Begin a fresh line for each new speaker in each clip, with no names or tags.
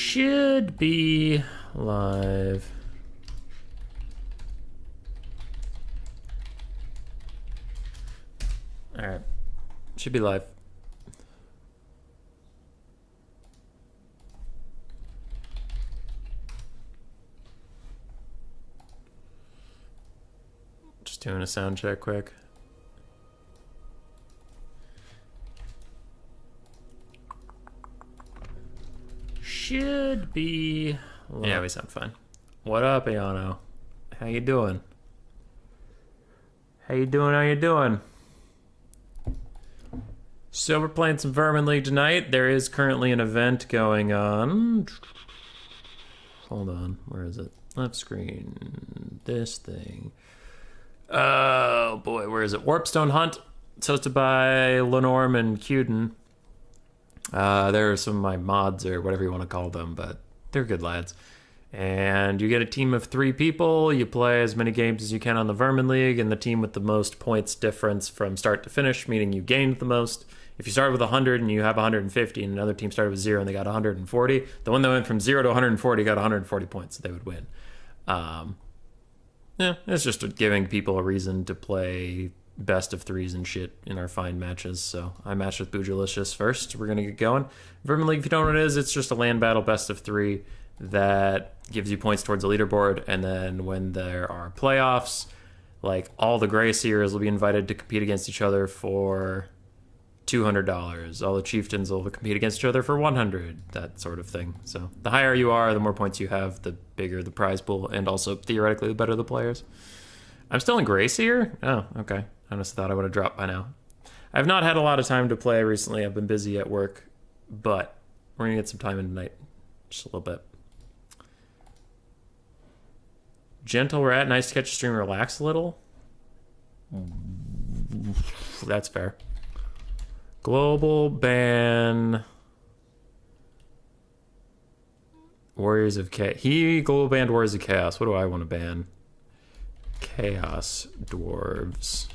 Should be live. Alright. Should be live. Just doing a sound check quick. Should be live. Yeah, we sound fine. What up, Ayano? How you doing? How you doing? So we're playing some Vermin League tonight. There is currently an event going on. Hold on, where is it? Left screen. This thing. Oh boy, where is it? Warpstone Hunt. It's hosted by Lenorm and Cuden. There are some of my mods or whatever you want to call them, but they're good lads. And you get a team of 3 people. You play as many games as you can on the Vermin League, and the team with the most points difference from start to finish, meaning you gained the most. If you started with 100 and you have 150, and another team started with 0 and they got 140, the one that went from 0 to 140 got 140 points, so they would win. Yeah, it's just giving people a reason to play best of 3s and shit in our fine matches. So I matched with Boojilicious first. We're going to get going. Vermin League, if you don't know what it is, it's just a land battle best of 3 that gives you points towards the leaderboard. And then when there are playoffs, like all the Grey Seers will be invited to compete against each other for $200. All the chieftains will compete against each other for $100, that sort of thing. So the higher you are, the more points you have, the bigger the prize pool, and also theoretically the better the players. I'm still in Grey Seer? Oh, okay. I just thought I would have dropped by now. I've not had a lot of time to play recently. I've been busy at work, but we're going to get some time in tonight. Just a little bit. Gentle Rat, nice to catch a stream, relax a little. That's fair. Global ban Warriors of Chaos. Global banned Warriors of Chaos. What do I want to ban? Chaos Dwarves.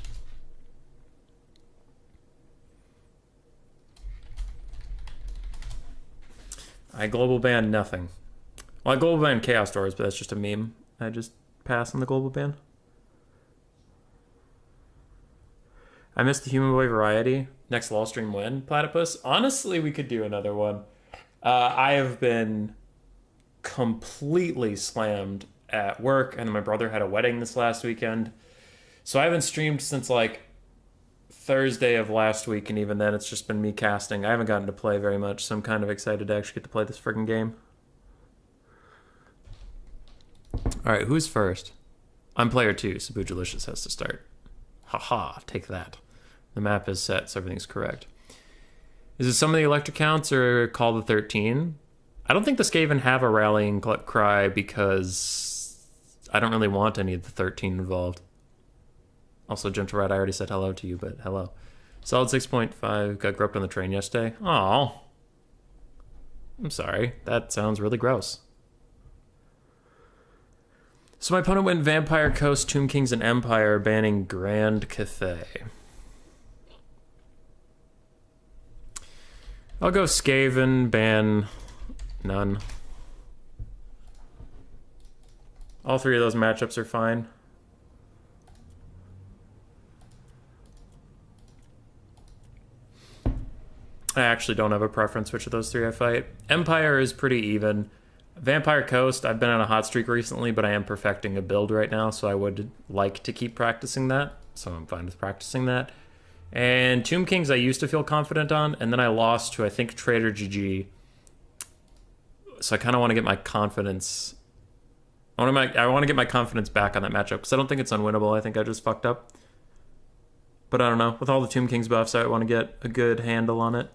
I global ban nothing. Well, I global ban Chaos Dwarves, but that's just a meme. I just pass on the global ban. I missed the Human Boy variety. Next LOL stream when? Platypus? Honestly, we could do another one. I have been completely slammed at work, and my brother had a wedding this last weekend. So I haven't streamed since like Thursday of last week, and even then it's just been me casting. I haven't gotten to play very much, so I'm kind of excited to actually get to play this friggin' game. Alright, who's first? I'm player 2, so Boojilicious has to start. Haha, take that. The map is set, so everything's correct. Is it some of the electric counts or Call the 13? I don't think the Skaven have a rallying cry because I don't really want any of the 13 involved. Also, Gentle Rat, I already said hello to you, but hello. Solid 6.5, got groped on the train yesterday. Aw. I'm sorry. That sounds really gross. So my opponent went Vampire Coast, Tomb Kings, and Empire, banning Grand Cathay. I'll go Skaven, ban none. All 3 of those matchups are fine. I actually don't have a preference which of those 3 I fight. Empire is pretty even. Vampire Coast, I've been on a hot streak recently, but I am perfecting a build right now, so I would like to keep practicing that. So I'm fine with practicing that. And Tomb Kings I used to feel confident on, and then I lost to, I think, Trader GG. So I kind of want to get my confidence... I want to get my confidence back on that matchup, because I don't think it's unwinnable. I think I just fucked up. But I don't know. With all the Tomb Kings buffs, I want to get a good handle on it.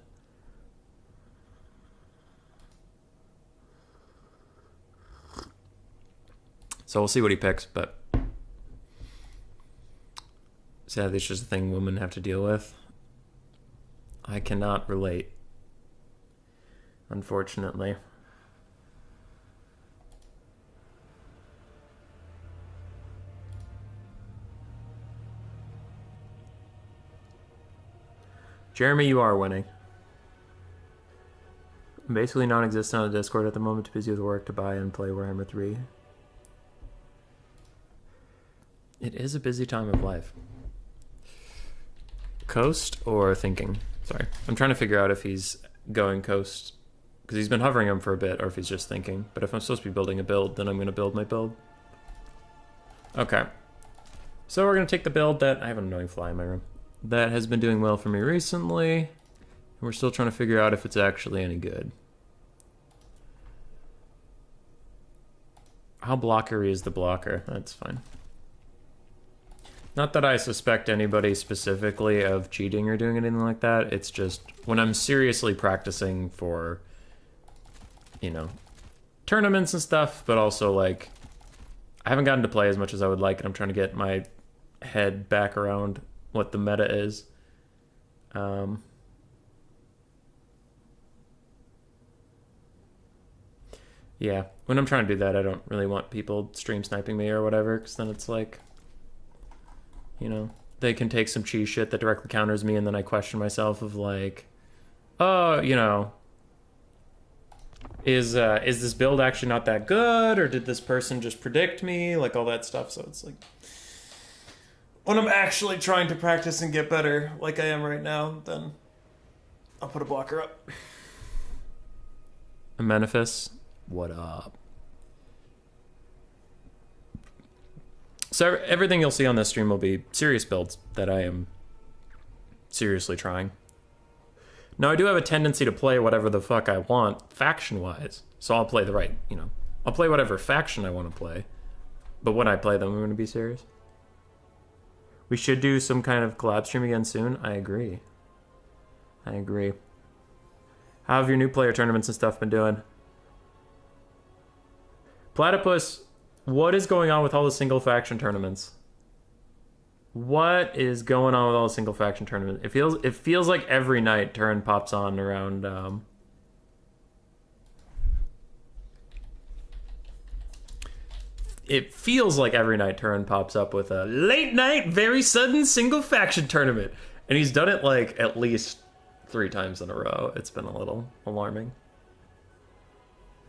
So we'll see what he picks, but... sadly, it's just a thing women have to deal with. I cannot relate. Unfortunately. Jeremy, you are winning. I'm basically non-existent on the Discord at the moment, too busy with work to buy and play Warhammer 3. It is a busy time of life. Coast or thinking? Sorry. I'm trying to figure out if he's going coast, because he's been hovering him for a bit, or if he's just thinking. But if I'm supposed to be building a build, then I'm going to build my build. Okay. So we're going to take the build that... I have an annoying fly in my room. That has been doing well for me recently. And we're still trying to figure out if it's actually any good. How blockery is the blocker? That's fine. Not that I suspect anybody specifically of cheating or doing anything like that. It's just when I'm seriously practicing for, you know, tournaments and stuff, but also like I haven't gotten to play as much as I would like, and I'm trying to get my head back around what the meta is. Yeah, when I'm trying to do that, I don't really want people stream sniping me or whatever, because then it's like, you know, they can take some cheese shit that directly counters me, and then I question myself of like, oh, you know, is this build actually not that good, or did this person just predict me, like all that stuff. So it's like, when I'm actually trying to practice and get better, like I am right now, then I'll put a blocker up. Amenephis, what up? So everything you'll see on this stream will be serious builds that I am seriously trying. Now, I do have a tendency to play whatever the fuck I want, faction-wise. So I'll play the right, you know, I'll play whatever faction I want to play. But when I play them, I'm going to be serious. We should do some kind of collab stream again soon. I agree. I agree. How have your new player tournaments and stuff been doing? Platypus, what is going on with all the single faction tournaments? What is going on with all the single faction tournaments? It feels like every night Turin pops on around it feels like every night Turin pops up with a late night, very sudden single faction tournament. And he's done it like at least 3 times in a row. It's been a little alarming.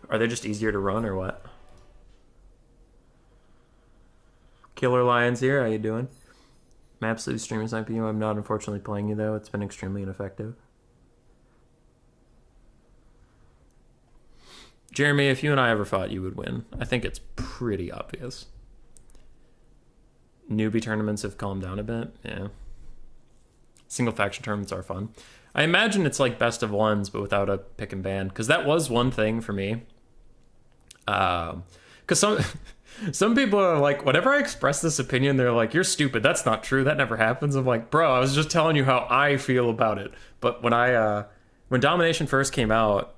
Are they just easier to run or what? Killer Lions here, how you doing? I'm absolutely streaming sniping you. I'm not unfortunately playing you though. It's been extremely ineffective. Jeremy, if you and I ever fought, you would win. I think it's pretty obvious. Newbie tournaments have calmed down a bit. Yeah. Single faction tournaments are fun. I imagine it's like best of ones, but without a pick and ban. Because that was one thing for me. Because some people are like, whenever I express this opinion, they're like, you're stupid. That's not true. That never happens. I'm like, bro, I was just telling you how I feel about it. But when Domination first came out,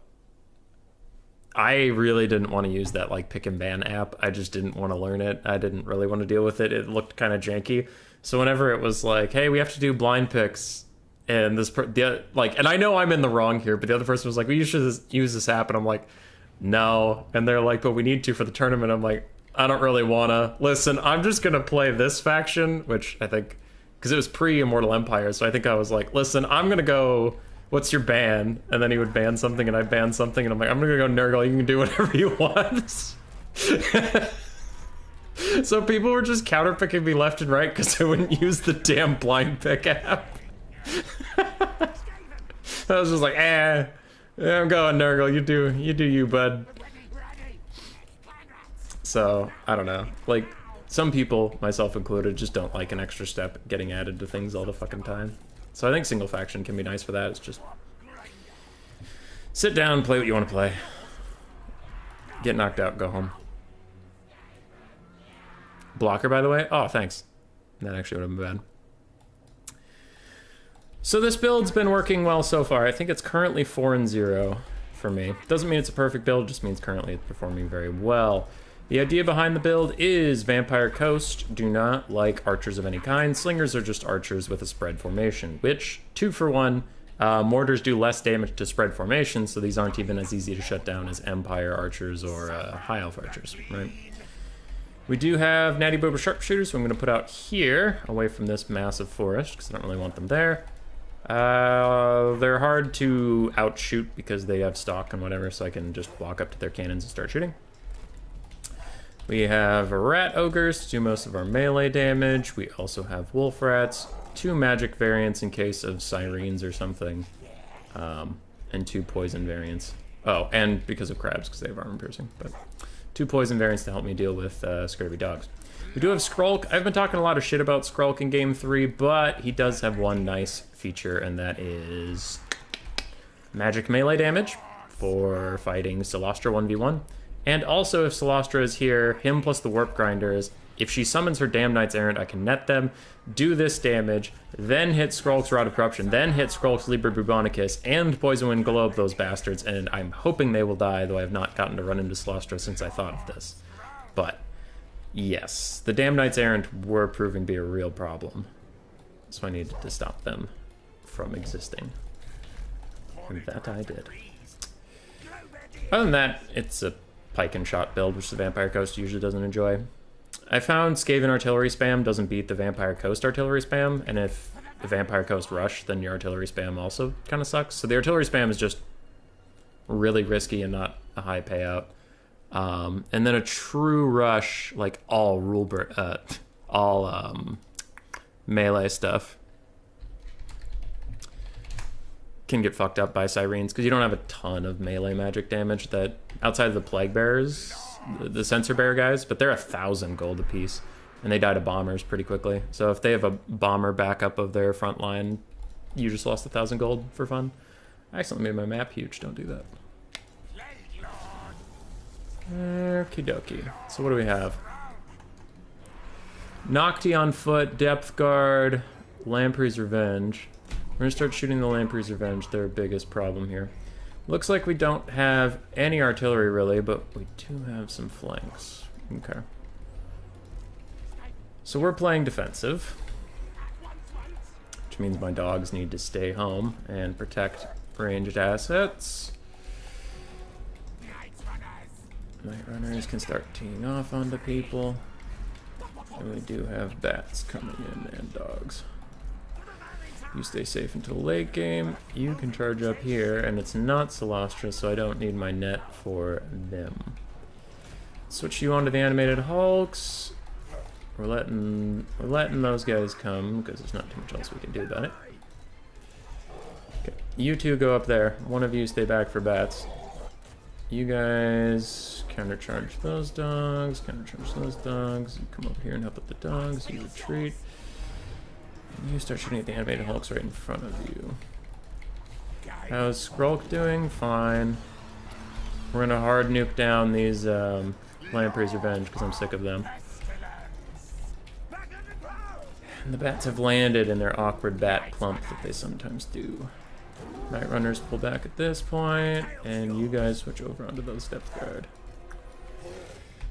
I really didn't want to use that like pick and ban app. I just didn't want to learn it. I didn't really want to deal with it. It looked kind of janky. So whenever it was like, hey, we have to do blind picks, and and I know I'm in the wrong here, but the other person was like, well, you should use this app, and I'm like, no. And they're like, but we need to for the tournament. I'm like, I don't really wanna. Listen, I'm just gonna play this faction, which I think, because it was pre-Immortal Empire, so I think I was like, listen, I'm gonna go, what's your ban? And then he would ban something, and I'd ban something, and I'm like, I'm gonna go Nurgle, you can do whatever you want. So people were just counterpicking me left and right because I wouldn't use the damn blind pick app. I was just like, I'm going Nurgle, you do you, bud. So, I don't know. Like, some people, myself included, just don't like an extra step getting added to things all the fucking time. So I think single faction can be nice for that. It's just sit down, play what you want to play. Get knocked out, go home. Blocker, by the way? Oh, thanks. That actually would have been bad. So this build's been working well so far. I think it's currently 4-0 for me. Doesn't mean it's a perfect build, just means currently it's performing very well. The idea behind the build is Vampire Coast do not like archers of any kind. Slingers are just archers with a spread formation, which, 2-for-1, mortars do less damage to spread formation, so these aren't even as easy to shut down as Empire archers or High Elf archers, right? We do have Natty Boba sharpshooters, so I'm going to put out here, away from this massive forest, because I don't really want them there. They're hard to outshoot because they have stock and whatever, so I can just walk up to their cannons and start shooting. We have rat ogres to do most of our melee damage. We also have wolf rats, 2 magic variants in case of sirens or something, and 2 poison variants. Oh, and because of crabs, because they have armor piercing, but 2 poison variants to help me deal with scurvy dogs. We do have Skrulk. I've been talking a lot of shit about Skrulk in Game 3, but he does have one nice feature, and that is magic melee damage for fighting Celostra 1v1. And also, if Celostra is here, him plus the Warp Grinders, if she summons her Damn Knights Errant, I can net them, do this damage, then hit Skrulk's Rod of Corruption, then hit Skrulk's Liber Bubonicus, and Poison Wind Globe those bastards, and I'm hoping they will die, though I have not gotten to run into Celostra since I thought of this. But, yes, the Damn Knights Errant were proving to be a real problem, so I needed to stop them from existing. And that I did. Other than that, it's a pike and shot build, which the Vampire Coast usually doesn't enjoy. I found Skaven artillery spam doesn't beat the Vampire Coast artillery spam, and if the Vampire Coast rush, then your artillery spam also kind of sucks. So the artillery spam is just really risky and not a high payout. And then a true rush, like all melee stuff, can get fucked up by sirens because you don't have a ton of melee magic damage that outside of the plague bearers, the sensor bearer guys, but they're 1,000 gold apiece and they die to bombers pretty quickly. So if they have a bomber backup of their front line, you just lost 1,000 gold for fun. I accidentally made my map huge. Don't do that. Okie dokie. So what do we have? Nocti on foot, Depth Guard, Lamprey's Revenge. We're gonna start shooting the Lamprey's Revenge, their biggest problem here. Looks like we don't have any artillery really, but we do have some flanks. Okay. So we're playing defensive, which means my dogs need to stay home and protect ranged assets. Night Runners can start teeing off onto people. And we do have bats coming in and dogs. You stay safe until late game. You can charge up here, and it's not Celostra, so I don't need my net for them. Switch you onto the animated Hulks. We're letting those guys come because there's not too much else we can do about it. Okay, you two go up there. One of you stay back for bats. You guys countercharge those dogs. Countercharge those dogs. You come over here and help with the dogs. You retreat. You start shooting at the animated Hulks right in front of you. How's Skrulk doing? Fine. We're gonna hard nuke down these Lamprey's Revenge because I'm sick of them. And the bats have landed in their awkward bat clump that they sometimes do. Night Runners pull back at this point, and you guys switch over onto those Depth Guard.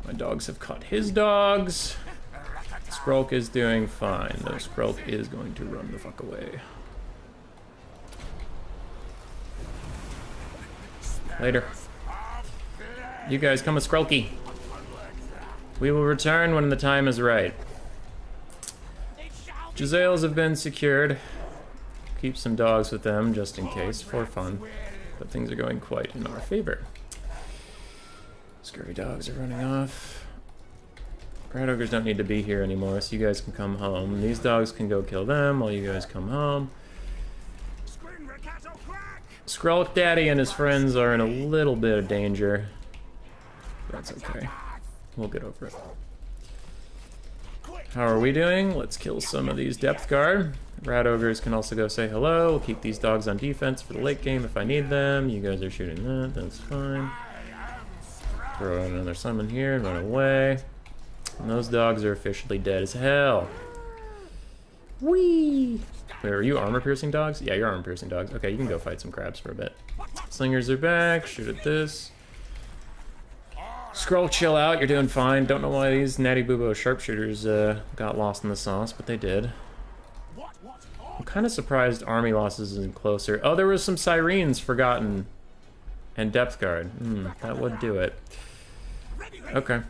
My dogs have caught his dogs. Skrulk is doing fine, though Skrulk is going to run the fuck away. Later. You guys come with Skrulky. We will return when the time is right. Giselles have been secured. Keep some dogs with them just in case, for fun. But things are going quite in our favor. Scurry dogs are running off. Rat ogres don't need to be here anymore, so you guys can come home. These dogs can go kill them while you guys come home. Skrulk Daddy and his friends are in a little bit of danger. That's okay. We'll get over it. How are we doing? Let's kill some of these Depth Guard. Rat ogres can also go say hello. We'll keep these dogs on defense for the late game if I need them. You guys are shooting that, that's fine. Throw another summon here, run away. And those dogs are officially dead as hell. Whee! Wait, are you armor-piercing dogs? Yeah, you're armor-piercing dogs. Okay, you can go fight some crabs for a bit. Slingers are back. Shoot at this. Scroll, chill out. You're doing fine. Don't know why these Natty Boobo sharpshooters got lost in the sauce, but they did. I'm kind of surprised army losses isn't closer. Oh, there was some sirens forgotten. And Depth Guard. That would do it. Okay.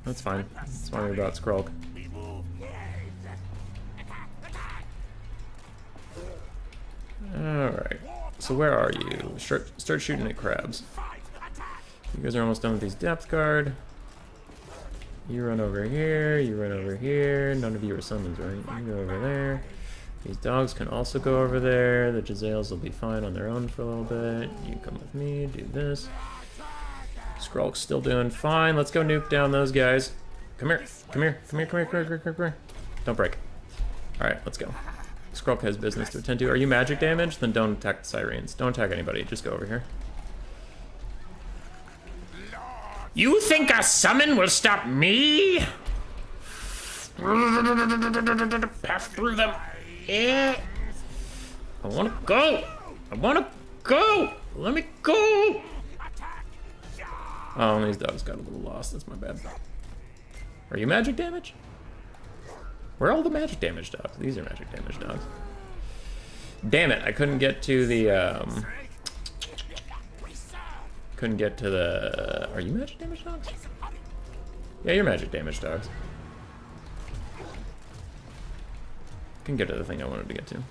That's fine. That's fine about Skrulk. Alright. So where are you? Start shooting at crabs. You guys are almost done with these depth guard. You run over here, you run over here. None of you are summons, right? You go over there. These dogs can also go over there. The Jezzails will be fine on their own for a little bit. You come with me, do this. Skrulk's still doing fine. Let's go nuke down those guys. Come here, come here, come here, come here, come here, come here. Don't break. Alright, let's go. Skrulk has business to attend to. Are you magic damage? Then don't attack the Sirens. Don't attack anybody, just go over here. You think a summon will stop me? Pass through them. Yeah. I wanna go. I wanna go. Let me go. Oh, these dogs got a little lost. That's my bad. Are you magic damage? Where are all the magic damage dogs? These are magic damage dogs. Damn it, I couldn't get to the, couldn't get to the... Are you magic damage dogs? Yeah, you're magic damage dogs. Can get to the thing I wanted to get to.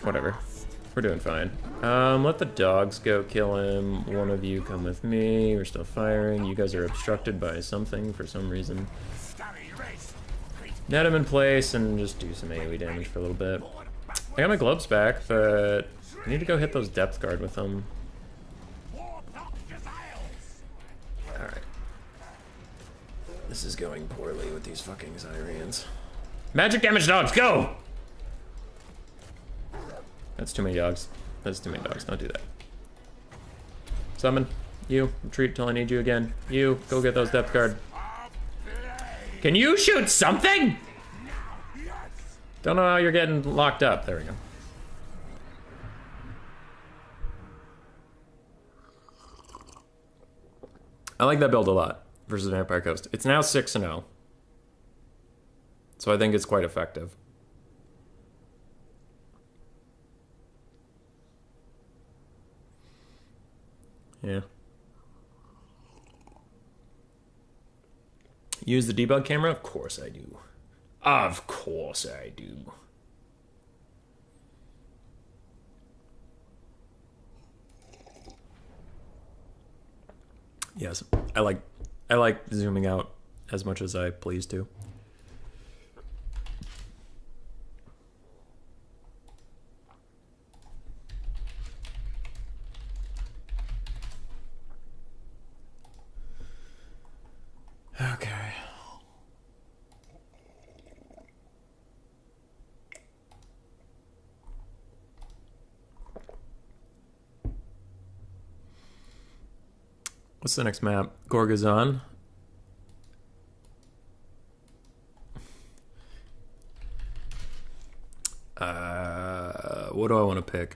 Whatever. We're doing fine. Let the dogs go kill him. One of you come with me. We're still firing. You guys are obstructed by something for some reason. Net him in place and just do some AoE damage for a little bit. I got my gloves back, but I need to go hit those depth guard with them. Alright. This is going poorly with these fucking Syrians. Magic damage dogs, go! That's too many dogs. That's too many dogs. Don't do that. Summon. You. Retreat till I need you again. You. Go get those depth guard. Can you shoot something? Don't know how you're getting locked up. There we go. I like that build a lot versus Vampire Coast. It's now 6-0. So I think it's quite effective. Yeah. Use the debug camera? Of course I do. Of course I do. Yes, I like zooming out as much as I please to. Okay. What's the next map? Gorgazon. What do I want to pick?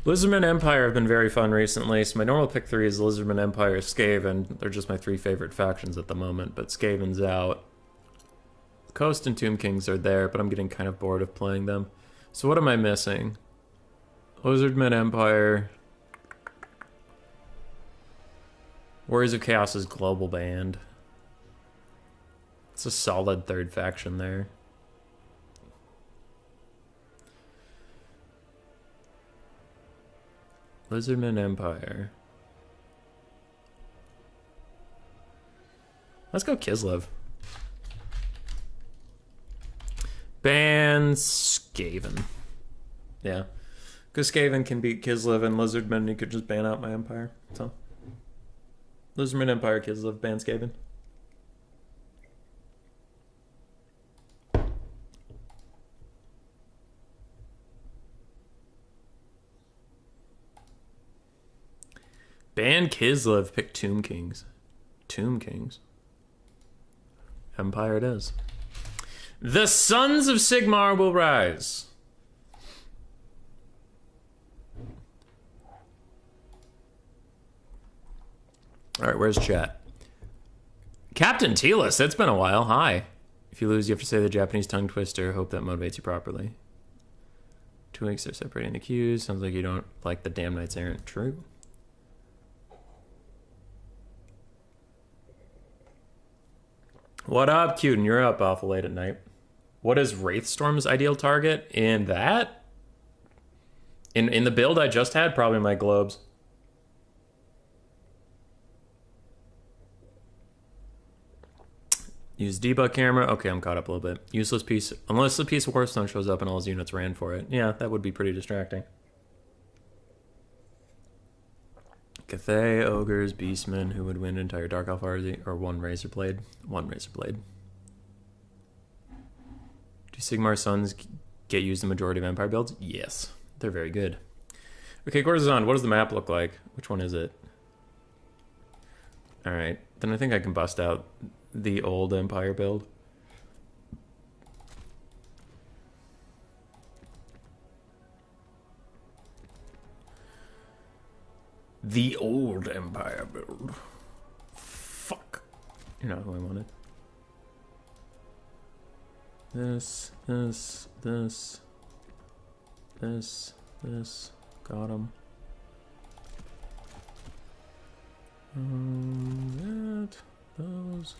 Lizardman Empire have been very fun recently, so my normal pick 3 is Lizardman Empire, Skaven. They're just my 3 favorite factions at the moment, but Skaven's out. Coast and Tomb Kings are there, but I'm getting kind of bored of playing them. So what am I missing? Lizardman Empire. Warriors of Chaos' global band. It's a solid 3rd faction there. Lizardman Empire. Let's go Kislev. Ban Skaven. Yeah. Because Skaven can beat Kislev and Lizardman, you could just ban out my Empire. So. Lizardman Empire, Kislev, ban Skaven. Ban Kislev, pick Tomb Kings. Tomb Kings. Empire it is. The Sons of Sigmar will rise. Alright, where's chat? Captain Telis, it's been a while. Hi. If you lose, you have to say the Japanese tongue twister. Hope that motivates you properly. 2 weeks, they're separating the queues. Sounds like you don't like the damn Knights Errant. True. What up, Cuden? You're up awful late at night. What is Wraithstorm's ideal target? In that? In the build I just had, probably my globes. Use debug camera. Okay, I'm caught up a little bit. Useless piece. Unless the piece of Warstone shows up and all his units ran for it. Yeah, that would be pretty distracting. Cathay, Ogres, Beastmen. Who would win entire Dark Elf army? Or one Razorblade? One Razorblade. Do Sigmar Sons get used in the majority of Empire builds? Yes. They're very good. Okay, Gorgazon, what does the map look like? Which one is it? Alright, then I think I can bust out the old Empire build. The old Empire build. Fuck. You're not who I wanted. This. Got him. That. Those.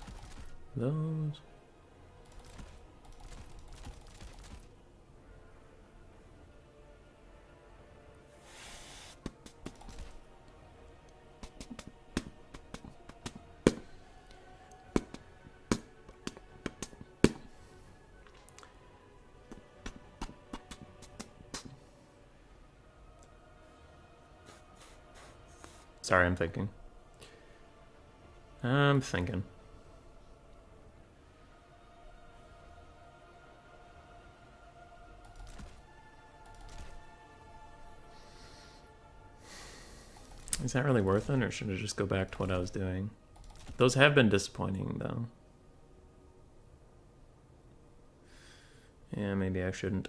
Sorry, I'm thinking. Is that really worth it, or should I just go back to what I was doing? Those have been disappointing, though. Yeah, maybe I shouldn't.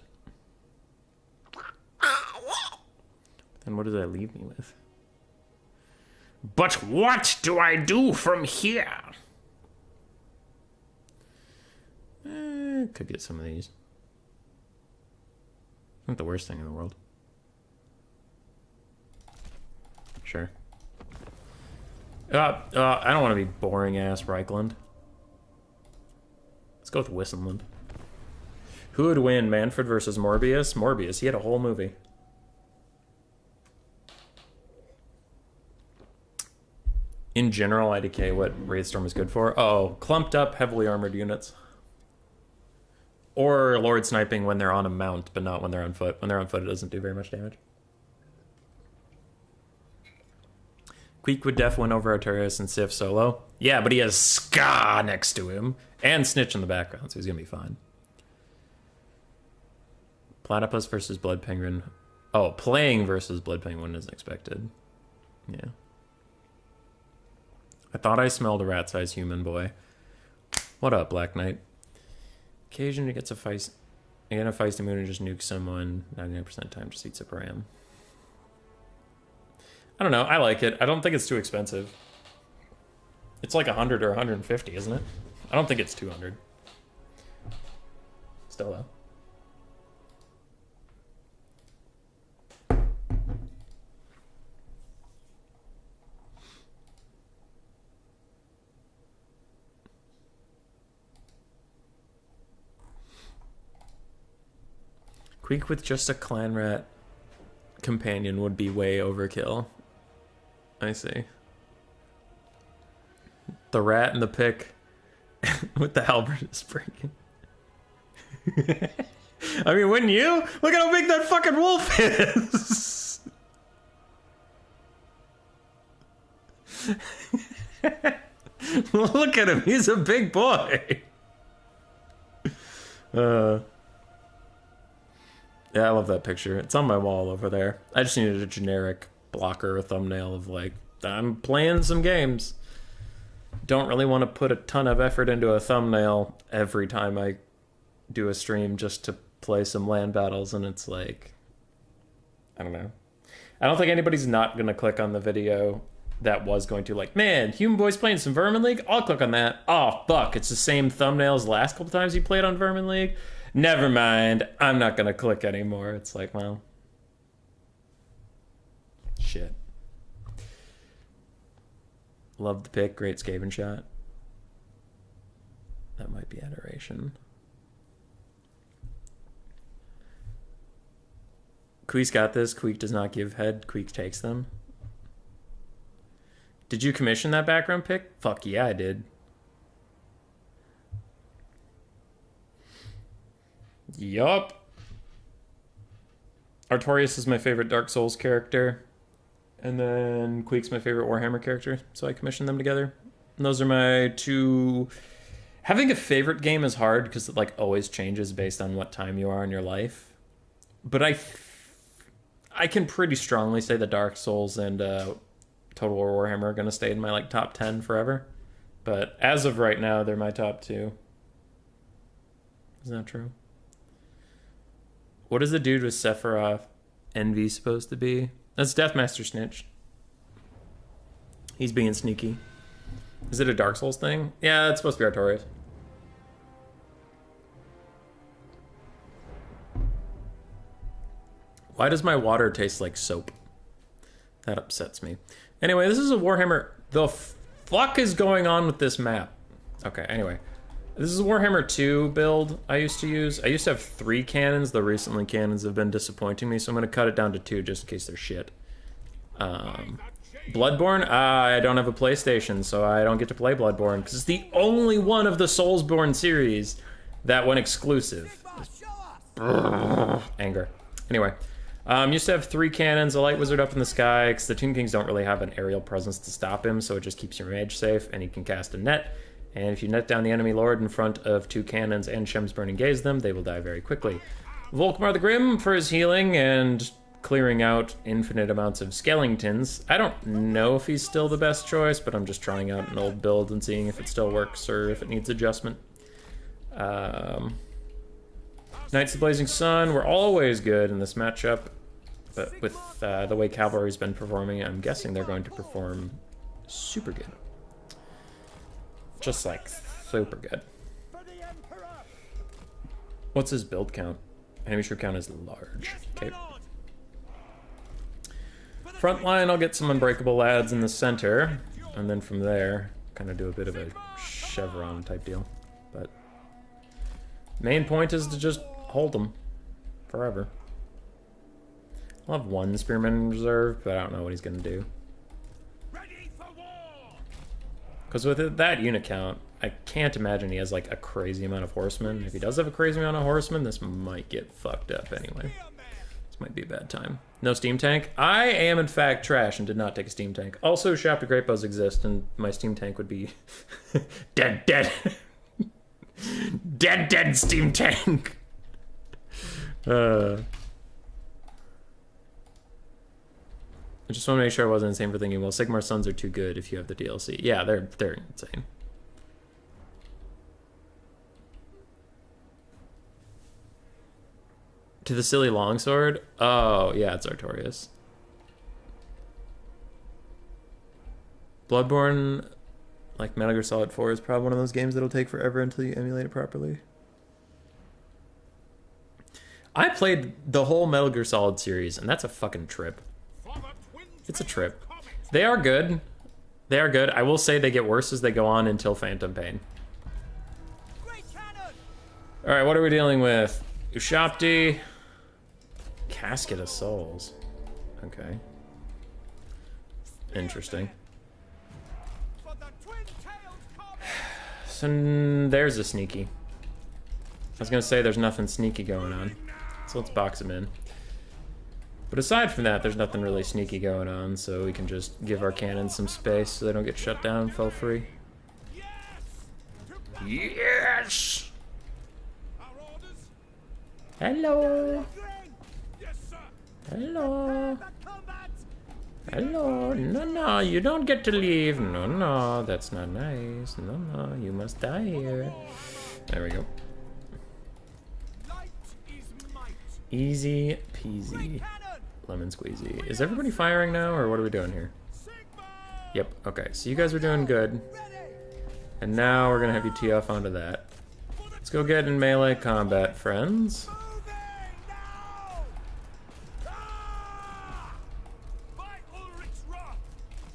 Then what does that leave me with? But what do I do from here? Could get some of these. Not the worst thing in the world. Sure. I don't want to be boring-ass Reichland. Let's go with Wissenland. Who would win, Manfred versus Morbius? Morbius, he had a whole movie. In general, IDK, what Wraithstorm is good for? Oh, clumped up, heavily armored units. Or Lord Sniping when they're on a mount, but not when they're on foot. When they're on foot, it doesn't do very much damage. Queek would def win over Arturius and Sif solo. Yeah, but he has Ska next to him. And Snitch in the background, so he's gonna be fine. Platypus versus Blood Penguin. Oh, playing versus Blood Penguin is expected. Yeah. I thought I smelled a rat-sized human boy. What up, Black Knight? Occasionally gets a feist. Again, a feisty moon and just nuke someone 99% time just eats a param. I don't know. I like it. I don't think it's too expensive. It's like 100 or 150, isn't it? I don't think it's 200. Still though. Queek with just a clan rat companion would be way overkill. I see. The rat and the pick with the halberd is breaking. I mean, wouldn't you? Look at how big that fucking wolf is! Look at him, he's a big boy! Yeah, I love that picture. It's on my wall over there. I just needed a generic blocker or thumbnail of like, I'm playing some games. Don't really want to put a ton of effort into a thumbnail every time I do a stream just to play some land battles, and it's like, I don't know. I don't think anybody's not going to click on the video that was going to like, man, Human Boy's playing some Vermin League? I'll click on that. Oh, fuck, it's the same thumbnail as the last couple times he played on Vermin League? Never mind, I'm not gonna click anymore. It's like, well, shit. Love the pick, great Skaven shot. That might be adoration. Queek's got this. Queek does not give head. Queek takes them. Did you commission that background pick? Fuck yeah, I did. Yup. Artorias is my favorite Dark Souls character. And then Queek's my favorite Warhammer character. So I commissioned them together. And those are my two... Having a favorite game is hard because it like always changes based on what time you are in your life. But I can pretty strongly say that Dark Souls and Total War Warhammer are going to stay in my like top 10 forever. But as of right now, they're my top 2. Is that true? What is the dude with Sephiroth Envy supposed to be? That's Deathmaster Snitch. He's being sneaky. Is it a Dark Souls thing? Yeah, it's supposed to be Artorias. Why does my water taste like soap? That upsets me. Anyway, this is a Warhammer. The fuck is going on with this map? Okay, anyway. This is a Warhammer 2 build I used to use. I used to have 3 cannons. The recently cannons have been disappointing me, so I'm going to cut it down to 2 just in case they're shit. Bloodborne? I don't have a PlayStation, so I don't get to play Bloodborne, because it's the only one of the Soulsborne series that went exclusive. Anger. Anyway. Used to have 3 cannons, a light wizard up in the sky, because the Tomb Kings don't really have an aerial presence to stop him, so it just keeps your mage safe, and he can cast a net. And if you net down the enemy lord in front of 2 cannons and Shem's Burning Gaze them, they will die very quickly. Volkmar the Grim for his healing and clearing out infinite amounts of skeletons. I don't know if he's still the best choice, but I'm just trying out an old build and seeing if it still works or if it needs adjustment. Knights of the Blazing Sun were always good in this matchup, but with the way Cavalry's been performing, I'm guessing they're going to perform super good. Just like super good. What's his build count? Enemy troop count is large. Okay. Front line, I'll get some Unbreakable Lads in the center, and then from there, kind of do a bit of a chevron type deal. But main point is to just hold them forever. I'll have 1 Spearman in reserve, but I don't know what he's gonna do. Because with that unit count, I can't imagine he has like a crazy amount of horsemen. If he does have a crazy amount of horsemen, this might get fucked up anyway. This might be a bad time. No steam tank. I am in fact trash and did not take a steam tank. Also, Shaft of Great Bows exist, and my steam tank would be dead. dead steam tank. I just want to make sure I wasn't insane for thinking, well, Sigmar's Sons are too good if you have the DLC. Yeah, they're insane. To the silly longsword? Oh, yeah, it's Artorias. Bloodborne, like Metal Gear Solid 4, is probably one of those games that'll take forever until you emulate it properly. I played the whole Metal Gear Solid series, and that's a fucking trip. It's a trip. They are good. They are good. I will say they get worse as they go on until Phantom Pain. Alright, what are we dealing with? Ushapti. Casket of Souls. Okay. Interesting. So there's a sneaky. I was gonna say there's nothing sneaky going on. So let's box him in. But aside from that, there's nothing really sneaky going on, so we can just give our cannons some space so they don't get shut down and fall free. Yes! Hello! Hello! Hello! No, you don't get to leave. No, that's not nice. No, you must die here. There we go. Easy peasy. Lemon squeezy. Is everybody firing now, or what are we doing here? Yep, okay, so you guys are doing good. And now we're gonna have you tee off onto that. Let's go get in melee combat, friends.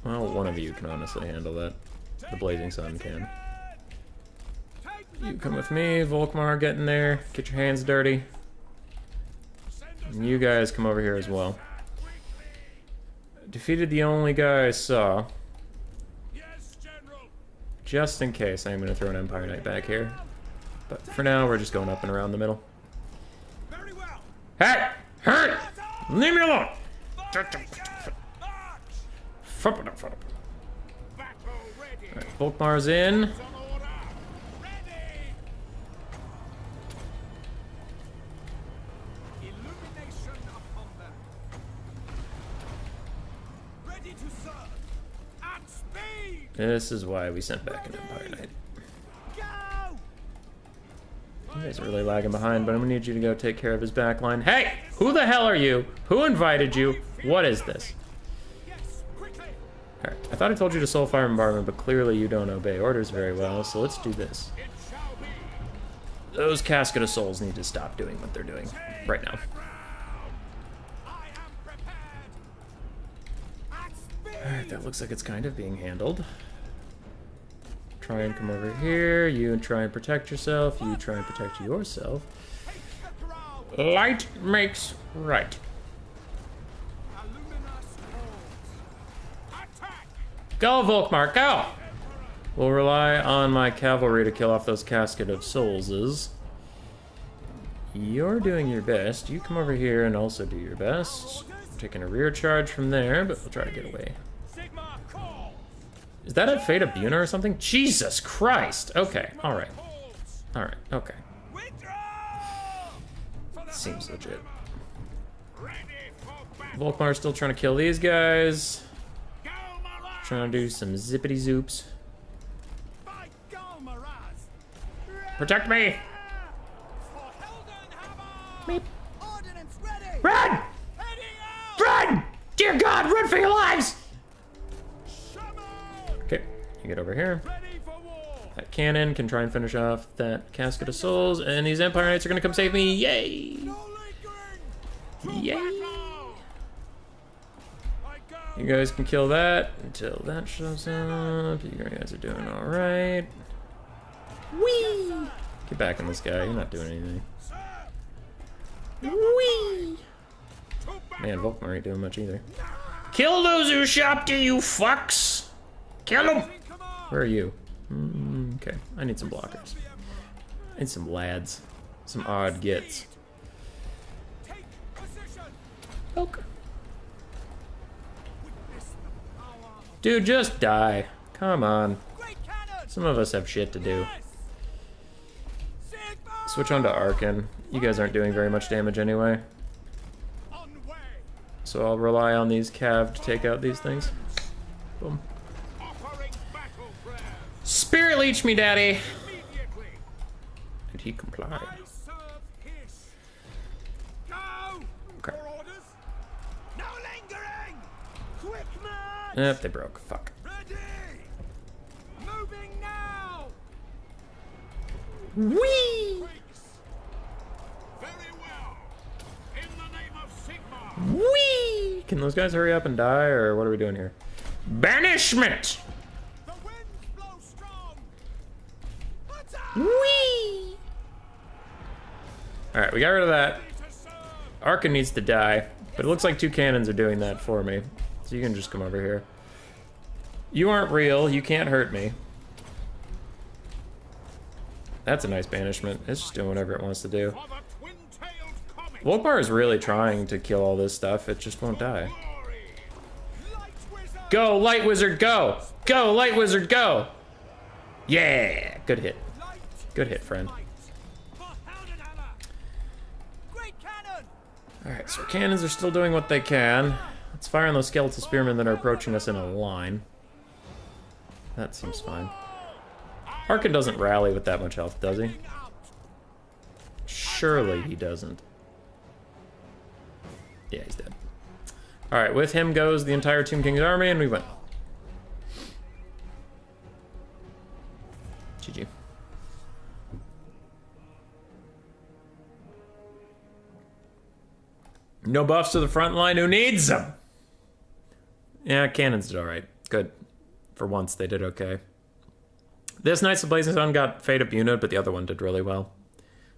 Well, one of you can honestly handle that. The Blazing Sun can. You come with me, Volkmar, get in there. Get your hands dirty. And you guys come over here as well. Defeated the only guy I saw. Just in case, I'm going to throw an Empire Knight back here. But for now, we're just going up and around the middle. Hey! Hey! Leave me alone! Alright, Volkmar's in. This is why we sent back an Empire Knight. You guys are really lagging behind, but I'm gonna need you to go take care of his backline. Hey! Who the hell are you? Who invited you? What is this? Alright, I thought I told you to soul fire bombardment, but clearly you don't obey orders very well, so let's do this. Those Casket of Souls need to stop doing what they're doing right now. Alright, that looks like it's kind of being handled. Try and come over here. You try and protect yourself. You try and protect yourself. Light makes right. Go, Volkmar, go! We'll rely on my cavalry to kill off those Casket of Soulses. You're doing your best. You come over here and also do your best. I'm taking a rear charge from there, but we'll try to get away. Is that a Fate of Buna or something? Jesus Christ! Okay, alright. Alright, okay. Seems legit. Volkmar's still trying to kill these guys. Trying to do some zippity zoops. Protect me! Meep. Run! Run! Dear God, run for your lives! Okay, you get over here. That cannon can try and finish off that Casket of Souls, and these Empire Knights are gonna come save me. Yay! Yay! You guys can kill that until that shows up. You guys are doing alright. Whee! Get back on this guy, you're not doing anything. Whee! Man, Volkmar ain't doing much either. Kill those who shopped you, you fucks! Kill them! Where are you? Okay, I need some blockers. I need some lads. Some odd gets. Poke. Dude, just die. Come on. Some of us have shit to do. Switch on to Arkin. You guys aren't doing very much damage anyway. So I'll rely on these Cav to take out these things. Boom. Spirit Leech me, daddy! Did he comply? Okay. Yep, they broke. Fuck. Whee! Whee! Can those guys hurry up and die, or what are we doing here? Banishment! Whee! Alright, we got rid of that. Arkin needs to die, but it looks like two cannons are doing that for me. So you can just come over here. You aren't real, you can't hurt me. That's a nice banishment. It's just doing whatever it wants to do. Volkmar is really trying to kill all this stuff, it just won't die. Go, Light Wizard, go! Go, Light Wizard, go! Yeah! Good hit. Good hit, friend. Alright, so our cannons are still doing what they can. Let's fire on those skeletal spearmen that are approaching us in a line. That seems fine. Arkin doesn't rally with that much health, does he? Surely he doesn't. Yeah, he's dead. Alright, with him goes the entire Tomb King's army, and we win. GG. No buffs to the front line, who needs them? Yeah, cannons did alright. Good. For once, they did okay. This Knights of Blazing Sun got Fate of Buna, but the other one did really well.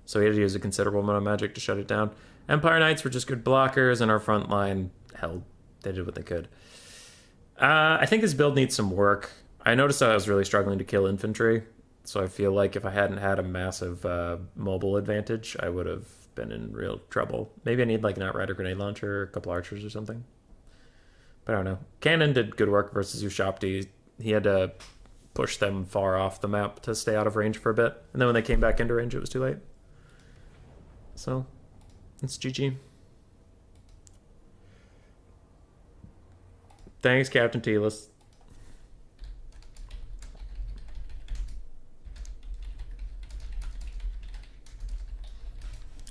So he had to use a considerable amount of magic to shut it down. Empire Knights were just good blockers, and our front line held. They did what they could. I think his build needs some work. I noticed I was really struggling to kill infantry, so I feel like if I hadn't had a massive mobile advantage, I would have been in real trouble. Maybe I need like an Outrider grenade launcher, a couple archers or something. But I don't know. Cannon did good work versus Ushapti. He had to push them far off the map to stay out of range for a bit. And then when they came back into range, it was too late. So, it's GG. Thanks, Captain Teelis.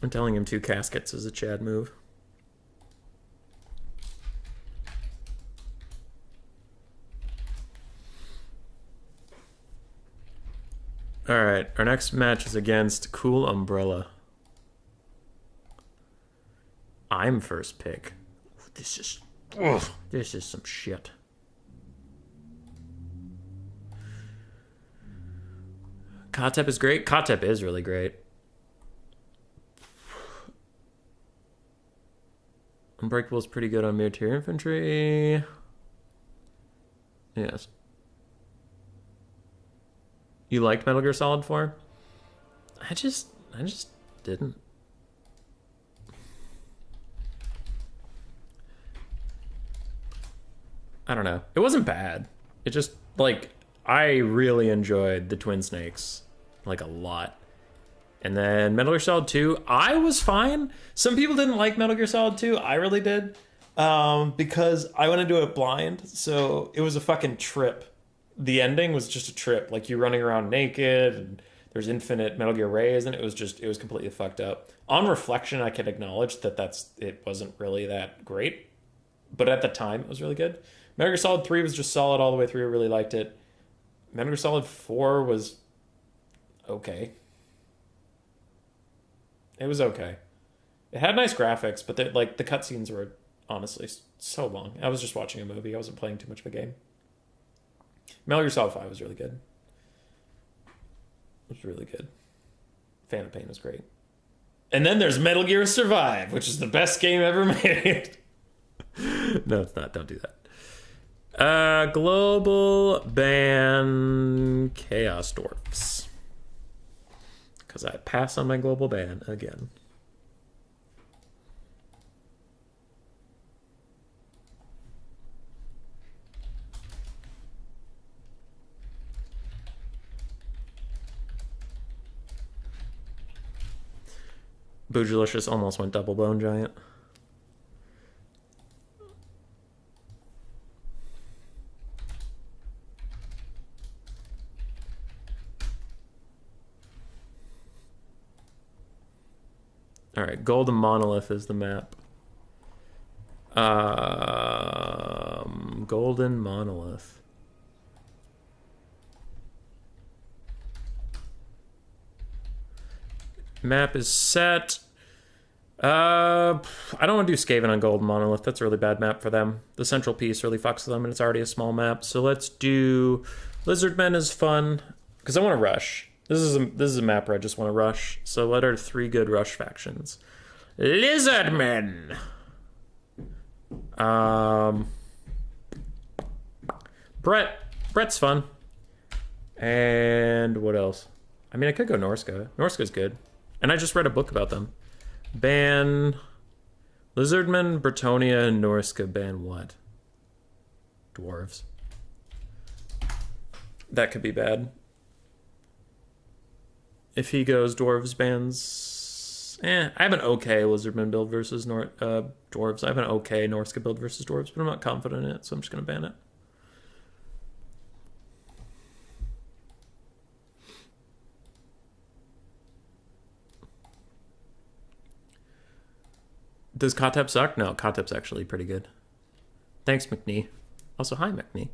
I'm telling him 2 caskets is a Chad move. Alright, our next match is against Cool Umbrella. I'm first pick. This is some shit. Kotep is great. Kotep is really great. Unbreakable is pretty good on mid-tier infantry. Yes. You liked Metal Gear Solid 4? I just didn't. I don't know. It wasn't bad. It just, like, I really enjoyed the Twin Snakes, like, a lot. And then Metal Gear Solid 2, I was fine. Some people didn't like Metal Gear Solid 2. I really did. Because I went into it blind, so it was a fucking trip. The ending was just a trip. Like, you're running around naked, and there's infinite Metal Gear rays, and it was completely fucked up. On reflection, I can acknowledge that it wasn't really that great. But at the time, it was really good. Metal Gear Solid 3 was just solid all the way through. I really liked it. Metal Gear Solid 4 was okay. It was okay. It had nice graphics, but the cutscenes were honestly so long. I was just watching a movie. I wasn't playing too much of a game. Metal Gear Solid 5 was really good. It was really good. Phantom Pain was great. And then there's Metal Gear Survive, which is the best game ever made. No, it's not. Don't do that. Global ban Chaos Dwarfs. Because I pass on my global ban again. Boojilicious almost went double bone giant. Alright, Golden Monolith is the map. Golden Monolith. Map is set. I don't want to do Skaven on Golden Monolith. That's a really bad map for them. The central piece really fucks with them, and it's already a small map. So let's do Lizardmen is fun because I want to rush. This is a map where I just want to rush. So what are 3 good rush factions? Lizardmen. Brett's fun. And what else? I mean, I could go Norska. Norska's good. And I just read a book about them. Ban Lizardmen, Bretonia, and Norska. Ban what? Dwarves. That could be bad. If he goes Dwarves bans... I have an okay Lizardman build versus Dwarves. I have an okay Norska build versus Dwarves, but I'm not confident in it, so I'm just going to ban it. Does Kotep suck? No, Kotep's actually pretty good. Thanks, McNee. Also, hi, McNee.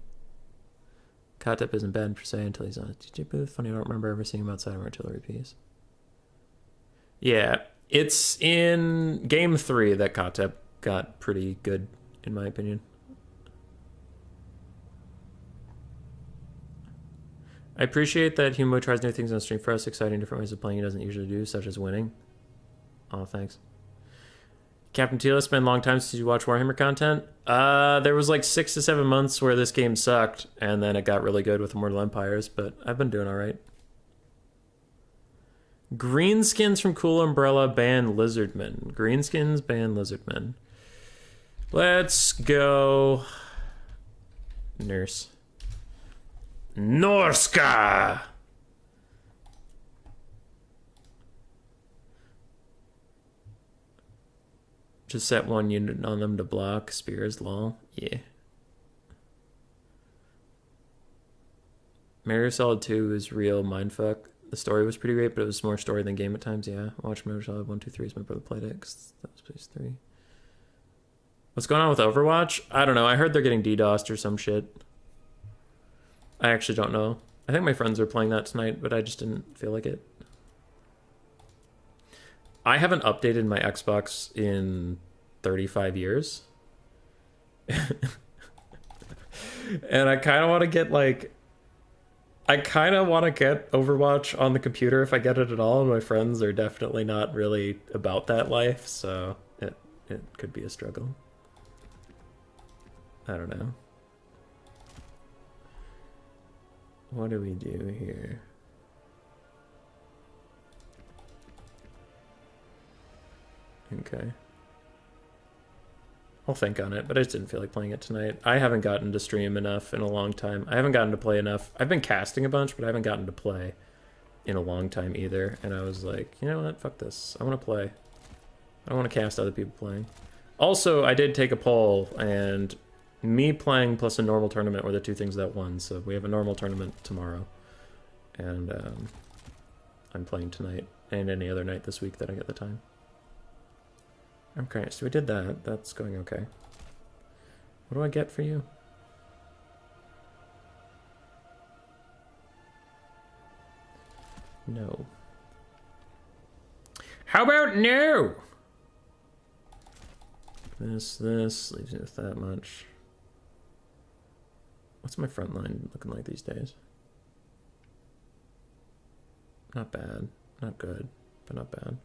Kotep isn't bad per se until he's on a DJ booth. Funny, I don't remember ever seeing him outside of an artillery piece. Yeah, it's in Game 3 that Kotep got pretty good, in my opinion. I appreciate that Humo tries new things on stream for us, exciting different ways of playing he doesn't usually do, such as winning. Oh, thanks. Captain Teal, it's been a long time since you watched Warhammer content. There was like 6 to 7 months where this game sucked, and then it got really good with Immortal Empires, but I've been doing all right. Greenskins from Cool Umbrella ban Lizardmen. Greenskins ban Lizardmen. Let's go... Nurse. Norska! Just set 1 unit on them to block. Spears, lol. Yeah. Metal Gear Solid 2 is real mindfuck. The story was pretty great, but it was more story than game at times, yeah. I watched Metal Gear Solid 1, 2, 3 as my brother played it, 'cause that was PS3. What's going on with Overwatch? I don't know. I heard they're getting DDoSed or some shit. I actually don't know. I think my friends are playing that tonight, but I just didn't feel like it. I haven't updated my Xbox in 35 years. And I kind of want to get like... I kind of want to get Overwatch on the computer if I get it at all. And my friends are definitely not really about that life, so it could be a struggle. I don't know. What do we do here? Okay. I'll think on it, but I just didn't feel like playing it tonight. I haven't gotten to stream enough in a long time. I haven't gotten to play enough. I've been casting a bunch, but I haven't gotten to play in a long time either. And I was like, you know what? Fuck this. I want to play. I don't want to cast other people playing. Also, I did take a poll, and me playing plus a normal tournament were the two things that won. So we have a normal tournament tomorrow. And I'm playing tonight and any other night this week that I get the time. Okay, so we did that. That's going okay. What do I get for you? No. How about no? This leaves me with that much. What's my front line looking like these days? Not bad. Not good, but not bad.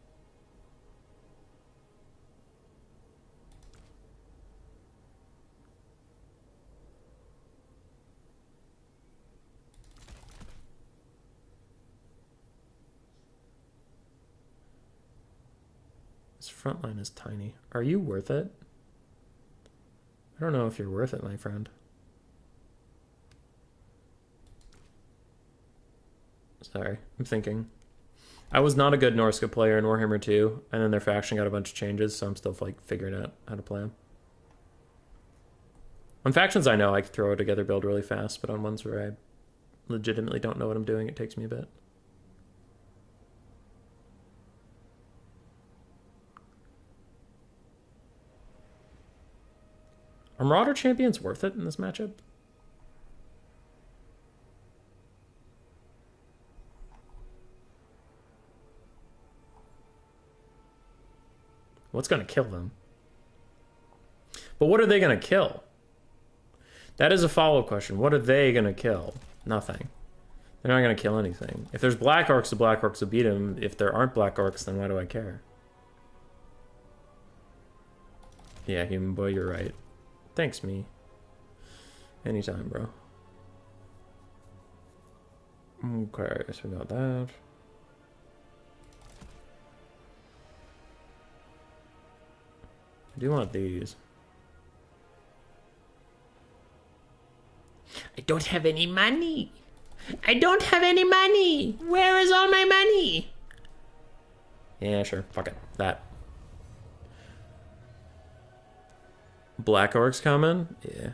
Front line is tiny. Are you worth it? I don't know if you're worth it, my friend. Sorry, I'm thinking. I was not a good Norska player in Warhammer 2, and then their faction got a bunch of changes, so I'm still like figuring out how to play them. On factions I know I can throw together build really fast, but on ones where I legitimately don't know what I'm doing, it takes me a bit. Are Marauder champions worth it in this matchup? What's going to kill them? But what are they going to kill? That is a follow-up question. What are they going to kill? Nothing. They're not going to kill anything. If there's Black Orcs, the Black Orcs will beat them. If there aren't Black Orcs, then why do I care? Yeah, human boy, you're right. Thanks, me. Anytime, bro. Okay, so we got that. I do want these. I don't have any money. I don't have any money. Where is all my money? Yeah, sure. Fuck it. That. Black Orcs coming? Yeah.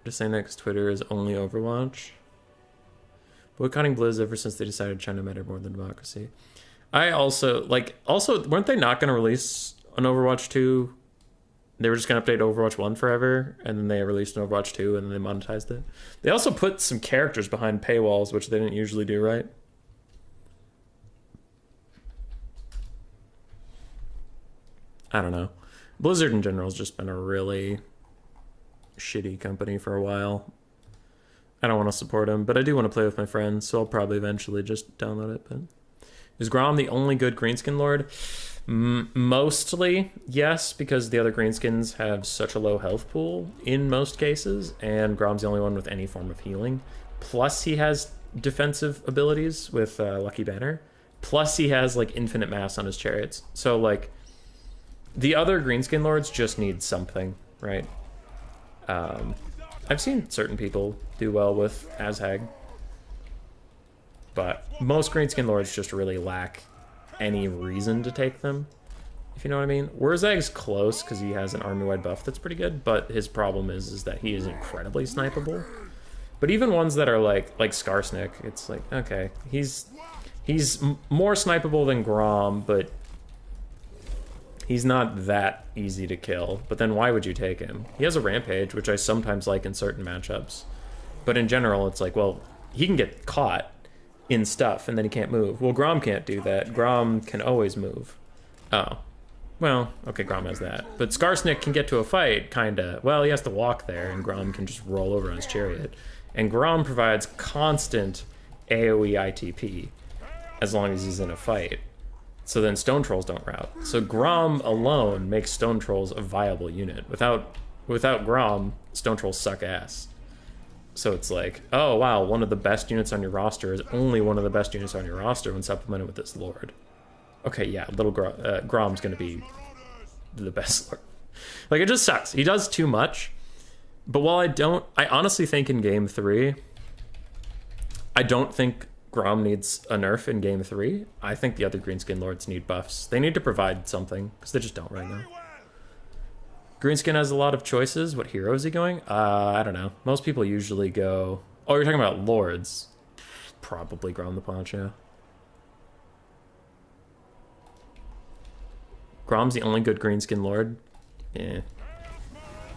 Just saying that because Twitter is only Overwatch. Boycotting Blizz ever since they decided China mattered more than democracy. I also, weren't they not going to release an Overwatch 2? They were just going to update Overwatch 1 forever, and then they released an Overwatch 2, and then they monetized it. They also put some characters behind paywalls, which they didn't usually do, right? I don't know. Blizzard in general has just been a really shitty company for a while. I don't want to support him, but I do want to play with my friends, so I'll probably eventually just download it. But is Grom the only good greenskin lord? Mostly, yes, because the other greenskins have such a low health pool in most cases, and Grom's the only one with any form of healing. Plus, he has defensive abilities with Lucky Banner. Plus, he has like infinite mass on his chariots. So like, the other greenskin lords just need something, right? I've seen certain people do well with Azhag, but most greenskin lords just really lack any reason to take them, if you know what I mean. Wurzag's close because he has an army-wide buff that's pretty good, but his problem is that he is incredibly snipeable. But even ones that are like Skarsnik, it's like, okay, he's more snipeable than Grom, but he's not that easy to kill. But then why would you take him? He has a rampage, which I sometimes like in certain matchups, but in general, it's like, well, he can get caught in stuff and then he can't move. Well, Grom can't do that. Grom can always move. Oh, well, okay, Grom has that, but Skarsnik can get to a fight, kinda. Well, he has to walk there, and Grom can just roll over on his chariot, and Grom provides constant AoE ITP as long as he's in a fight. So then Stone Trolls don't route. So Grom alone makes Stone Trolls a viable unit. Without Grom, Stone Trolls suck ass. So it's like, oh wow, one of the best units on your roster is only one of the best units on your roster when supplemented with this Lord. Okay, yeah, little Grom's gonna be the best Lord. Like, it just sucks. He does too much. But while I honestly think in Game 3, I don't think Grom needs a nerf in Game 3. I think the other Greenskin Lords need buffs. They need to provide something, because they just don't right now. Greenskin has a lot of choices. What hero is he going? I don't know. Most people usually go... Oh, you're talking about Lords. Probably Grom the Paunch, yeah. Grom's the only good Greenskin Lord? Yeah.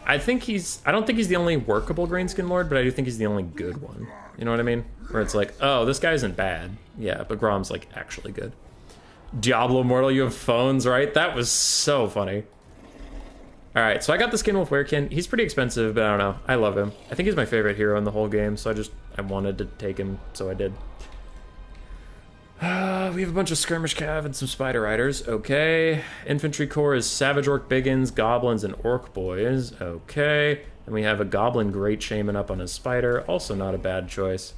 I don't think he's the only workable Greenskin Lord, but I do think he's the only good one. You know what I mean? Where it's like, oh, this guy isn't bad. Yeah, but Grom's like actually good. Diablo Immortal, you have phones, right? That was so funny. Alright, so I got the Skin Wolf Werekin. He's pretty expensive, but I don't know. I love him. I think he's my favorite hero in the whole game, so I wanted to take him, so I did. We have a bunch of Skirmish Cav and some Spider Riders. Okay. Infantry Corps is Savage Orc Biggins, Goblins, and Orc Boys. Okay. And we have a Goblin Great Shaman up on his Spider. Also not a bad choice.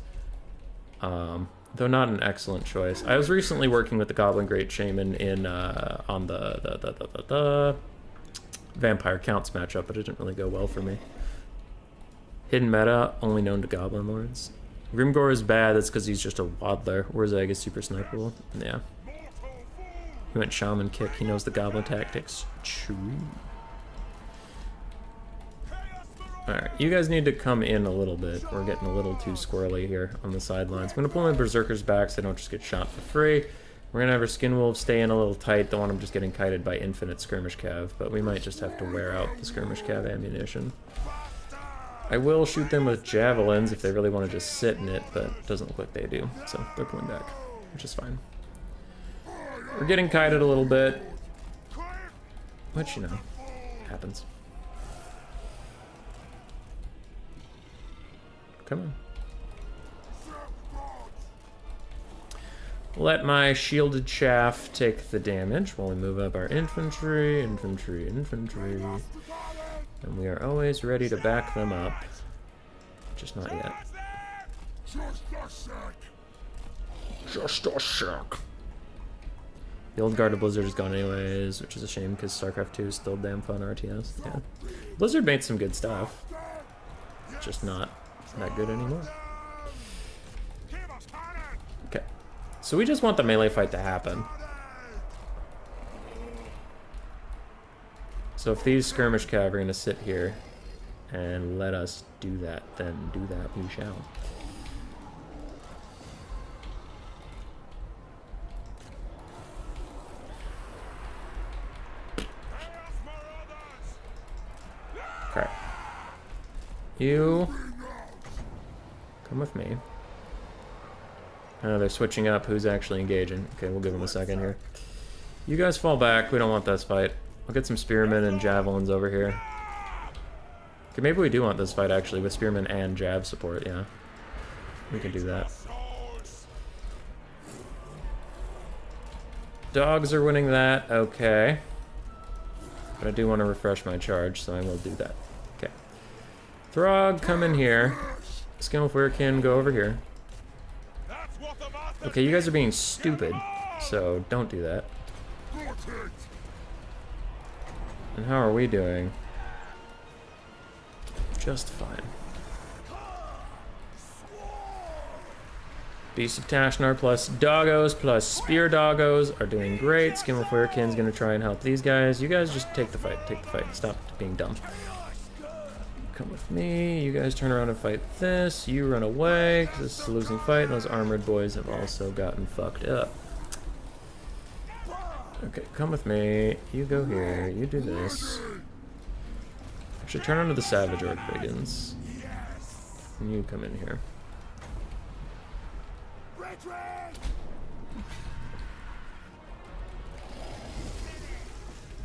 Though not an excellent choice. I was recently working with the Goblin Great Shaman in on the Vampire Counts matchup, but it didn't really go well for me. Hidden meta, only known to Goblin Lords. Grimgore is bad, that's because he's just a waddler. Wurzag is super snipeable. Yeah. He went Shaman Kick, he knows the Goblin tactics. True. Alright, you guys need to come in a little bit. We're getting a little too squirrely here on the sidelines. I'm going to pull my Berserkers back so they don't just get shot for free. We're going to have our Skin Wolves stay in a little tight. Don't want them just getting kited by infinite Skirmish Cav, but we might just have to wear out the Skirmish Cav ammunition. I will shoot them with javelins if they really want to just sit in it, but it doesn't look like they do, so they're pulling back, which is fine. We're getting kited a little bit, which, you know, happens. Come on. Let my shielded chaff take the damage while we move up our infantry, infantry. And we are always ready to back them up. Just not yet. Just a sec. The old Guard of Blizzard is gone anyways, which is a shame because StarCraft 2 is still damn fun RTS. Yeah. Blizzard made some good stuff. Just not that good anymore. Okay. So we just want the melee fight to happen. So if these Skirmish Cav are going to sit here and let us do that, then do that we shall. Okay. You come with me. They're switching up who's actually engaging. Okay, we'll give them a second here. You guys fall back. We don't want this fight. I'll get some spearmen and javelins over here. Okay, maybe we do want this fight actually with spearmen and jav support, yeah. We can do that. Dogs are winning that. Okay. But I do want to refresh my charge, so I will do that. Okay. Throg, come in here. Skin Werkin, go over here. Okay, you guys are being stupid, so don't do that. And how are we doing? Just fine. Beast of Tashnar plus doggos plus spear doggos are doing great. Skinwolf Werkin's gonna try and help these guys. You guys just take the fight. Take the fight. Stop being dumb. Come with me. You guys turn around and fight this. You run away because this is a losing fight. And those armored boys have also gotten fucked up. Okay, come with me. You go here. You do this. Actually, turn onto the Savage Orc Brigands. And you come in here.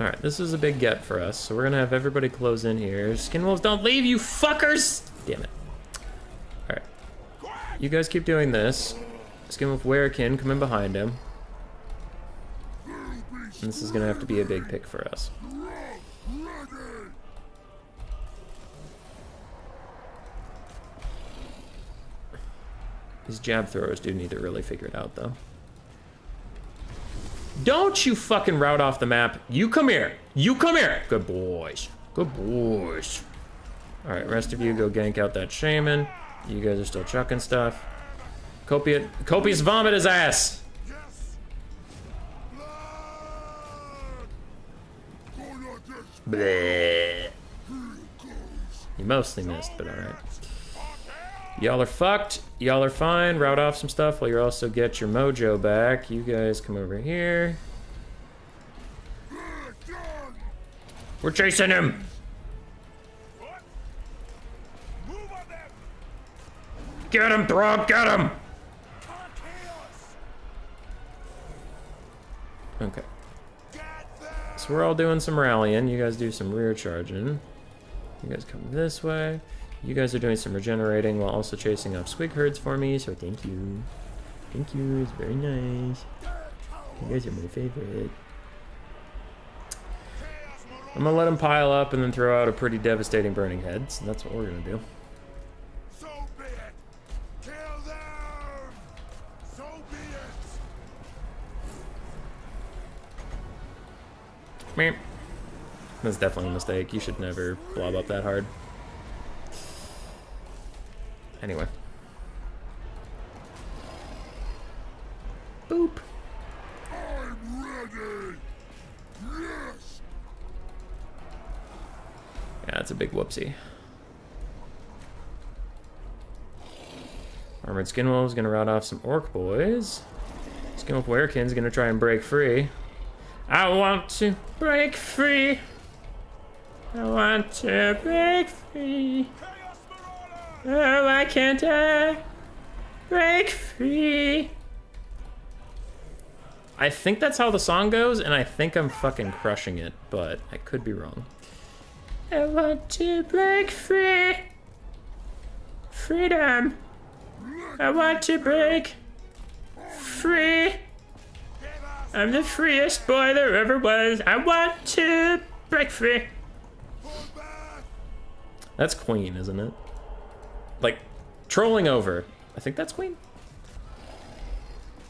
Alright, this is a big get for us, so we're gonna have everybody close in here. Skinwolves, don't leave, you fuckers! Damn it. Alright. You guys keep doing this. Skinwolf Werkin, come in behind him. And this is gonna have to be a big pick for us. These jab throwers do need to really figure it out, though. Don't you fucking route off the map. You come here. You come here. Good boys. Good boys. Alright, rest of you go gank out that shaman. You guys are still chucking stuff. Copious vomit his ass. Bleh. You mostly missed, but alright. Y'all are fucked. Y'all are fine. Route off some stuff while you also get your mojo back. You guys come over here. We're chasing him. Get him, Throg, get him. Okay. So we're all doing some rallying. You guys do some rear charging. You guys come this way. You guys are doing some regenerating while also chasing off squig herds for me, so thank you. Thank you, it's very nice. You guys are my favorite. I'm gonna let them pile up and then throw out a pretty devastating burning heads, and that's what we're gonna do.
So be it. Kill them. So be it.
Meep. That's definitely a mistake. You should never blob up that hard. Anyway. Boop.
I'm ready. Yes.
Yeah, it's a big whoopsie. Armored Skinwolf's gonna rout off some orc boys. Skinwolf Werkin's gonna try and break free. I want to break free. I want to break free. Oh, why can't I break free? I think that's how the song goes, and I think I'm fucking crushing it, but I could be wrong. I want to break free. Freedom. I want to break free. I'm the freest boy there ever was. I want to break free. That's Queen, isn't it? Like, trolling over. I think that's Queen.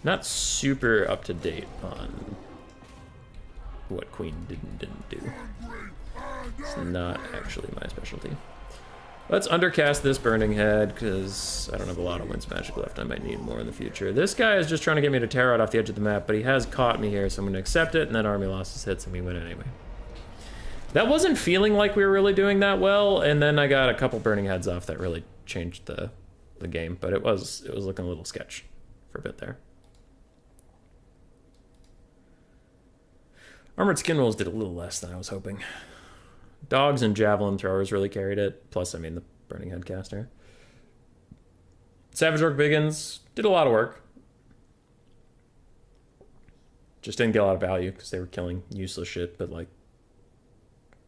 Not super up to date on what Queen didn't do. It's not actually my specialty. Let's undercast this burning head, because I don't have a lot of winds magic left. I might need more in the future. This guy is just trying to get me to tear out off the edge of the map, but he has caught me here, so I'm going to accept it, and then army losses hits, and we win anyway. That wasn't feeling like we were really doing that well, and then I got a couple burning heads off that really changed the game, but it was looking a little sketch for a bit there. Armored Skinwolves did a little less than I was hoping. Dogs and javelin throwers really carried it, plus, I mean, the burning head caster. Savage Orc Brigands did a lot of work. Just didn't get a lot of value because they were killing useless shit, but like,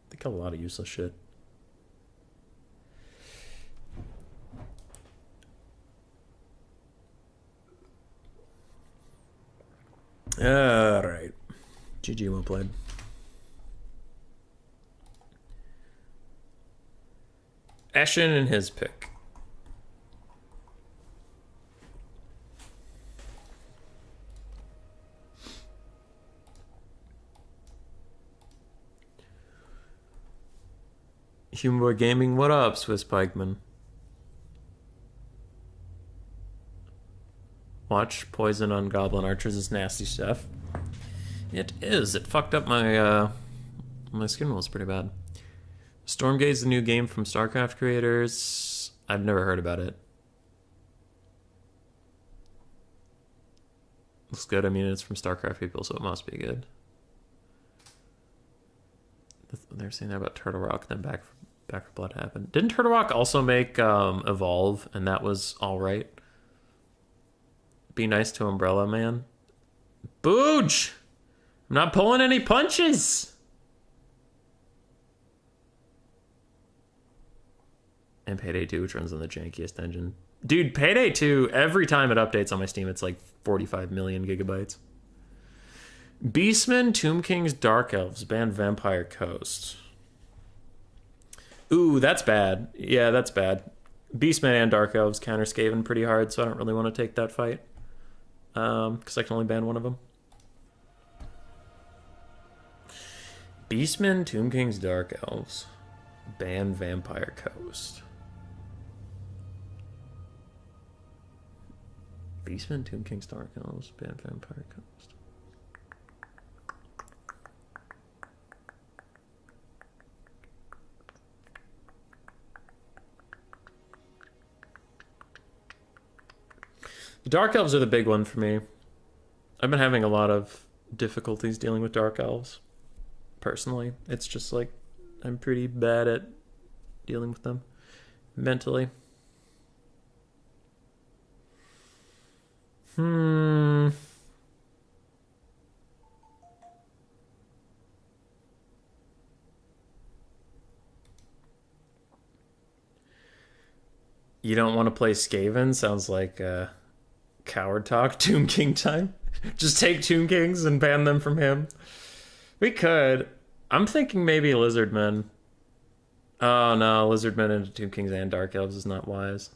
they killed a lot of useless shit. Alright. GG, well played. Ashen and his pick. Human Boy Gaming, what up, Swiss Pikeman? Watch Poison on Goblin Archers is nasty stuff. It is. It fucked up my my skin rolls pretty bad. Stormgate's the new game from StarCraft creators. I've never heard about it. Looks good. I mean, it's from StarCraft people, so it must be good. They're saying that about Turtle Rock, then Back for Blood happened. Didn't Turtle Rock also make Evolve, and that was all right? Be nice to Umbrella Man. Booge! I'm not pulling any punches! And Payday 2, which runs on the jankiest engine. Dude, Payday 2, every time it updates on my Steam, it's like 45 million gigabytes. Beastmen, Tomb Kings, Dark Elves, banned Vampire Coast. Ooh, that's bad. Yeah, that's bad. Beastmen and Dark Elves counter Skaven pretty hard, so I don't really want to take that fight. Because I can only ban one of them. Beastmen, Tomb Kings, Dark Elves, ban Vampire Coast. Beastmen, Tomb Kings, Dark Elves, ban Vampire Coast. The Dark Elves are the big one for me. I've been having a lot of difficulties dealing with Dark Elves. Personally, it's just like I'm pretty bad at dealing with them mentally. You don't want to play Skaven? Sounds like coward talk. Tomb King time. Just take Tomb Kings and ban them from him. We could. I'm thinking maybe Lizardmen. Oh no, Lizardmen into Tomb Kings and Dark Elves is not wise.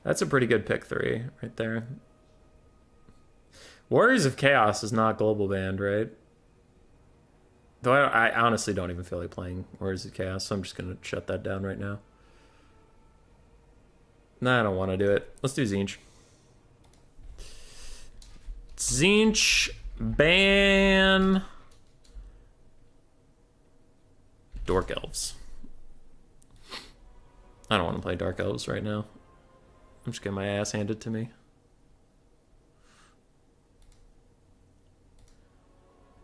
That's a pretty good pick 3 right there. Warriors of Chaos is not global banned, right? Though I honestly don't even feel like playing Warriors of Chaos, so I'm just going to shut that down right now. Nah, I don't want to do it. Let's do Tzeentch. Tzeentch ban Dark Elves. I don't want to play Dark Elves right now. I'm just getting my ass handed to me.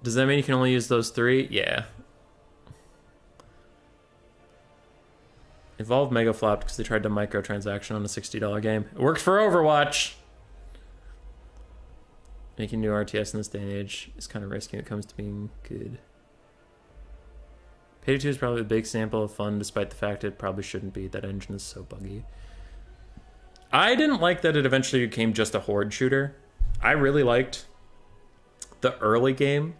Does that mean you can only use those 3? Yeah. Evolve mega flopped because they tried to microtransaction on a $60 game. It worked for Overwatch. Making new RTS in this day and age is kind of risky when it comes to being good. Payday 2 is probably a big sample of fun, despite the fact it probably shouldn't be. That engine is so buggy. I didn't like that it eventually became just a horde shooter. I really liked the early game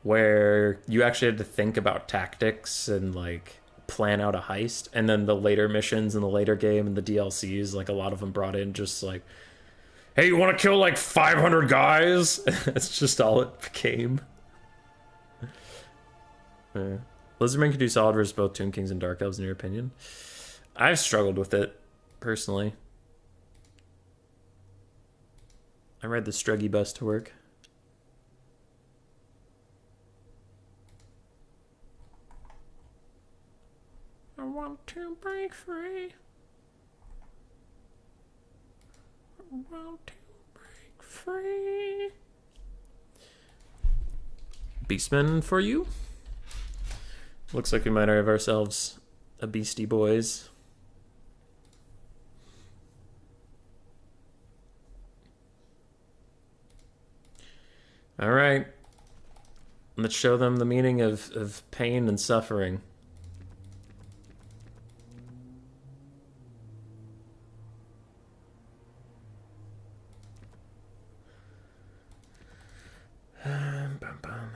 where you actually had to think about tactics and like plan out a heist, and then the later missions in the later game and the DLCs, like a lot of them brought in just like, hey, you want to kill like 500 guys? That's just all it became. Lizardmen can do solid versus both Tomb Kings and Dark Elves in your opinion? I've struggled with it personally. I ride the Struggy bus to work. I want to break free. I want to break free. Beastmen for you. Looks like we might have ourselves a Beastie Boys. All right. Let's show them the meaning of pain and suffering.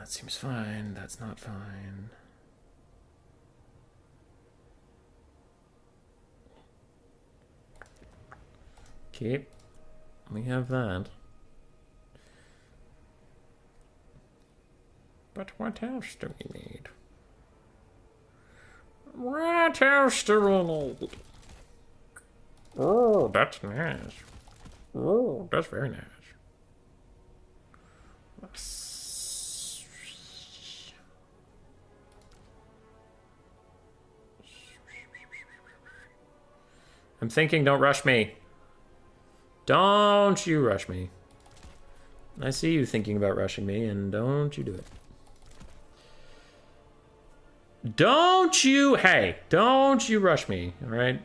That seems fine. That's not fine. Okay. We have that. But what else do we need? What else do we need? Oh, that's nice. Oh, that's very nice. I'm thinking, don't rush me. Don't you rush me. I see you thinking about rushing me, and don't you do it. Don't you, hey, don't you rush me, all right?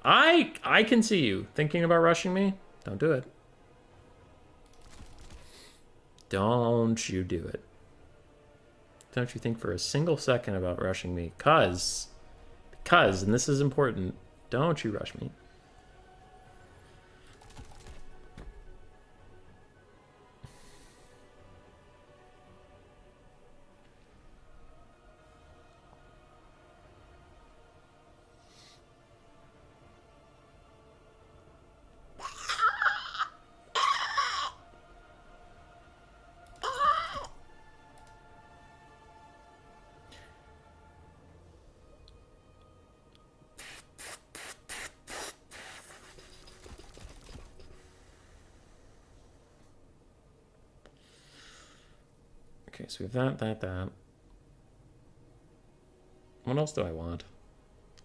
I can see you thinking about rushing me. Don't do it. Don't you do it. Don't you think for a single second about rushing me. Because, and this is important, don't you rush me. Okay, so we have that. What else do I want?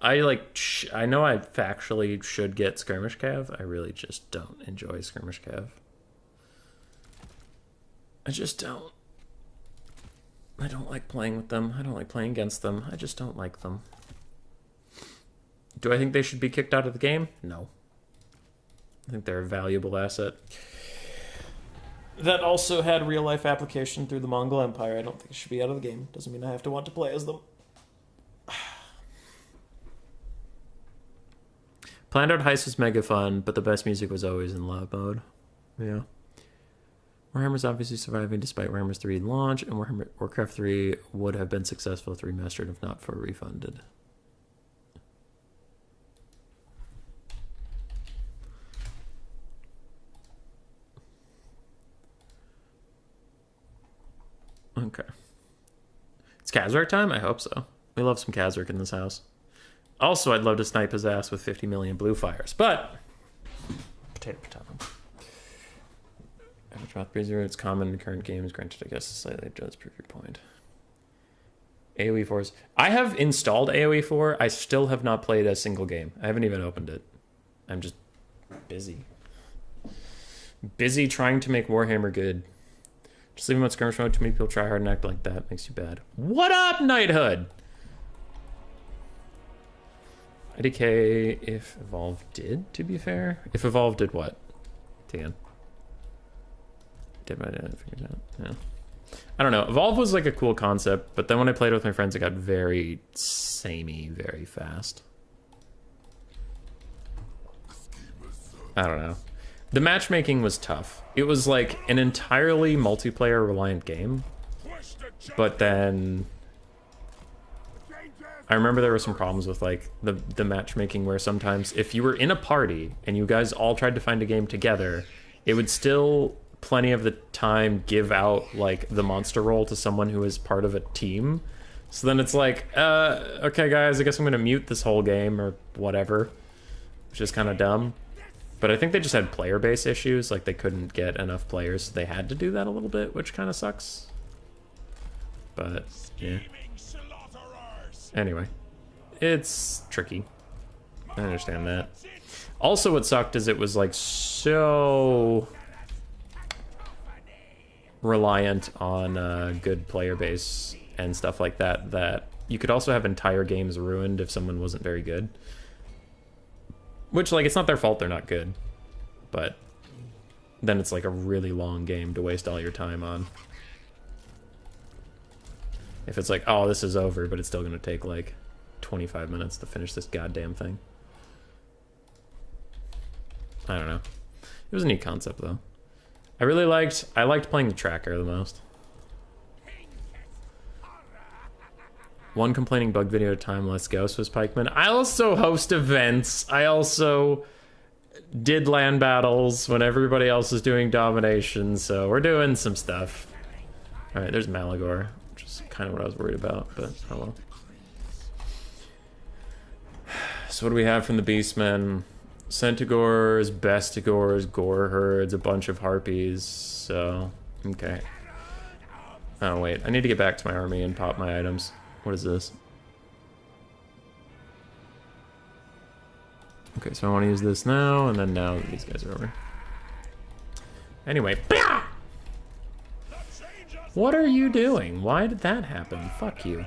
I know I factually should get Skirmish Cav. I really just don't enjoy Skirmish Cav. I just don't. I don't like playing with them. I don't like playing against them. I just don't like them. Do I think they should be kicked out of the game? No. I think they're a valuable asset. That also had real-life application through the Mongol Empire. I don't think it should be out of the game. Doesn't mean I have to want to play as them. Planned Out Heist was mega fun, but the best music was always in loud mode. Yeah. Warhammer's obviously surviving despite Warhammer's 3 launch, and Warcraft 3 would have been successful if remastered if not for refunded. Okay. It's Kazark time? I hope so. We love some Kazark in this house. Also, I'd love to snipe his ass with 50 million blue fires, but... Potato. Aftershock Breezer, it's common in current games, granted I guess slightly does prove your point. AoE 4s. I have installed AoE 4. I still have not played a single game. I haven't even opened it. I'm just busy. Busy trying to make Warhammer good. Just leave him on skirmish mode. Too many people try hard and act like that. Makes you bad. What up, Knighthood? IDK if Evolve did, to be fair. If Evolve did what? Dan. Did my dad figure it out? Yeah. I don't know. Evolve was like a cool concept, but then when I played it with my friends, it got very samey very fast. I don't know. The matchmaking was tough. It was like an entirely multiplayer reliant game, but then I remember there were some problems with like the matchmaking where sometimes if you were in a party and you guys all tried to find a game together, it would still plenty of the time give out like the monster roll to someone who is part of a team. So then it's like, okay guys, I guess I'm gonna mute this whole game or whatever, which is kind of dumb. But I think they just had player base issues, like they couldn't get enough players, so they had to do that a little bit, which kind of sucks. But yeah. Anyway, it's tricky. I understand that. Also, what sucked is it was like so reliant on good player base and stuff like that, that you could also have entire games ruined if someone wasn't very good. Which, like, it's not their fault they're not good, but then it's like a really long game to waste all your time on. If it's like, oh, this is over, but it's still going to take like 25 minutes to finish this goddamn thing. I don't know. It was a neat concept, though. I liked playing the tracker the most. One complaining bug video at a time, less ghosts was Pikeman. I also host events. I also did land battles when everybody else is doing domination, so we're doing some stuff. Alright, there's Malagor, which is kind of what I was worried about, but oh well. So what do we have from the Beastmen? Centaurs, Bestigors, Gore Herds, a bunch of Harpies, so... Okay. Oh wait, I need to get back to my army and pop my items. What is this? Okay, so I want to use this now, and then now these guys are over. Anyway, BAH! What are you doing? Why did that happen? Fuck you.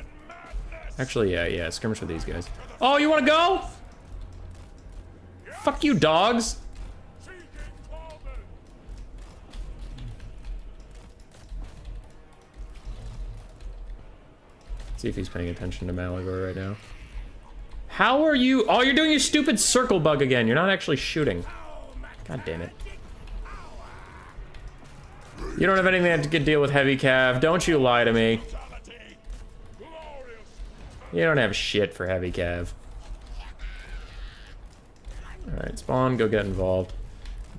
Actually, yeah, skirmish with these guys. Oh, you want to go? Fuck you, dogs! See if he's paying attention to Malagor right now. How are you? Oh, you're doing your stupid circle bug again. You're not actually shooting. God damn it. You don't have anything to deal with heavy cav. Don't you lie to me. You don't have shit for heavy cav. Alright, Spawn, go get involved.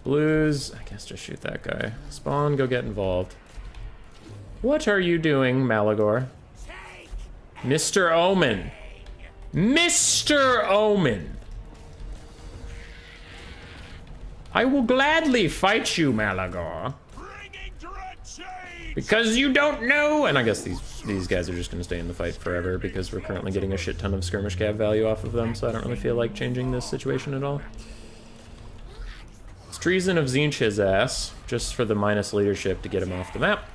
Blues, I guess just shoot that guy. Spawn, go get involved. What are you doing, Malagor? Mr. Omen. Mr. Omen. I will gladly fight you, Malagor. Because you don't know. And I guess these guys are just going to stay in the fight forever because we're currently getting a shit ton of skirmish cav value off of them, so I don't really feel like changing this situation at all. It's treason of Zinch his ass, just for the minus leadership to get him off the map.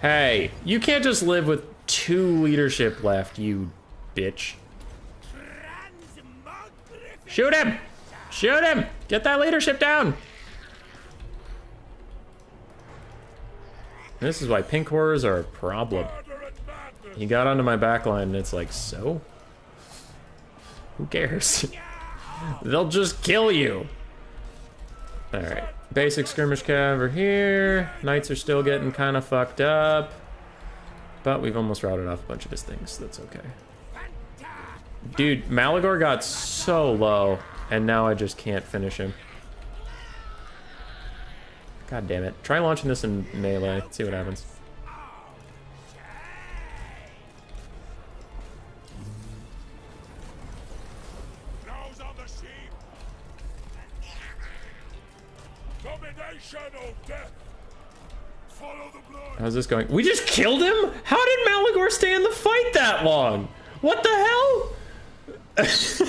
Hey, you can't just live with 2 leadership left, you bitch. Shoot him! Shoot him! Get that leadership down! This is why pink horrors are a problem. He got onto my backline and it's like, so? Who cares? They'll just kill you. Alright. Basic skirmish cav over here. Knights are still getting kind of fucked up. But we've almost routed off a bunch of his things, so that's okay. Dude, Malagor got so low, and now I just can't finish him. God damn it. Try launching this in melee, see what happens. How's this going? We just killed him? How did Malagor stay in the fight that long? What the hell?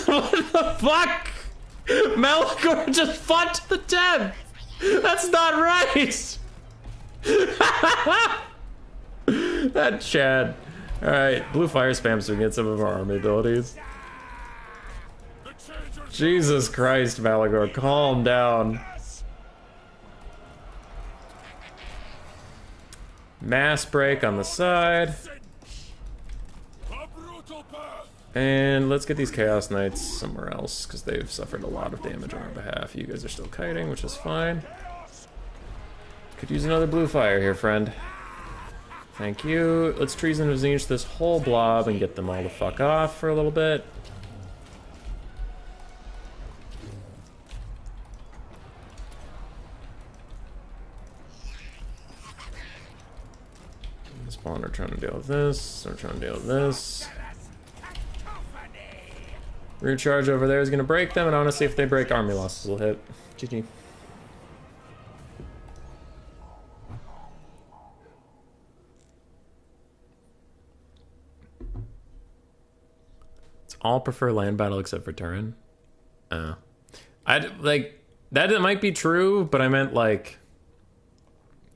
What the fuck? Malagor just fought to the death. That's not right. That Chad. Alright, blue fire spam so we can get some of our army abilities. Jesus Christ, Malagor, calm down. Mass break on the side. And let's get these Chaos Knights somewhere else, because they've suffered a lot of damage on our behalf. You guys are still kiting, which is fine. Could use another blue fire here, friend. Thank you. Let's Treason of Zinch this whole blob and get them all the fuck off for a little bit. Spawn are trying to deal with this. We're trying to deal with this. Rear charge over there is going to break them, and I want to see if they break, army losses will hit. GG. It's all prefer land battle except for Turin. Like, that might be true, but I meant, like,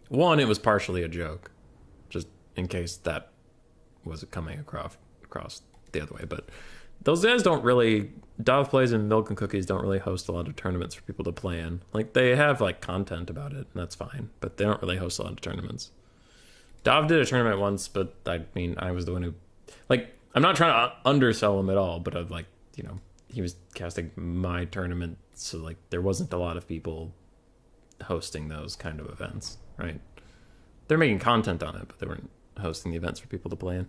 one, it was partially a joke. Just in case that was coming across the other way, but those guys don't really, Dov Plays and Milk and Cookies don't really host a lot of tournaments for people to play in. Like, they have, like, content about it, and that's fine, but they don't really host a lot of tournaments. Dov did a tournament once, but, I mean, I was the one who, like, I'm not trying to undersell him at all, but I've, like, you know, he was casting my tournament, so, like, there wasn't a lot of people hosting those kind of events, right? They're making content on it, but they weren't hosting the events for people to play in.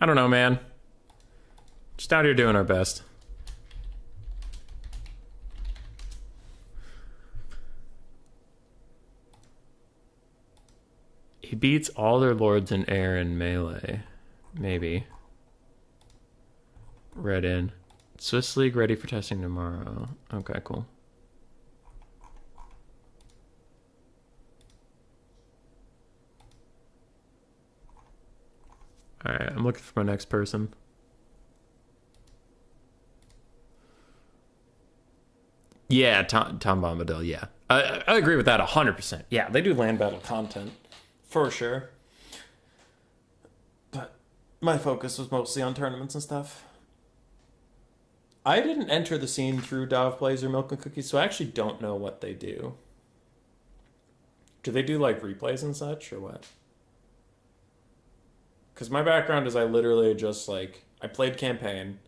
I don't know, man. Just out here doing our best. He beats all their lords in air and melee. Maybe. Red in. Swiss League ready for testing tomorrow. Okay, cool. Alright, I'm looking for my next person. Yeah, Tom Bombadil, yeah. I agree with that 100%. Yeah, they do land battle content. For sure. But my focus was mostly on tournaments and stuff. I didn't enter the scene through Dav Plays or Milk and Cookies, so I actually don't know what they do. Do they do, like, replays and such, or what? Because my background is I literally just, like, I played campaign,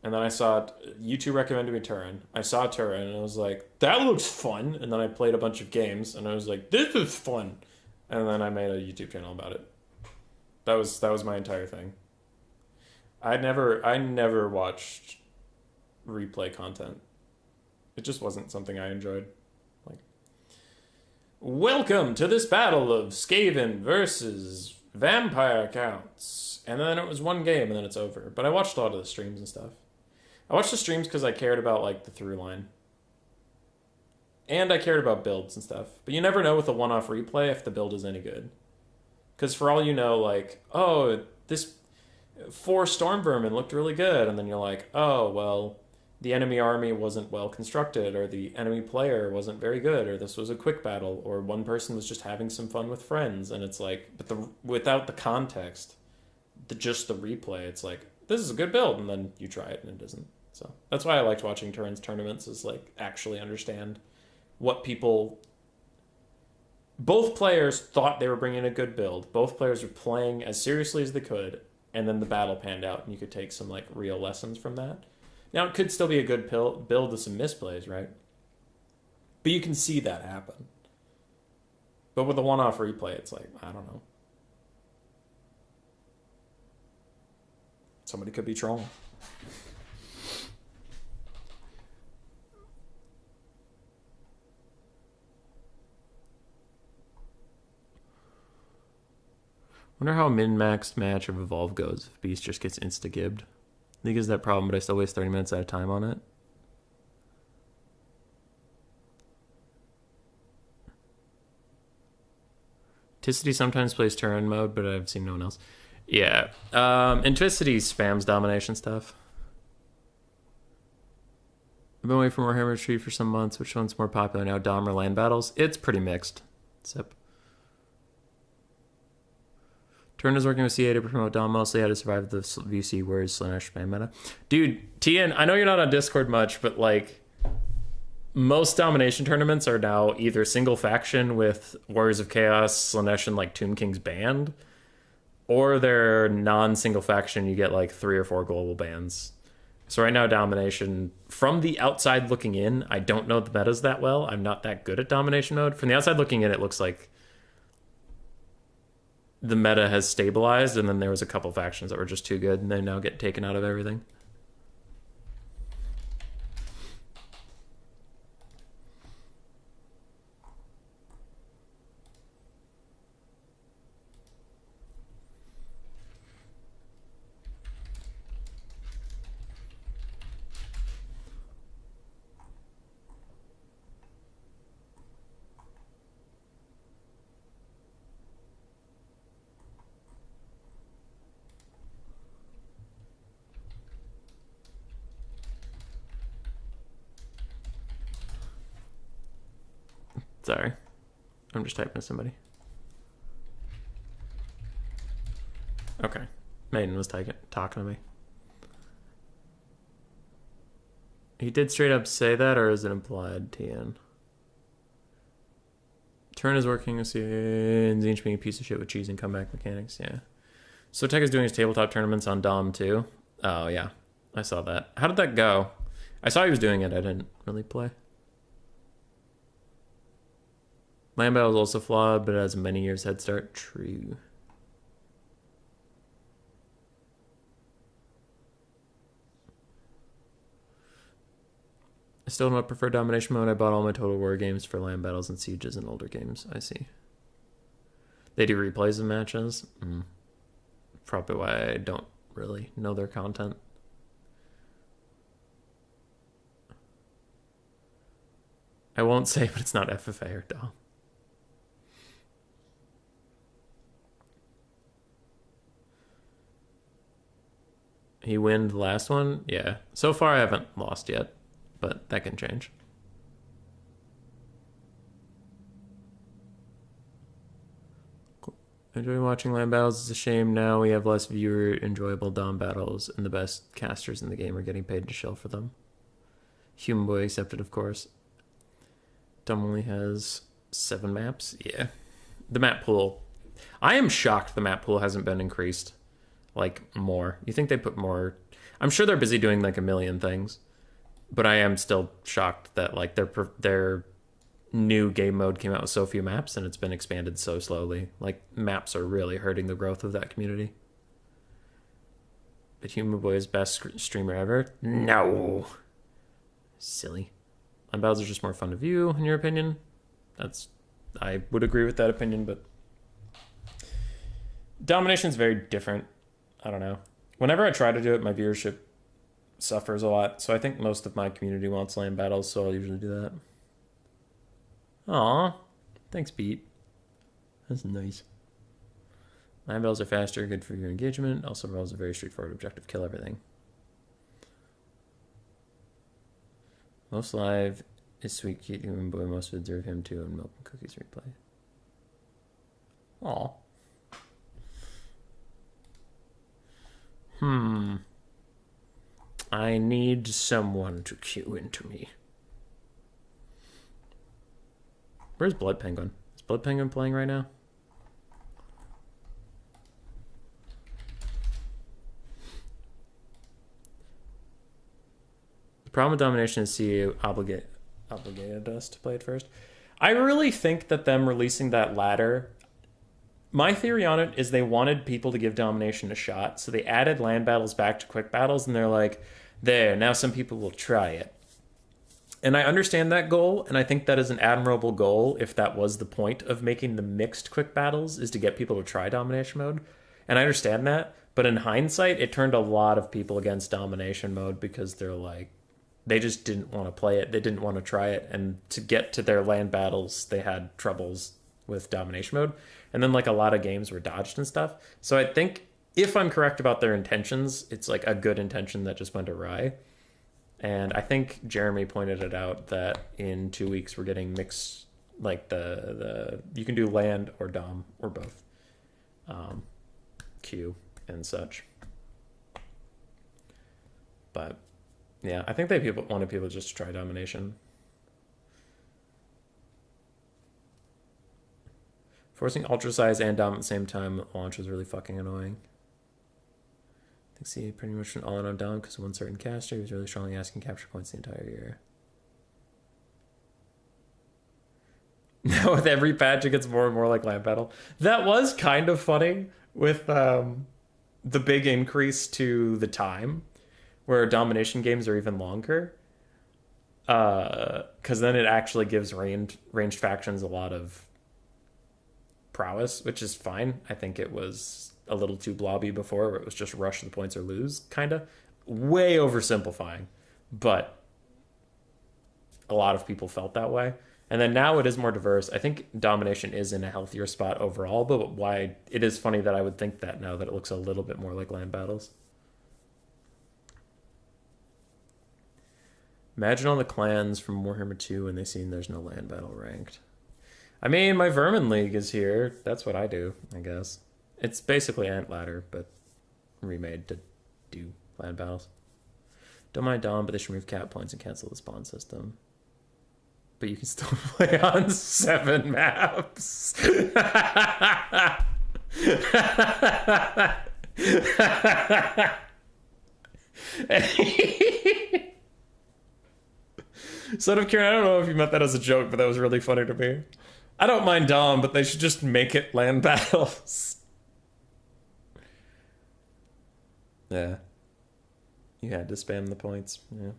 and then I saw it, you two recommended me Turin. I saw Turin, and I was like, that looks fun. And then I played a bunch of games, and I was like, this is fun. And then I made a YouTube channel about it. That was my entire thing. I never watched replay content. It just wasn't something I enjoyed. Like, welcome to this battle of Skaven versus Vampire Counts. And then it was one game, and then it's over. But I watched a lot of the streams and stuff. I watched the streams because I cared about, like, the through line. And I cared about builds and stuff. But you never know with a one-off replay if the build is any good. Because for all you know, like, oh, this 4 Storm Vermin looked really good. And then you're like, oh, well, the enemy army wasn't well constructed, or the enemy player wasn't very good, or this was a quick battle, or one person was just having some fun with friends. And it's like, but without the context, just the replay, it's like, this is a good build. And then you try it and it isn't. So that's why I liked watching Turin's tournaments, is like actually understand what people... Both players thought they were bringing a good build. Both players were playing as seriously as they could, and then the battle panned out, and you could take some like real lessons from that. Now, it could still be a good build with some misplays, right? But you can see that happen. But with a one-off replay, it's like, I don't know. Somebody could be trolling. Wonder how a min-maxed match of Evolve goes if Beast just gets insta-gibbed. I think it's that problem, but I still waste 30 minutes at a time on it. Ticity sometimes plays Turin mode, but I've seen no one else. Yeah. And Ticity spams domination stuff. I've been away from Warhammer Retreat for some months. Which one's more popular now, Dom or land battles? It's pretty mixed. Sip. Turn is working with CA to promote Dom, mostly how to survive the VC words / spam meta. Dude, Tien, I know you're not on Discord much, but like most domination tournaments are now either single faction with Warriors of Chaos, Slanesh, and like Tomb King's band, or they're non-single faction, you get like 3 or 4 global bands. So right now, domination, from the outside looking in, I don't know the metas that well. I'm not that good at domination mode. From the outside looking in, it looks like the meta has stabilized, and then there was a couple factions that were just too good, and they now get taken out of everything. Sorry. I'm just typing to somebody. Okay. Maiden was talking to me. He did straight up say that, or is it implied, TN? Turn is working with Zinch being a piece of shit with cheese and comeback mechanics, yeah. So Tech is doing his tabletop tournaments on Dom too. Oh yeah, I saw that. How did that go? I saw he was doing it. I didn't really play. Land Battle is also flawed, but it has many years head start. True. I still don't prefer domination mode. I bought all my Total War games for land battles and sieges and older games. I see. They do replays of matches. Probably why I don't really know their content. I won't say, but it's not FFA or Dom. He win the last one? Yeah. So far I haven't lost yet, but that can change. Cool. Enjoy watching land battles. It's a shame now we have less viewer enjoyable Dom battles, and the best casters in the game are getting paid to shill for them. Human Boy accepted, of course. Dom only has 7 maps. Yeah. The map pool. I am shocked the map pool hasn't been increased. Like, more. You think they put more... I'm sure they're busy doing, like, a million things. But I am still shocked that, like, their new game mode came out with so few maps, and it's been expanded so slowly. Like, maps are really hurting the growth of that community. But Human Boy is best streamer ever? No! Silly. Land battles are just more fun to view, in your opinion? I would agree with that opinion, but... Domination's very different. I don't know. Whenever I try to do it, my viewership suffers a lot. So I think most of my community wants land battles, so I'll usually do that. Aw. Thanks, Pete. That's nice. Land battles are faster, good for your engagement. Also involves a very straightforward objective, kill everything. Most live is Sweet Cute Human Boy. Most would deserve him too, and Milk and Cookies replay. Aw. I need someone to queue into me. Where's Blood Penguin? Is Blood Penguin playing right now? The problem with domination is CA obligated us to play it first. I really think that them releasing that ladder... My theory on it is they wanted people to give domination a shot, so they added land battles back to quick battles, and they're like, there, now some people will try it. And I understand that goal, and I think that is an admirable goal if that was the point of making the mixed quick battles, is to get people to try domination mode. And I understand that, but in hindsight, it turned a lot of people against domination mode because they're like, they just didn't want to play it, they didn't want to try it, and to get to their land battles, they had troubles with domination mode. And then, like, a lot of games were dodged and stuff. So I think, if I'm correct about their intentions, it's, like, a good intention that just went awry. And I think Jeremy pointed it out that in 2 weeks we're getting mixed, like, the you can do land or dom or both. Q and such. But, yeah, I think they wanted people just to try domination. Forcing Ultra Size and Dom at the same time launch was really fucking annoying. I think CA pretty much went all in on Dom because of one certain caster who was really strongly asking capture points the entire year. Now with every patch it gets more and more like land battle. That was kind of funny with the big increase to the time where domination games are even longer. Because then it actually gives ranged factions a lot of prowess, which is fine. I think it was a little too blobby before, where it was just rush the points or lose, kind of. Way oversimplifying, but a lot of people felt that way. And then now it is more diverse. I think domination is in a healthier spot overall, but why it is funny that I would think that now that it looks a little bit more like land battles. Imagine all the clans from Warhammer 2 when they seen there's no land battle ranked. I mean, my Vermin League is here. That's what I do, I guess. It's basically Ant Ladder, but remade to do land battles. Don't mind Dom, but they should remove cap points and cancel the spawn system. But you can still play on 7 maps. Son of Kieran, I don't know if you meant that as a joke, but that was really funny to me. I don't mind Dom, but they should just make it land battles. Yeah. You had to spam the points. Yeah.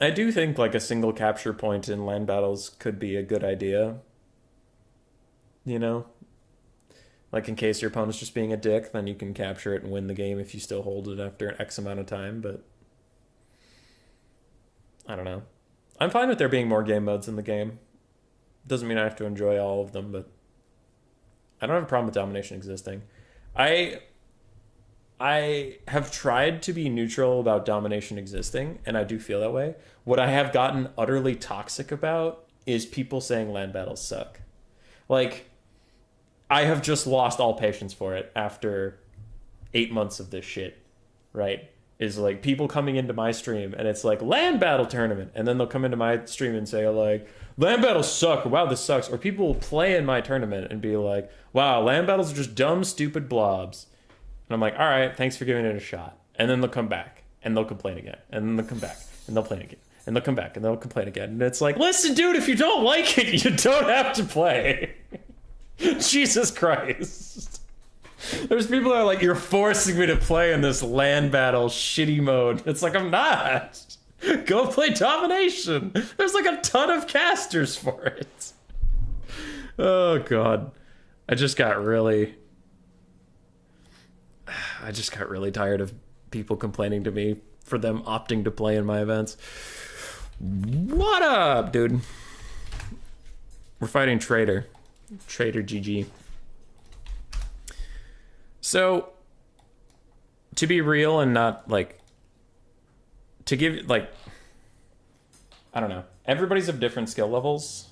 I do think like a single capture point in land battles could be a good idea. You know? Like in case your opponent's just being a dick, then you can capture it and win the game if you still hold it after an X amount of time, but I don't know. I'm fine with there being more game modes in the game. Doesn't mean I have to enjoy all of them, but I don't have a problem with domination existing. I have tried to be neutral about domination existing, and I do feel that way. What I have gotten utterly toxic about is people saying land battles suck. Like, I have just lost all patience for it after 8 months of this shit, right? Is like people coming into my stream and it's like land battle tournament, and then they'll come into my stream and say like land battles suck, or wow this sucks, or people will play in my tournament and be like wow land battles are just dumb stupid blobs, and I'm like all right, thanks for giving it a shot, and then they'll come back and they'll complain again, and then they'll come back and they'll play again, and they'll come back and they'll complain again, and it's like listen dude, if you don't like it you don't have to play. Jesus Christ. There's people that are like, you're forcing me to play in this land battle shitty mode. It's like, I'm not. Go play domination. There's like a ton of casters for it. Oh, God. I just got really tired of people complaining to me for them opting to play in my events. What up, dude? We're fighting Trader. Trader GG. So, to be real and not, like, to give, like, I don't know. Everybody's of different skill levels.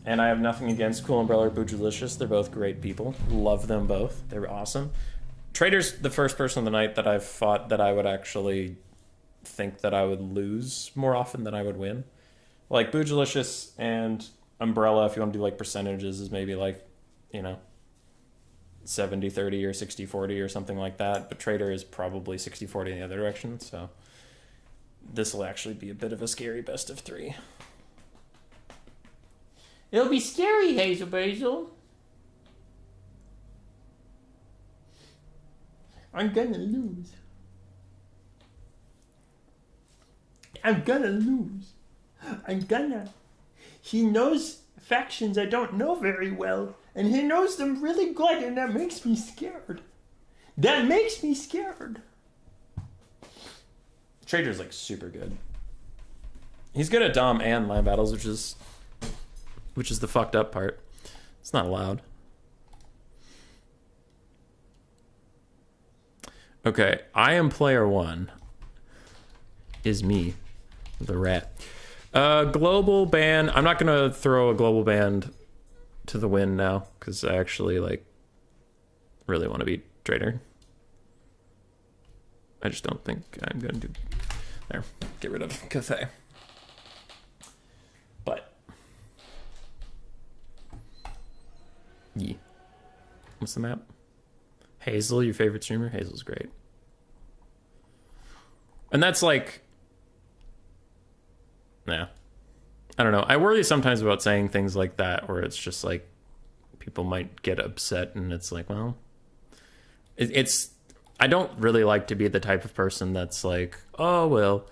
And I have nothing against Cool Umbrella or Boojilicious. They're both great people. Love them both. They're awesome. Trader's the first person of the night that I've fought that I would actually think that I would lose more often than I would win. Like, Boojilicious and Umbrella, if you want to do, like, percentages, is maybe, like, you know, 70-30 or 60-40 or something like that, but Trader is probably 60-40 in the other direction, so this will actually be a bit of a scary best of 3. It'll be scary, Hazel Basil. I'm gonna lose. I'm gonna lose. I'm gonna. He knows factions I don't know very well, and he knows them really good, and that makes me scared. That makes me scared. Trader's like super good. He's good at Dom and land battles, which is the fucked up part. It's not allowed. Okay, I am player 1. Is me, the rat. Global ban. I'm not gonna throw a global ban to the wind now, because I actually like really want to beat Trader. I just don't think I'm gonna do. There, get rid of Cathay. But yeah, what's the map? Hazel, your favorite streamer? Hazel's great, and that's like. Yeah. I don't know. I worry sometimes about saying things like that where it's just like people might get upset and it's like, well, it's I don't really like to be the type of person that's like, oh, well,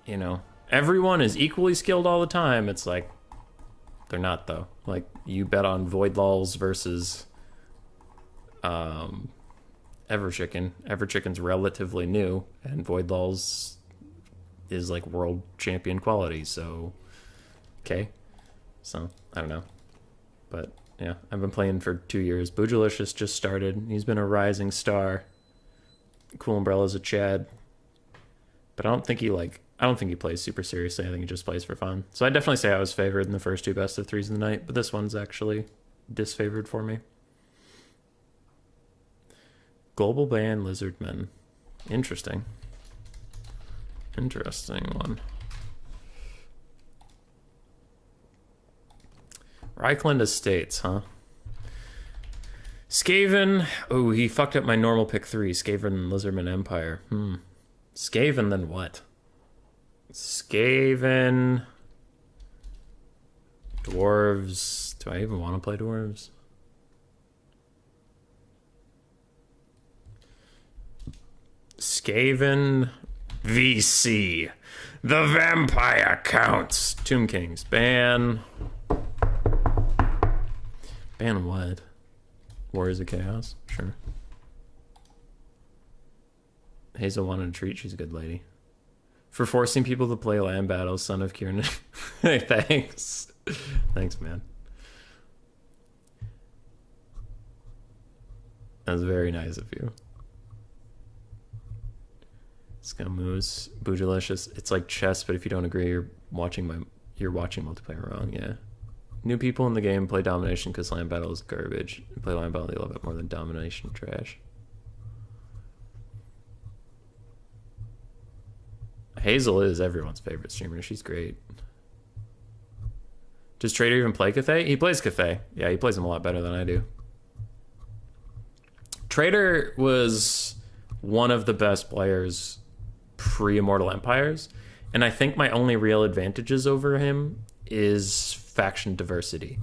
you know, everyone is equally skilled all the time. It's like, they're not though. Like you bet on Void Lulls versus Everchicken. Everchicken's relatively new and Void Lulls is like world champion quality, so okay. So I don't know, but yeah, I've been playing for 2 years. Boojilicious just started. He's been a rising star. Cool Umbrella's a Chad, but I don't think he plays super seriously. I think he just plays for fun. So I definitely say I was favored in the first 2 best of 3s in the night, but this one's actually disfavored for me. Global ban Lizardmen. Interesting one. Reichland Estates, huh? Skaven. Oh, he fucked up my normal pick 3. Skaven Lizardman Empire. Skaven, then what? Skaven. Dwarves. Do I even want to play dwarves? Skaven VC. The Vampire Counts. Tomb Kings. Ban. Ban what? Warriors of Chaos? Sure. Hazel wanted a treat. She's a good lady. For forcing people to play land battles, son of Kieran. Hey, thanks. Thanks, man. That was very nice of you. Scamoose, Boojilicious. It's like chess, but if you don't agree, you're watching multiplayer wrong. Yeah. New people in the game play domination because land battle is garbage. Play land battle, they love it more than domination trash. Hazel is everyone's favorite streamer. She's great. Does Trader even play Cathay? He plays Cathay. Yeah, he plays them a lot better than I do. Trader was one of the best players pre-Immortal Empires, and I think my only real advantages over him is faction diversity.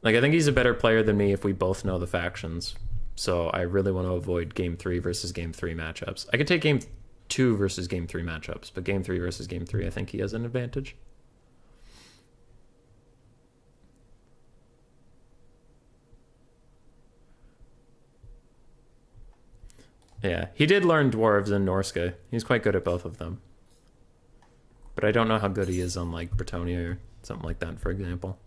Like, I think he's a better player than me if we both know the factions, so I really want to avoid Game 3 versus Game 3 matchups. I could take Game 2 versus Game 3 matchups, but Game 3 versus Game 3, I think he has an advantage. Yeah, he did learn Dwarves and Norska. He's quite good at both of them. But I don't know how good he is on, like, Bretonia or something like that, for example.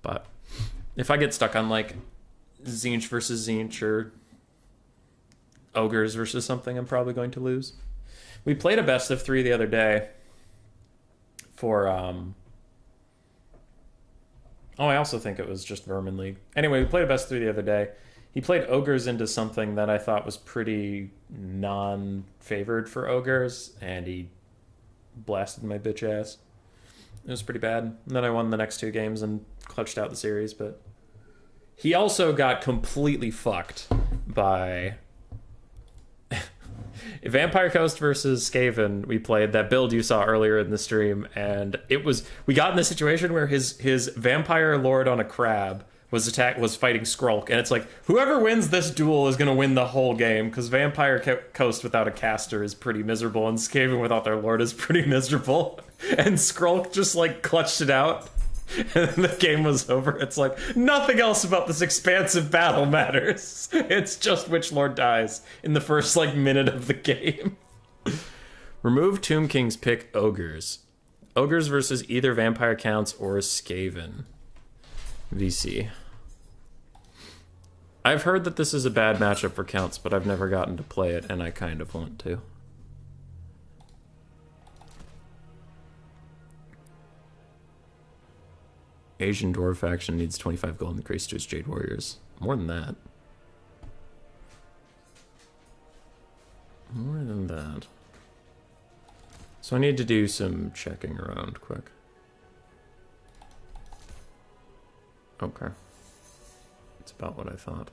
But if I get stuck on, like, Tzeentch versus Tzeentch or Ogres versus something, I'm probably going to lose. We played a best of 3 the other day for, I also think it was just Vermin League. Anyway, we played a best of 3 the other day. He played Ogres into something that I thought was pretty non-favored for Ogres, and he blasted my bitch ass. It was pretty bad. And then I won the next 2 games and clutched out the series, but he also got completely fucked by Vampire Coast versus Skaven. We played that build you saw earlier in the stream, and we got in the situation where his vampire lord on a crab was fighting Skrulk, and it's like, whoever wins this duel is going to win the whole game, because Vampire Coast without a caster is pretty miserable, and Skaven without their lord is pretty miserable. And Skrulk just, like, clutched it out, and then the game was over. It's like, nothing else about this expansive battle matters. It's just which lord dies in the first, like, minute of the game. Remove Tomb Kings, pick Ogres. Ogres versus either Vampire Counts or Skaven. VC. I've heard that this is a bad matchup for Counts, but I've never gotten to play it, and I kind of want to. Asian Dwarf faction needs 25 gold increase to its Jade Warriors. More than that. More than that. So I need to do some checking around quick. Okay. It's about what I thought.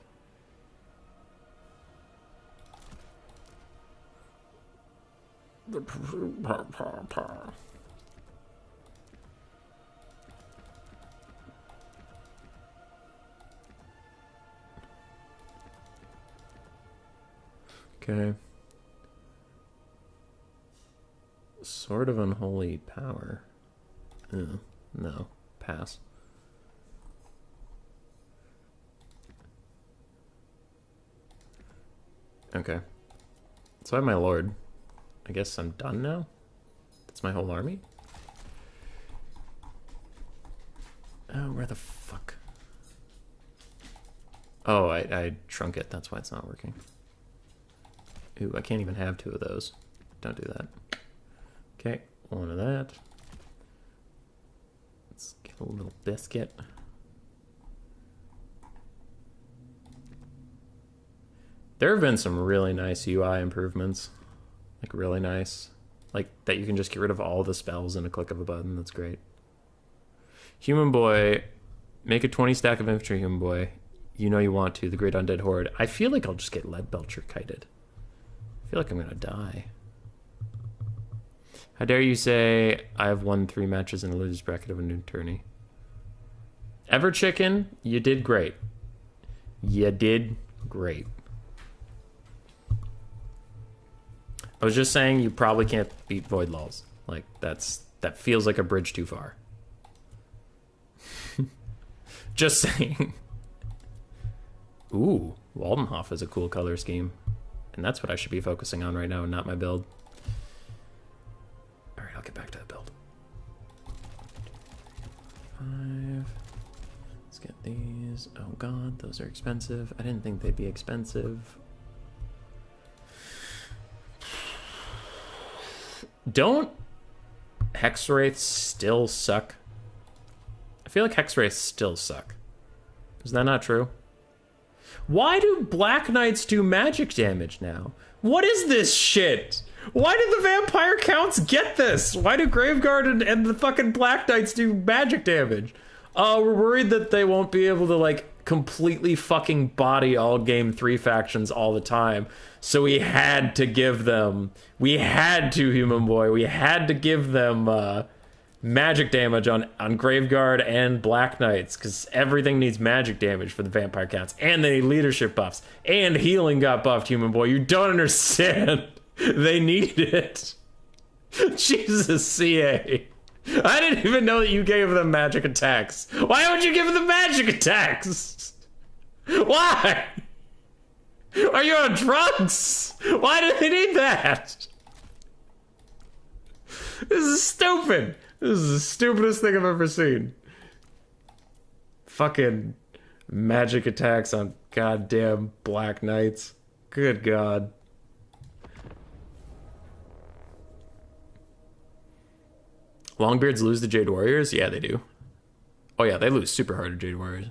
Okay. Sword of Unholy Power. No. Pass. Okay. So I have my lord. I guess I'm done now? That's my whole army? Oh, where the fuck? Oh, I shrunk it. That's why it's not working. Ooh, I can't even have 2 of those. Don't do that. Okay, 1 of that. Let's get a little biscuit. There have been some really nice UI improvements. Like, really nice. Like, that you can just get rid of all the spells in a click of a button. That's great. Human Boy, make a 20 stack of infantry, Human Boy. You know you want to, the Great Undead Horde. I feel like I'll just get Lead Belcher kited. I feel like I'm gonna die. How dare you say I have won 3 matches in a loser's bracket of a new tourney? Ever Chicken, you did great. You did great. I was just saying you probably can't beat Void Lulls. Like, that feels like a bridge too far. Just saying. Ooh, Waldenhof is a cool color scheme. And that's what I should be focusing on right now, not my build. Alright, I'll get back to that build. 5. Let's get these. Oh god, those are expensive. I didn't think they'd be expensive. Don't Hexwraiths still suck? I feel like Hexwraiths still suck. Is that not true? Why do Black Knights do magic damage now? What is this shit? Why did the vampire counts get this? Why do Graveguard and the fucking Black Knights do magic damage? We're worried that they won't be able to, like, completely fucking body all game 3 factions all the time. So we had to give them... We had to, Human Boy. We had to give them magic damage on Graveguard and Black Knights, because everything needs magic damage for the vampire counts. And they need leadership buffs. And healing got buffed, Human Boy. You don't understand. They need it. Jesus, CA. I didn't even know that you gave them magic attacks. Why would you give them magic attacks? Why? Are you on drugs? Why do they need that? This is stupid. This is the stupidest thing I've ever seen. Fucking magic attacks on goddamn Black Knights. Good God. Longbeards lose to Jade Warriors? Yeah, they do. Oh yeah, they lose super hard to Jade Warriors.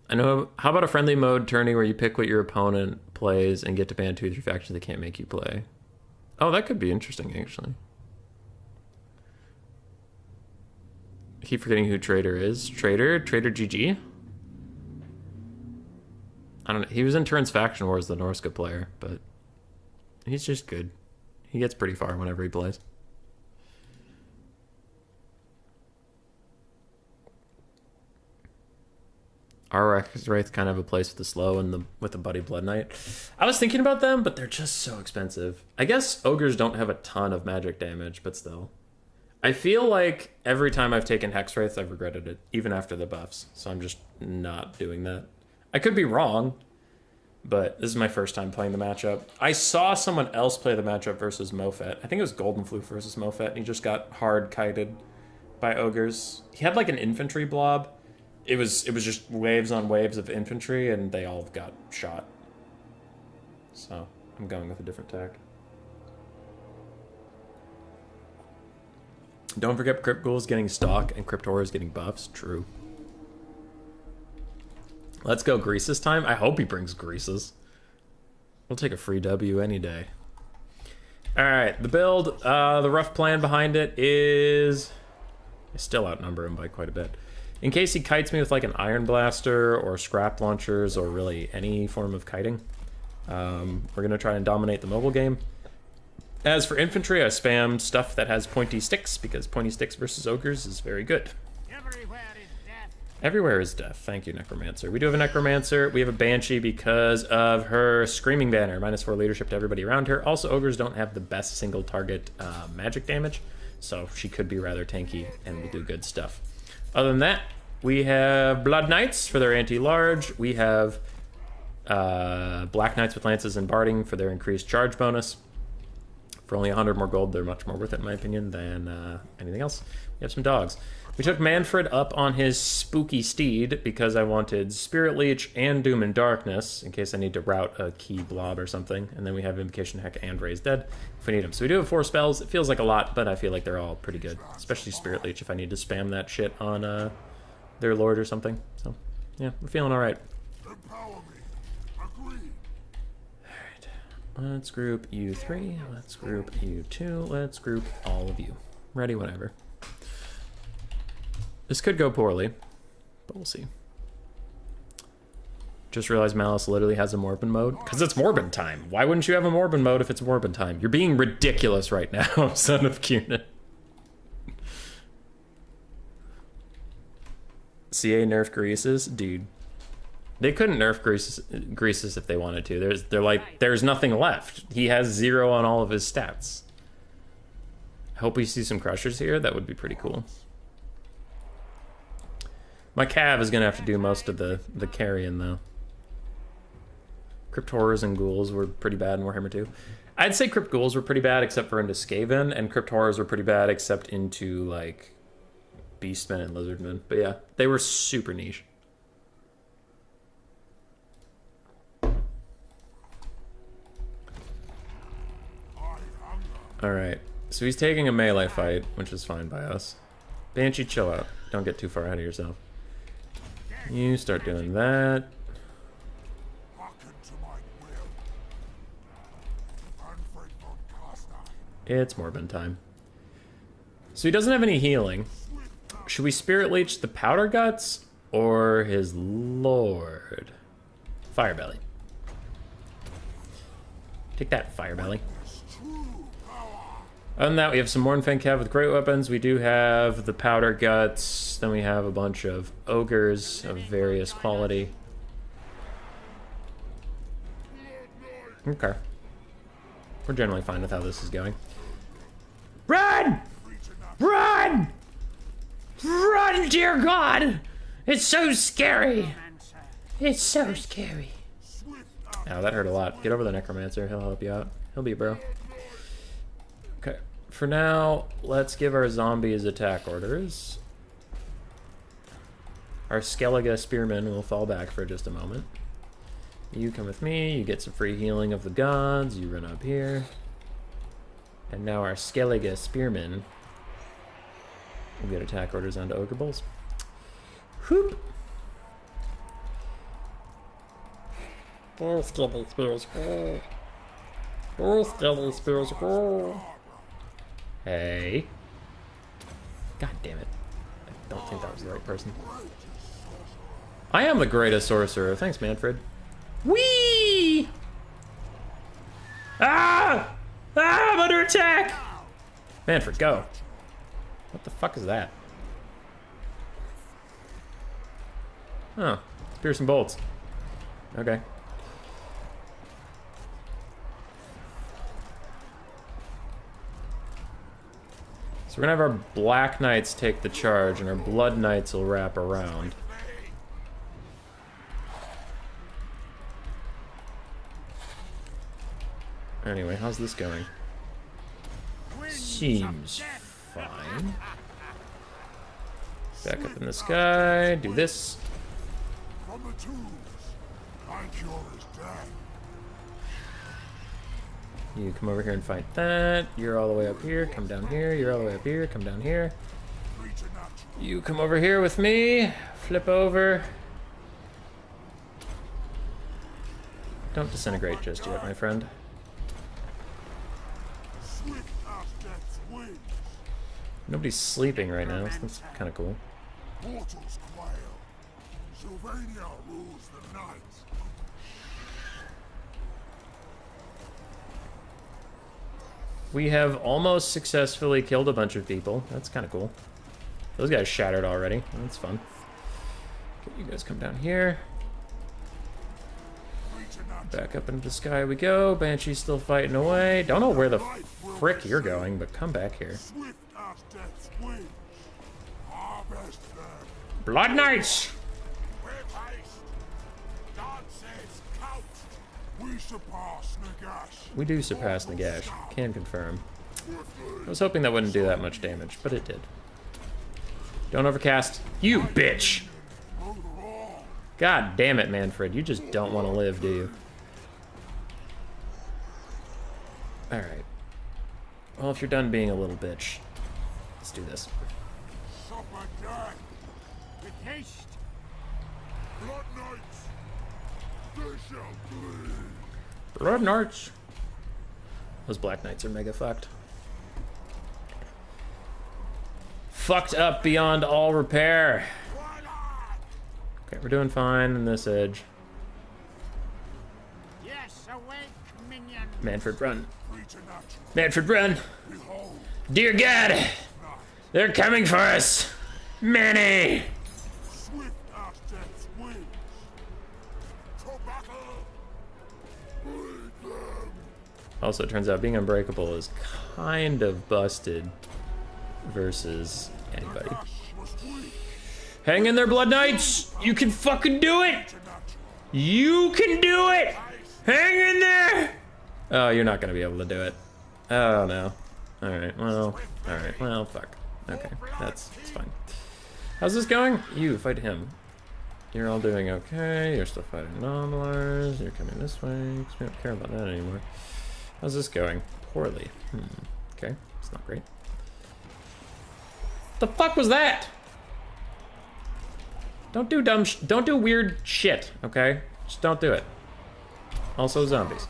I know. How about a friendly mode tourney where you pick what your opponent plays and get to ban 2 or 3 factions they can't make you play? Oh, that could be interesting, actually. I keep forgetting who Trader is. Trader GG? I don't know. He was in Turn's Faction Wars, the Norska player, but he's just good. He gets pretty far whenever he plays. Our Wraith kind of have a place with the slow and with the Buddy Blood Knight. I was thinking about them, but they're just so expensive. I guess Ogres don't have a ton of magic damage, but still. I feel like every time I've taken Hex Wraiths, I've regretted it, even after the buffs. So I'm just not doing that. I could be wrong, but this is my first time playing the matchup. I saw someone else play the matchup versus Mofet. I think it was Golden Floof versus Mofet, and he just got hard kited by Ogres. He had like an infantry blob. It was just waves on waves of infantry, and they all got shot. So I'm going with a different tack. Don't forget Crypt Ghouls getting stock and Crypt Horrors getting buffs. True. Let's go Greases time. I hope he brings Greases. We'll take a free W any day. Alright, the build, the rough plan behind it is... I still outnumber him by quite a bit. In case he kites me with like an Iron Blaster or scrap launchers or really any form of kiting, we're going to try and dominate the mobile game. As for infantry, I spam stuff that has pointy sticks because pointy sticks versus ogres is very good. Everywhere is death. Thank you, Necromancer. We do have a Necromancer. We have a Banshee because of her Screaming Banner. -4 leadership to everybody around her. Also, ogres don't have the best single target magic damage, so she could be rather tanky and will do good stuff. Other than that, we have Blood Knights for their anti-large. We have Black Knights with Lances and Barding for their increased charge bonus. For only 100 more gold, they're much more worth it, in my opinion, than anything else. We have some dogs. We took Manfred up on his spooky steed because I wanted Spirit Leech and Doom and Darkness in case I need to route a key blob or something. And then we have Invocation Heck and Raise Dead if we need them. So we do have 4 spells. It feels like a lot, but I feel like they're all pretty good. Especially Spirit Leech if I need to spam that shit on their lord or something. So, yeah, we're feeling alright.
Empower me. Agreed.
Alright. Let's group you 3. Let's group you 2. Let's group all of you. Ready whenever. This could go poorly, but we'll see. Just realized Malice literally has a Morbin mode. Because it's Morbin time. Why wouldn't you have a Morbin mode if it's Morbin time? You're being ridiculous right now, son of Cunin. CA nerf Greases? Dude. They couldn't nerf Greases if they wanted to. There's nothing left. He has 0 on all of his stats. I hope we see some Crushers here. That would be pretty cool. My Cav is going to have to do most of the carrying, though. Crypt Horrors and Ghouls were pretty bad in Warhammer 2. I'd say Crypt Ghouls were pretty bad except for into Skaven, and Crypt Horrors were pretty bad except into, like, Beastmen and Lizardmen. But yeah, they were super niche. Alright, so he's taking a melee fight, which is fine by us. Banshee, chill out. Don't get too far ahead of yourself. You start doing that. It's Morbin time. So he doesn't have any healing. Should we Spirit Leech the Powder Guts or his Lord? Firebelly. Take that, Firebelly. Other than that, we have some Mornfang Cav with great weapons. We do have the Powder Guts. Then we have a bunch of Ogres of various quality. Okay. We're generally fine with how this is going. Run! Run! Run, dear God! It's so scary! It's so scary. Oh, that hurt a lot. Get over the Necromancer. He'll help you out. He'll be a bro. Okay. For now, let's give our zombies attack orders. Our Skellige Spearmen will fall back for just a moment. You come with me. You get some free healing of the gods. You run up here. And now our Skellige Spearmen will get attack orders onto Ogre Bulls. Whoop! Oh, Skellige Spears, go! Oh, Skellige Spears, go! Hey. God damn it. I don't think that was the right person. I am the greatest sorcerer. Thanks, Manfred. Whee! Ah! Ah, I'm under attack! Manfred, go. What the fuck is that? Oh, spears and bolts. Okay. So we're gonna have our Black Knights take the charge, and our Blood Knights will wrap around. Anyway, how's this going? Seems fine. Back up in the sky, do this.
From the tombs, my cure is death.
You come over here and fight that. You're all the way up here, come down here. You're all the way up here, come down here. You come over here with me. Flip over. Don't disintegrate just yet, my friend. Nobody's sleeping right now, so that's kind of cool.
Mortals quail. Sylvania rules the night.
We have almost successfully killed a bunch of people. That's kind of cool. Those guys shattered already. That's fun. Okay, you guys come down here. Back up into the sky we go. Banshee's still fighting away. Don't know where the frick you're going, but come back here. Blood Knights! We do surpass Nagash. Can confirm. I was hoping that wouldn't do that much damage, but it did. Don't overcast. You bitch! God damn it, Manfred. You just don't want to live, do you? Alright. Well, if you're done being a little bitch, let's do this.
Blood Knights, they shall bleed.
Blood Knights, Those Black Knights are mega fucked. Fucked up beyond all repair. Okay, we're doing fine in this edge.
Yes, awake, minion.
Manfred, run. Manfred, run. Dear God, they're coming for us. Many.
Swift as death's wings. To battle. Break them.
Also, it turns out being unbreakable is kind of busted versus anybody. Hang in there, Blood Knights! You can fucking do it! You can do it! Hang in there! Oh, you're not gonna be able to do it. Oh, no. Alright, well, fuck. Okay, it's fine. How's this going? You, fight him. You're all doing okay. You're still fighting Nomblars. You're coming this way, because we don't care about that anymore. How's this going? Poorly. Okay, it's not great. The fuck was that? Don't do don't do weird shit, okay? Just don't do it. Also zombies.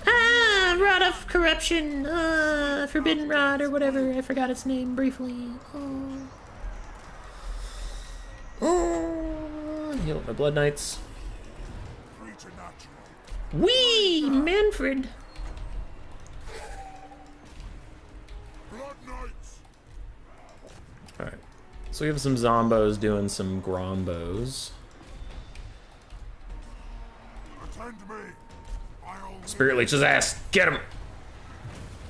Rod of Corruption, Forbidden Rod or whatever. I forgot its name briefly. Heal my Blood Knights. Wee! Manfred! Alright. So we have some zombos doing some grombos. Spirit Leech's ass! Get him!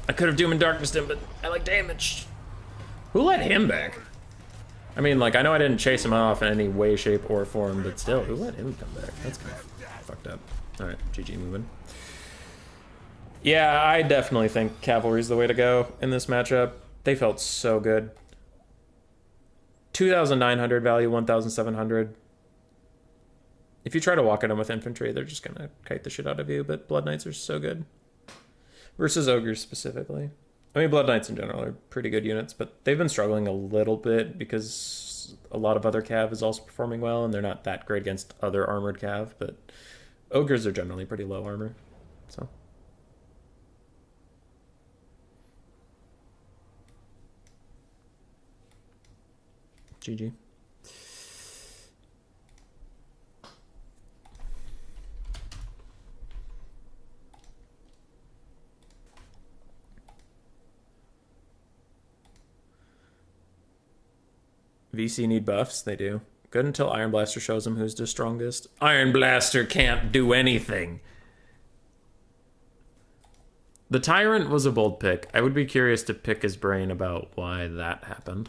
I could have Doom and Darknessed him, but I like damage. Who let him back? I mean, like, I know I didn't chase him off in any way, shape, or form, but still, who let him come back? That's kind of fucked up. Alright, GG moving. Yeah, I definitely think Cavalry's the way to go in this matchup. They felt so good. 2,900 value, 1,700. If you try to walk at them with infantry, they're just gonna kite the shit out of you, but Blood Knights are so good. Versus Ogres specifically. I mean, Blood Knights in general are pretty good units, but they've been struggling a little bit because a lot of other cav is also performing well, and they're not that great against other armored cav, but Ogres are generally pretty low armor, so. GG. VC need buffs, they do. Good until Iron Blaster shows them who's the strongest. Iron Blaster can't do anything. The Tyrant was a bold pick. I would be curious to pick his brain about why that happened.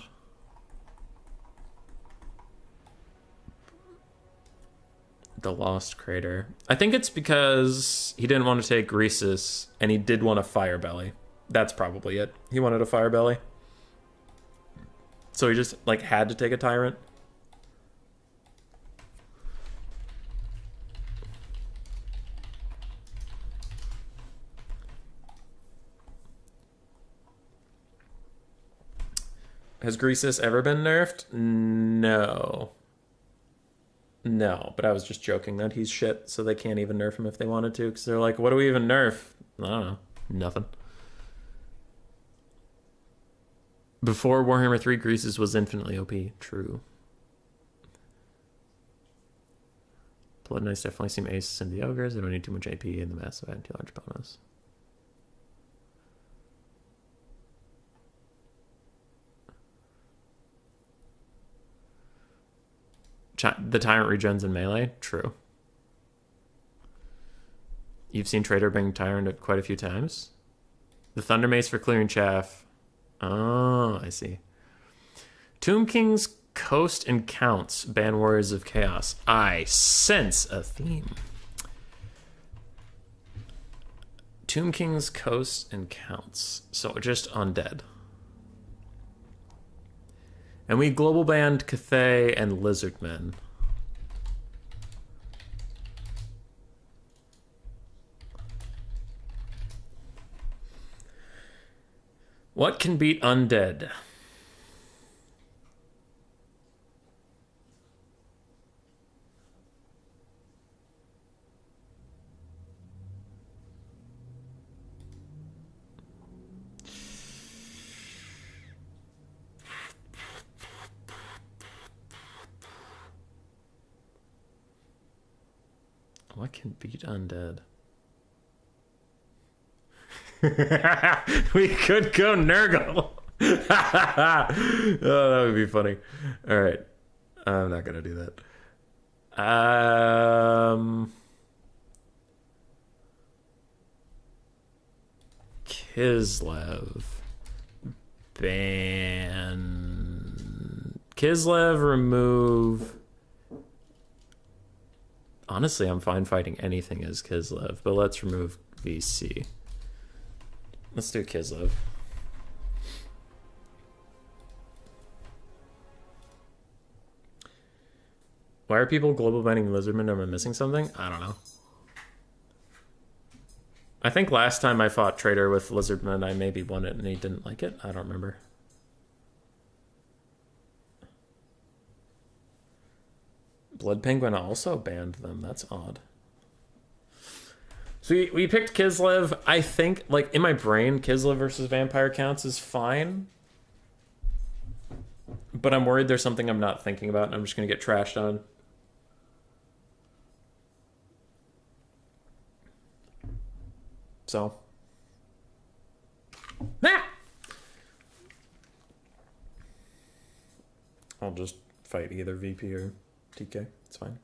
The Lost Crater. I think it's because he didn't want to take Greasus, and he did want a Fire Belly. That's probably it. He wanted a Fire Belly. So he just, like, had to take a Tyrant. Has Greasus ever been nerfed? No. No, but I was just joking that he's shit, so they can't even nerf him if they wanted to, because they're like, what do we even nerf? I don't know. Nothing. Before Warhammer 3, Greasus was infinitely OP. True. Blood Knights definitely seem aces in the Ogres. They don't need too much AP in the massive anti-large bonus. The Tyrant regens in melee? True. You've seen Trader bring Tyrant quite a few times? The Thunder Mace for clearing chaff. Oh, I see. Tomb King's Coast and Counts ban Warriors of Chaos. I sense a theme. Tomb King's Coast and Counts. So just undead. And we global banned Cathay and Lizardmen. What can beat undead? What can beat undead? We could go Nurgle. Oh, that would be funny. All right. I'm not going to do that. Kislev. Ban. Kislev, remove. Honestly, I'm fine fighting anything as Kislev, but let's remove VC. Let's do Kislev. Why are people global banning Lizardman? Am I missing something? I don't know. I think last time I fought Trader with Lizardman, I maybe won it and he didn't like it. I don't remember. Blood Penguin also banned them. That's odd. So we picked Kislev. I think, like, in my brain, Kislev versus Vampire counts is fine. But I'm worried there's something I'm not thinking about and I'm just going to get trashed on. So. Ah! I'll just fight either VP or TK. It's fine.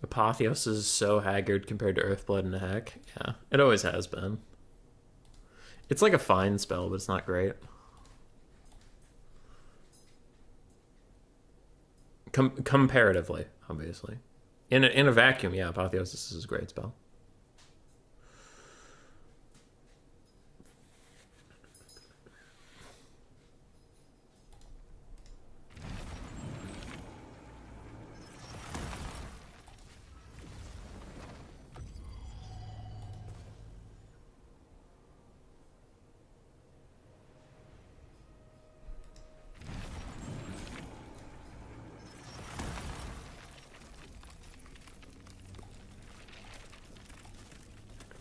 Apotheos is so haggard compared to Earthblood and Heck. Yeah, it always has been. It's like a fine spell, but it's not great. Comparatively, obviously. In a vacuum, yeah, Apotheosis is a great spell.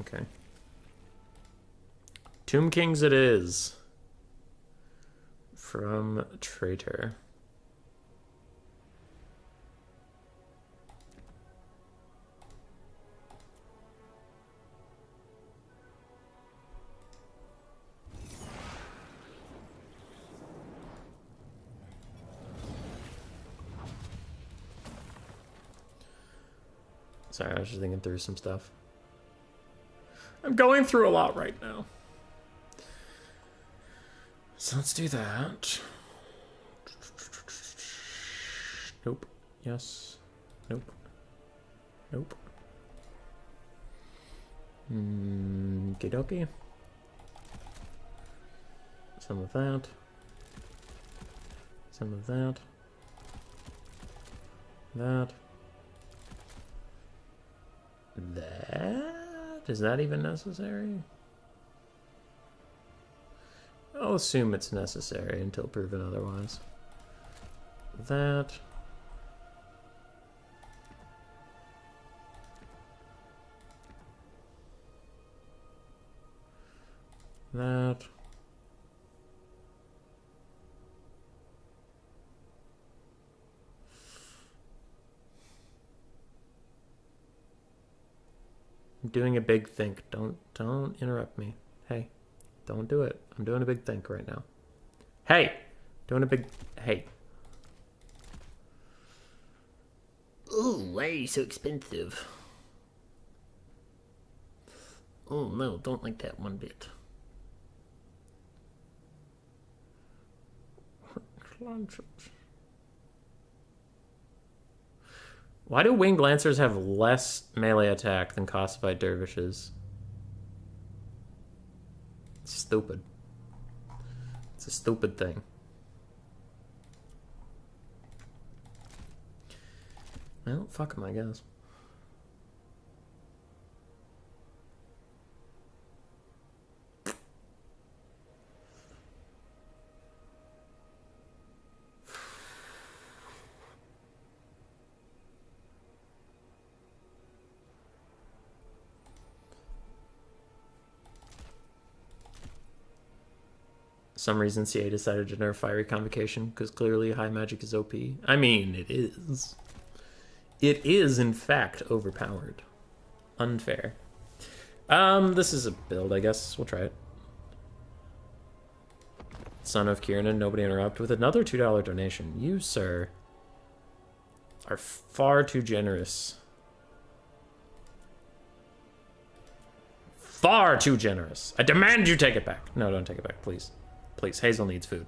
Okay. Tomb Kings it is. From Traitor. Sorry, I was just thinking through some stuff. I'm going through a lot right now. So let's do that. Nope. Yes. Nope. Nope. Okie-dokie. Some of that. Some of that. That. That? Is that even necessary? I'll assume it's necessary until proven otherwise. That. That. I'm doing a big think. Don't interrupt me. Hey, don't do it. I'm doing a big think right now. Hey, doing a big. Hey. Ooh, why are you so expensive? Oh no, don't like that one bit. Why do winged lancers have less melee attack than costified dervishes? It's stupid. It's a stupid thing. Well, fuck them, I guess. some reason CA decided to nerf Fiery Convocation because clearly high magic is OP. I mean, it is. It is, in fact, overpowered. Unfair. This is a build, I guess. We'll try it. Son of Kieran, nobody interrupt, with another $2 donation. You, sir, are far too generous. Far too generous. I demand you take it back. No, don't take it back, please. Please, Hazel needs food.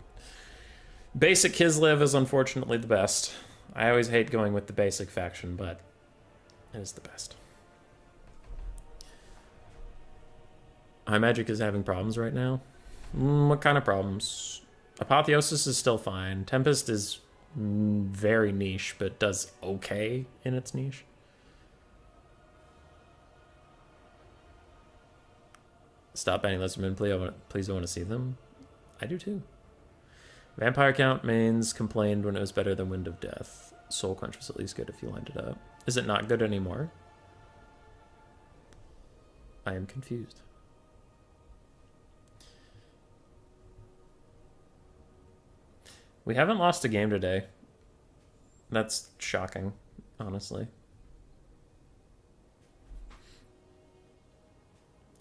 Basic Kislev is unfortunately the best. I always hate going with the basic faction, but it is the best. High Magic is having problems right now. What kind of problems? Apotheosis is still fine. Tempest is very niche, but does okay in its niche. Stop banning Lizardmen, please. I want to see them. I do too. Vampire Count mains complained when it was better than Wind of Death. Soul Quench was at least good if you lined it up. Is it not good anymore? I am confused. We haven't lost a game today. That's shocking, honestly.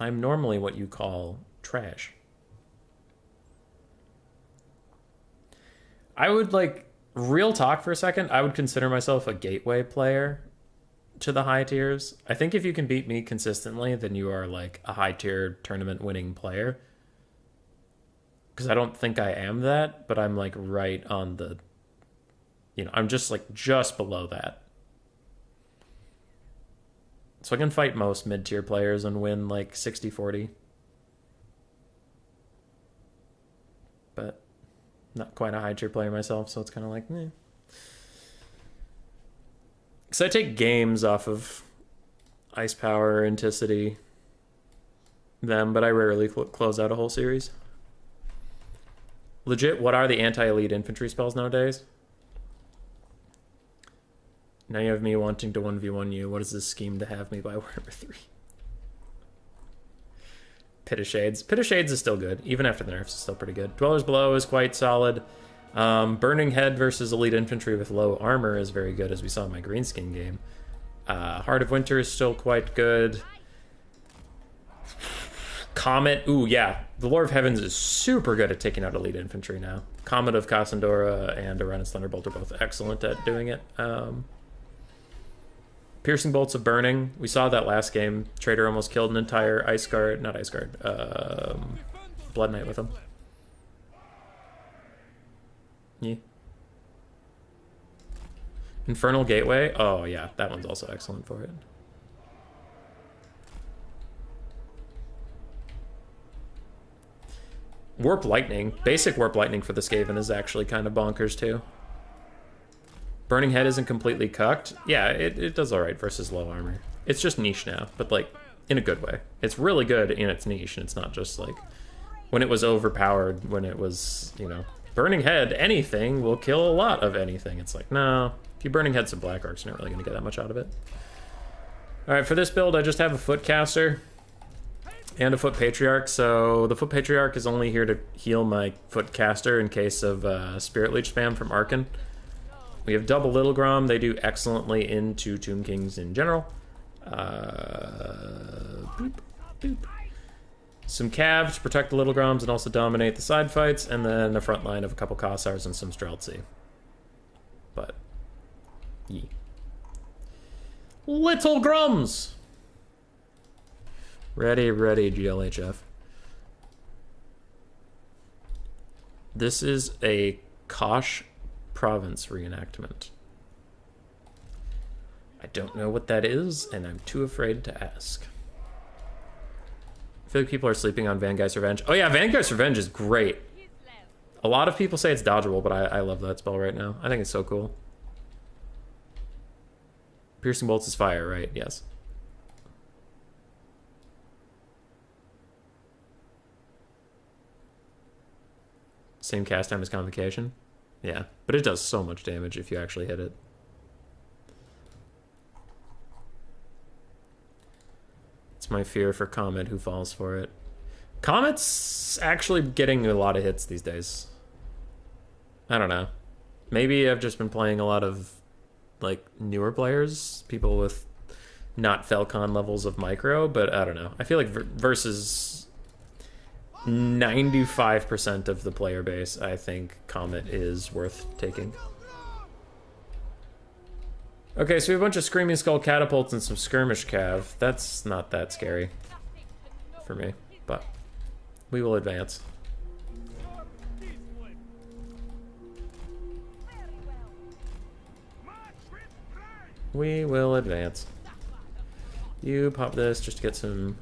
I'm normally what you call trash. I would, like, real talk for a second, I would consider myself a gateway player to the high tiers. I think if you can beat me consistently, then you are, like, a high tier tournament winning player. Because I don't think I am that, but I'm, like, right on the... You know, I'm just, like, just below that. So I can fight most mid-tier players and win, like, 60-40. But not quite a high-tier player myself, so it's kind of like, meh. Because I take games off of Ice Power, Inticity, them, but I rarely close out a whole series. Legit, what are the anti-elite infantry spells nowadays? Now you have me wanting to 1v1 you. What is this scheme to have me by Warhammer 3? Pit of Shades. Pit of Shades is still good. Even after the nerfs, it's still pretty good. Dwellers Below is quite solid. Burning Head versus Elite Infantry with low armor is very good, as we saw in my Greenskin game. Heart of Winter is still quite good. Comet. Ooh, yeah. The Lord of Heavens is super good at taking out Elite Infantry now. Comet of Cassandora and Uranus Thunderbolt are both excellent at doing it. Piercing Bolts of Burning. We saw that last game. Trader almost killed an entire Ice Guard. Not Ice Guard. Blood Knight with him. Yeah. Infernal Gateway. Oh, yeah. That one's also excellent for it. Warp Lightning. Basic Warp Lightning for the Skaven is actually kind of bonkers, too. Burning Head isn't completely cucked. Yeah, it does alright versus low armor. It's just niche now, but, like, in a good way. It's really good in its niche, and it's not just, like, when it was overpowered, when it was, you know, Burning Head, anything will kill a lot of anything. It's like, no, if you Burning Head some Black Arcs, you're not really going to get that much out of it. Alright, for this build, I just have a Footcaster and a Foot Patriarch, so the Foot Patriarch is only here to heal my Footcaster in case of Spirit Leech spam from Arkan. We have double Little Grom. They do excellently into Tomb Kings in general. Boop, boop. Some Cav to protect the Little Groms and also dominate the side fights, and then a front line of a couple Kossars and some Streltsy. But, yee. Little Groms! Ready, GLHF. This is a Kosh Province reenactment. I don't know what that is, and I'm too afraid to ask. I feel like people are sleeping on Vanguard's Revenge. Oh yeah, Vanguard's Revenge is great. A lot of people say it's dodgeable, but I love that spell right now. I think it's so cool. Piercing Bolts is fire, right? Yes. Same cast time as Convocation? Yeah, but it does so much damage if you actually hit it. It's my fear for Comet who falls for it. Comet's actually getting a lot of hits these days. I don't know. Maybe I've just been playing a lot of like newer players, people with not Falcon levels of micro, but I don't know. I feel like versus 95% of the player base, I think Comet is worth taking. Okay, so we have a bunch of Screaming Skull catapults and some skirmish cav. That's not that scary for me, but we will advance. We will advance. You pop this just to get some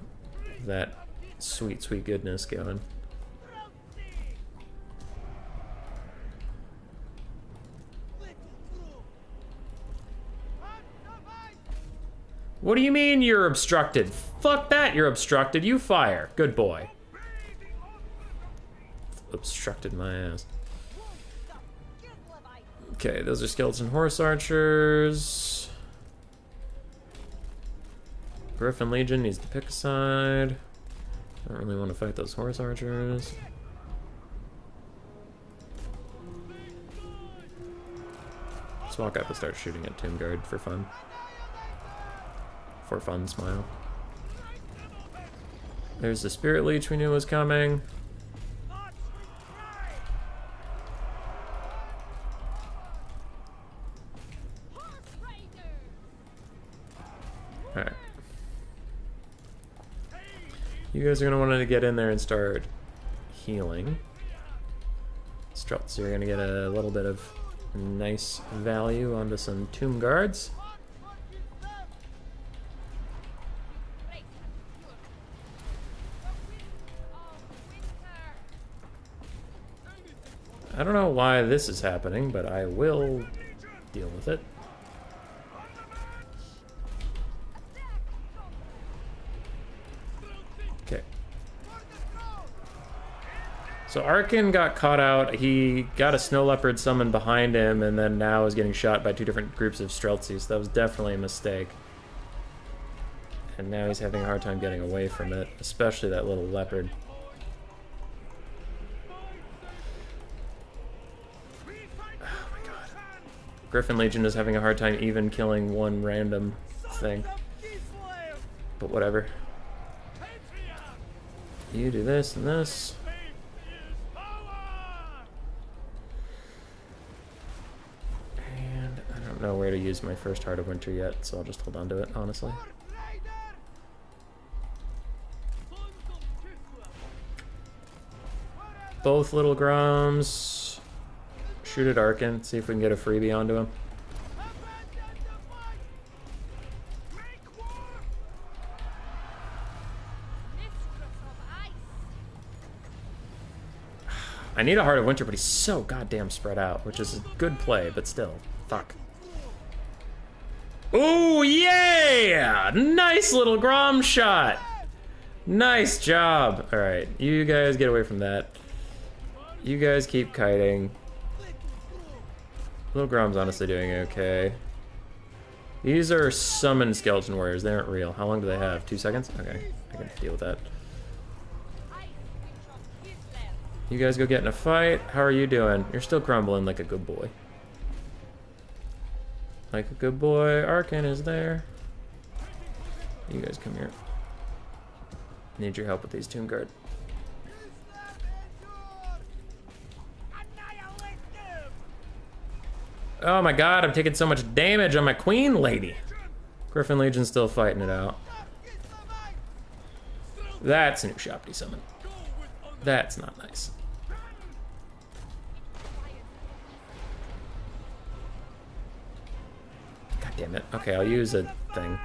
of that sweet, sweet goodness going. What do you mean you're obstructed? Fuck that, you're obstructed. You fire. Good boy. Obstructed my ass. Okay, those are skeleton horse archers. Griffin Legion needs to pick a side. I don't really want to fight those horse archers. Let's walk up and start shooting at Tomb Guard for fun. For fun, smile. There's the Spirit Leech we knew was coming. Alright. You guys are going to want to get in there and start healing. Struts are going to get a little bit of nice value onto some Tomb Guards. I don't know why this is happening, but I will deal with it. Okay. So Arkin got caught out. He got a snow leopard summoned behind him, and then now is getting shot by two different groups of Streltsy, so that was definitely a mistake. And now he's having a hard time getting away from it, especially that little leopard. Griffin Legion is having a hard time even killing one random thing. But whatever. You do this and this. And I don't know where to use my first Heart of Winter yet, so I'll just hold on to it, honestly. Both little Groms. Shoot at Arkin, see if we can get a freebie onto him. I need a Heart of Winter, but he's so goddamn spread out, which is a good play, but still, fuck. Oh yeah! Nice little Grom shot! Nice job! Alright, you guys get away from that. You guys keep kiting. Little Grom's honestly doing okay. These are summoned skeleton warriors. They aren't real. How long do they have? 2 seconds? Okay, I can deal with that. You guys go get in a fight. How are you doing? You're still crumbling like a good boy. Like a good boy. Arkin is there. You guys come here. Need your help with these Tomb Guard. Oh my god, I'm taking so much damage on my queen lady. Griffin Legion's still fighting it out. That's a new Shopty summon. That's not nice. God damn it. Okay, I'll use a thing.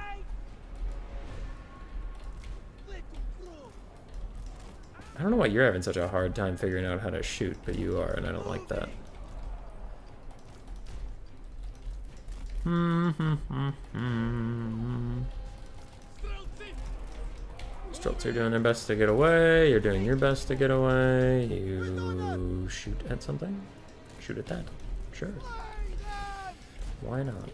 I don't know why you're having such a hard time figuring out how to shoot, but you are, and I don't like that. Strelts are doing their best to get away. You're doing your best to get away. You shoot at something? Shoot at that. Sure. Why not?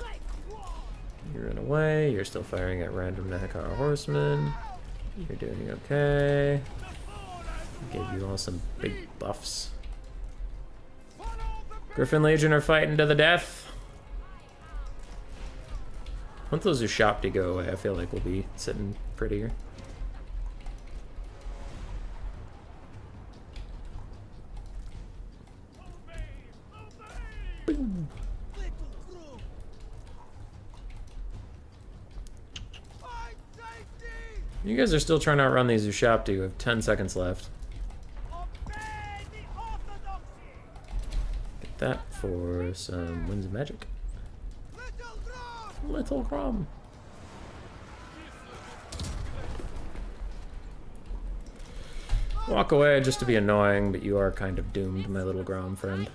You run away. You're still firing at random Nahakara horsemen. You're doing okay. Give you all some big buffs. Griffin Legion are fighting to the death. Once those Ushopti go away, I feel like we'll be sitting prettier. Boom. You guys are still trying to outrun these Ushopti who have 10 seconds left. Get that for some Winds of Magic. Little Grom. Walk away just to be annoying, but you are kind of doomed, my little Grom friend.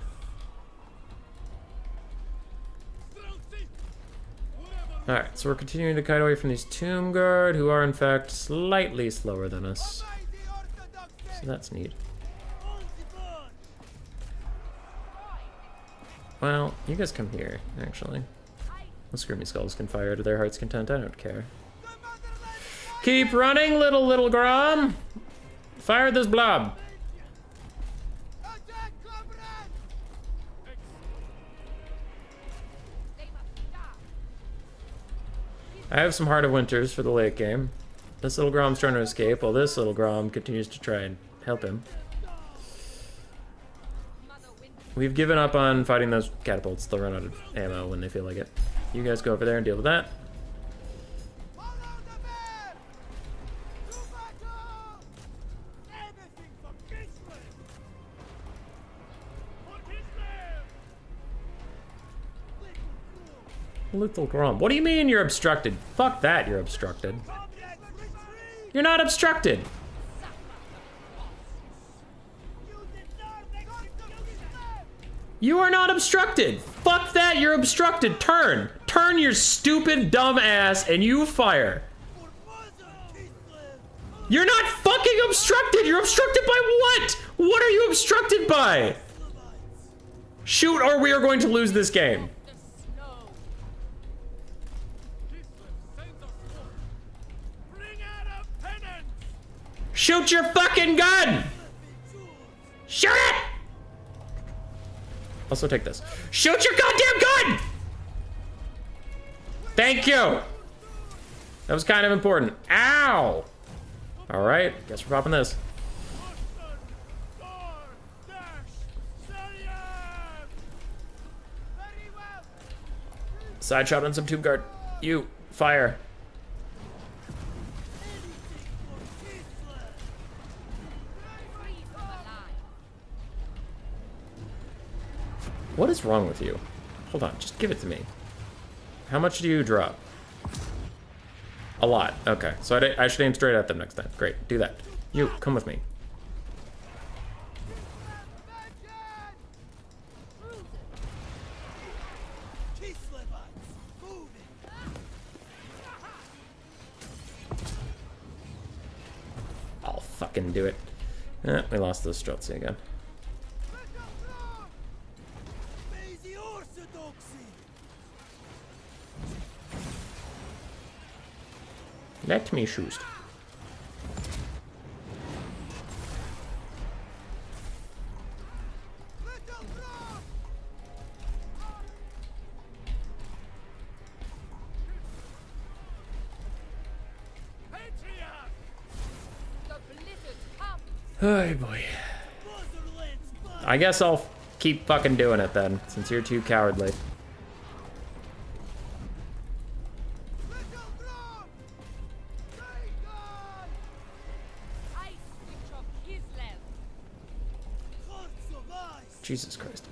Alright, so we're continuing to kite away from these Tomb Guard, who are in fact slightly slower than us. So that's neat. Well, you guys come here, actually. The Screamy Skulls can fire to their heart's content, I don't care. Keep running, little Grom! Fire this blob! I have some Heart of Winters for the late game. This little Grom's trying to escape, while this little Grom continues to try and help him. We've given up on fighting those catapults. They'll run out of ammo when they feel like it. You guys go over there and deal with that. Little Grom. What do you mean you're obstructed? Fuck that, you're obstructed. You're not obstructed! You are not obstructed! Fuck that, you're obstructed! Turn! Turn your stupid dumb ass and you fire! You're not fucking obstructed! You're obstructed by what? What are you obstructed by? Shoot or we are going to lose this game. Shoot your fucking gun! Shoot it! Also take this. Shoot your goddamn gun! Thank you! That was kind of important. Ow! Alright, guess we're popping this. Side shot on some Tomb Guard. You, fire. What is wrong with you? Hold on, just give it to me. How much do you drop? A lot. Okay, so I should aim straight at them next time. Great, do that. You, come with me. I'll fucking do it. We lost those Streltsy again. Let me shoot. Oh boy. I guess I'll keep fucking doing it then, since you're too cowardly. Jesus Christ.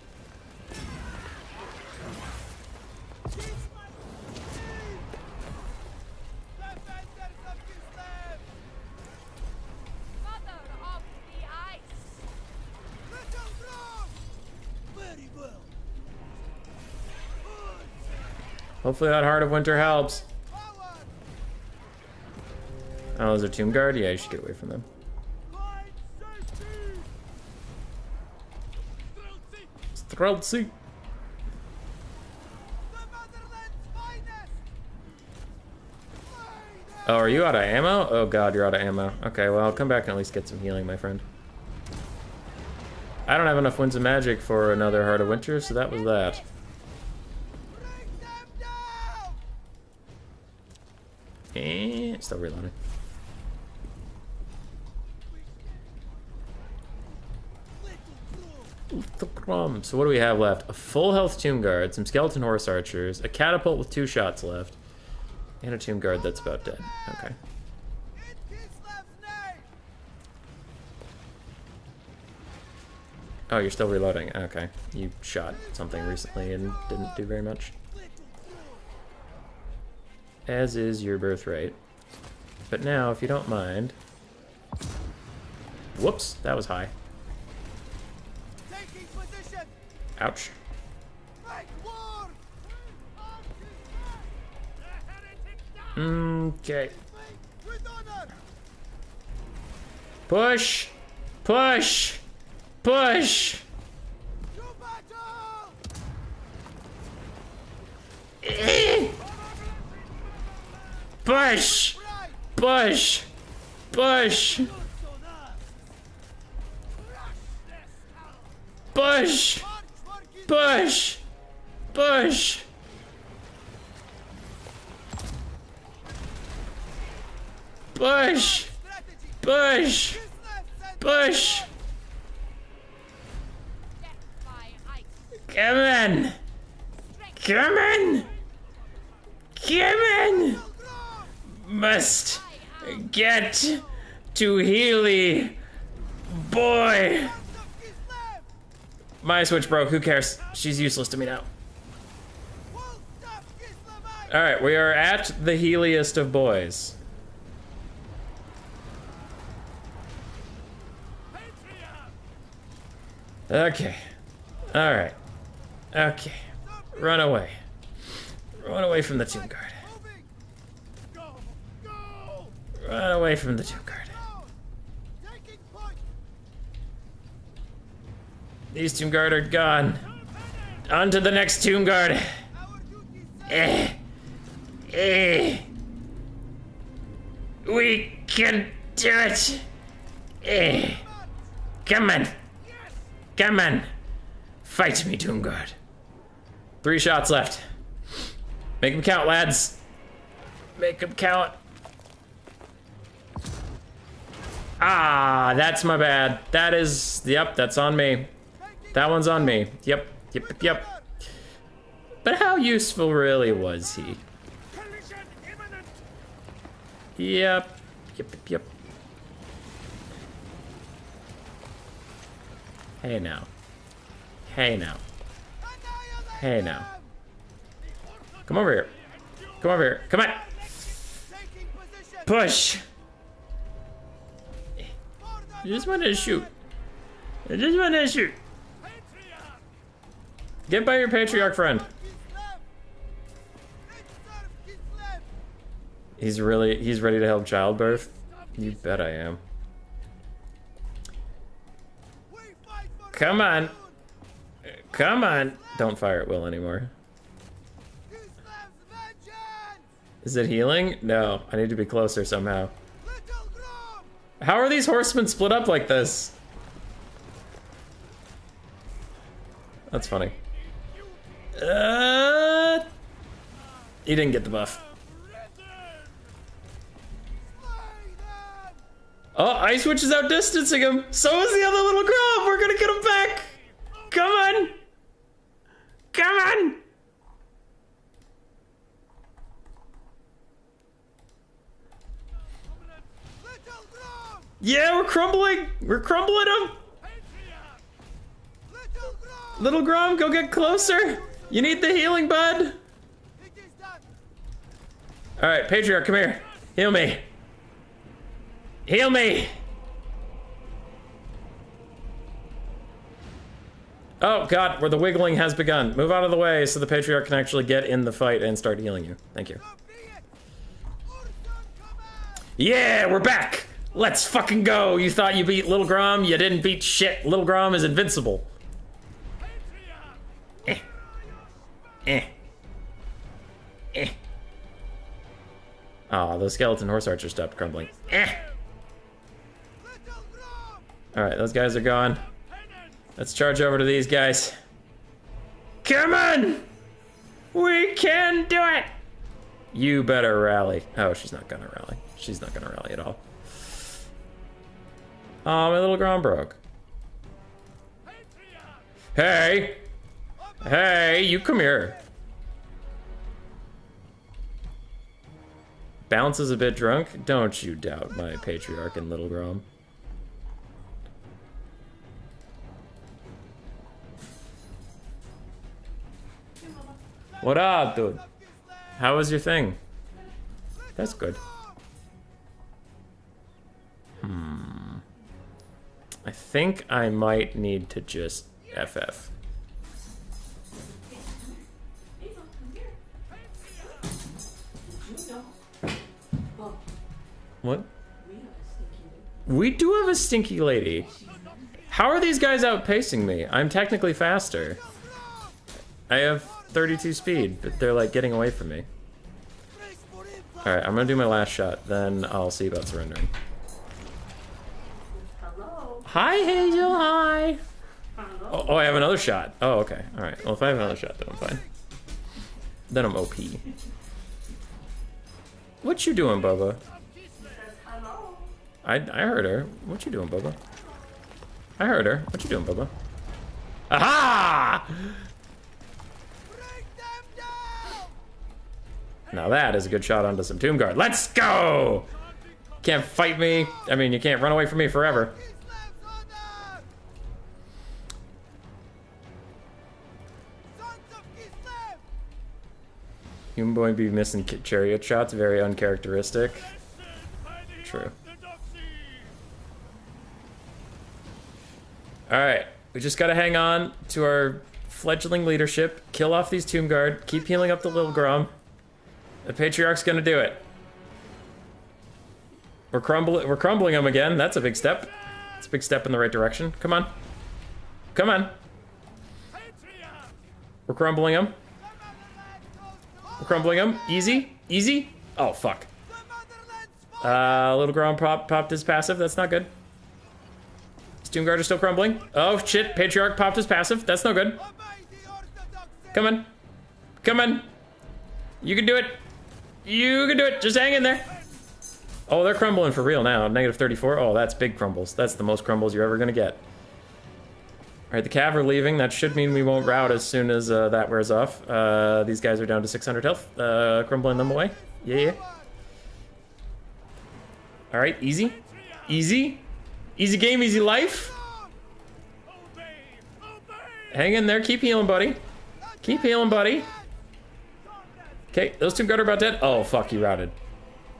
Hopefully that Heart of Winter helps. Oh, those are Tomb Guard? Yeah, you should get away from them. Streltsy. Oh, are you out of ammo? Oh god, you're out of ammo. Okay, well, I'll come back and at least get some healing, my friend. I don't have enough Winds of Magic for another Heart of Winter, so that was that. And still reloading. The Grom. So what do we have left? A full health Tomb Guard, some Skeleton Horse Archers, a Catapult with 2 shots left, and a Tomb Guard that's about dead. Okay. Oh, you're still reloading. Okay. You shot something recently and didn't do very much. As is your birthright. But now, if you don't mind... Whoops, that was high. Ouch. Okay. Push! Push! Push! Push! Push! Push! Push! Push! Push! Push! Push! Push! Come on! Come on! Come on! Must get to Healy. Boy! My switch broke, who cares? She's useless to me now. Alright, we are at the healiest of boys. Okay. Alright. Okay. Run away. Run away from the Tomb Guard. Run away from the Tomb Guard. These Tomb Guard are gone. On to the next Tomb Guard. We can do it. Come on. Come on. Fight me, Tomb Guard. 3 shots left. Make them count, lads. Make them count. Ah, that's my bad. That is, yep, that's on me. That one's on me. Yep, yep, yep, yep. But how useful really was he? Yep, yep, yep, yep. Hey now. Hey now. Hey now. Come over here. Come over here. Come on. Push. I just want to shoot. I just want to shoot. Get by your patriarch friend. He's ready to help childbirth? You bet I am. Come on. Come on. Don't fire at will anymore. Is it healing? No, I need to be closer somehow. How are these horsemen split up like this? That's funny. He didn't get the buff. Oh, Ice Witch is outdistancing him. So is the other little Grom. We're gonna get him back. Come on. Come on. Yeah, we're crumbling. We're crumbling him. Little Grom, go get closer. You need the healing, bud. All right, Patriarch, come here. Heal me. Heal me. Oh, God, where the wiggling has begun. Move out of the way so the Patriarch can actually get in the fight and start healing you. Thank you. Yeah, we're back. Let's fucking go. You thought you beat Little Grom? You didn't beat shit. Little Grom is invincible. Oh, the skeleton horse archer stopped crumbling. Alright, those guys are gone. Let's charge over to these guys. Come on! We can do it! You better rally. Oh, she's not gonna rally. She's not gonna rally at all. Oh, my little Grom broke. Hey! Hey, you come here. Bounce is a bit drunk. Don't you doubt my patriarch and little Grom. What up, dude? How was your thing? That's good. I think I might need to just FF. What? We do have a stinky lady. How are these guys outpacing me? I'm technically faster. I have 32 speed, but they're like getting away from me. Alright, I'm gonna do my last shot, then I'll see about surrendering.
Hello.
Hi, Hazel, hi!
Hello.
Oh, I have another shot. Oh, okay. Alright, well, if I have another shot, then I'm fine. Then I'm OP. What you doing, Bubba?
Hello.
I heard her. What you doing, Bubba? I heard her. What you doing, Bubba? Aha! Now that is a good shot onto some Tomb Guard. Let's go! Can't fight me. I mean, you can't run away from me forever. Human boy be missing chariot shots. Very uncharacteristic. True. Alright. We just gotta hang on to our fledgling leadership. Kill off these Tomb Guard. Keep healing up the little Grom. The Patriarch's gonna do it. We're crumbling them again. That's a big step. It's a big step in the right direction. Come on. Come on. We're crumbling them. We're crumbling them. Easy. Easy. Oh, fuck. Little Grom popped his passive. That's not good. Tomb Guard is still crumbling. Oh, shit. Patriarch popped his passive. That's no good. Come on. Come on. You can do it. You can do it. Just hang in there. Oh, they're crumbling for real now. Negative 34. Oh, that's big crumbles. That's the most crumbles you're ever going to get. All right, the Cav are leaving. That should mean we won't rout as soon as that wears off. These guys are down to 600 health. Crumbling them away. Yeah. All right, easy. Easy. Easy game, easy life. Hang in there. Keep healing, buddy. Keep healing, buddy. Okay, those Tomb Guard are about dead. Oh, fuck, you routed.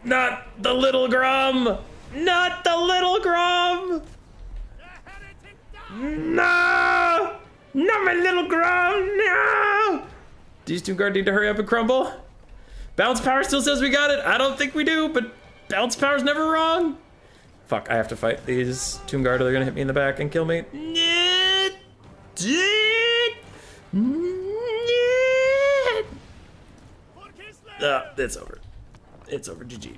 Not the little Grom! Not the little Grom! No! Not my little Grom! No! These Tomb Guard need to hurry up and crumble. Bounce Power still says we got it. I don't think we do, but Bounce Power's never wrong. Fuck, I have to fight these Tomb Guard or they're gonna hit me in the back and kill me. It's over. It's over. GG.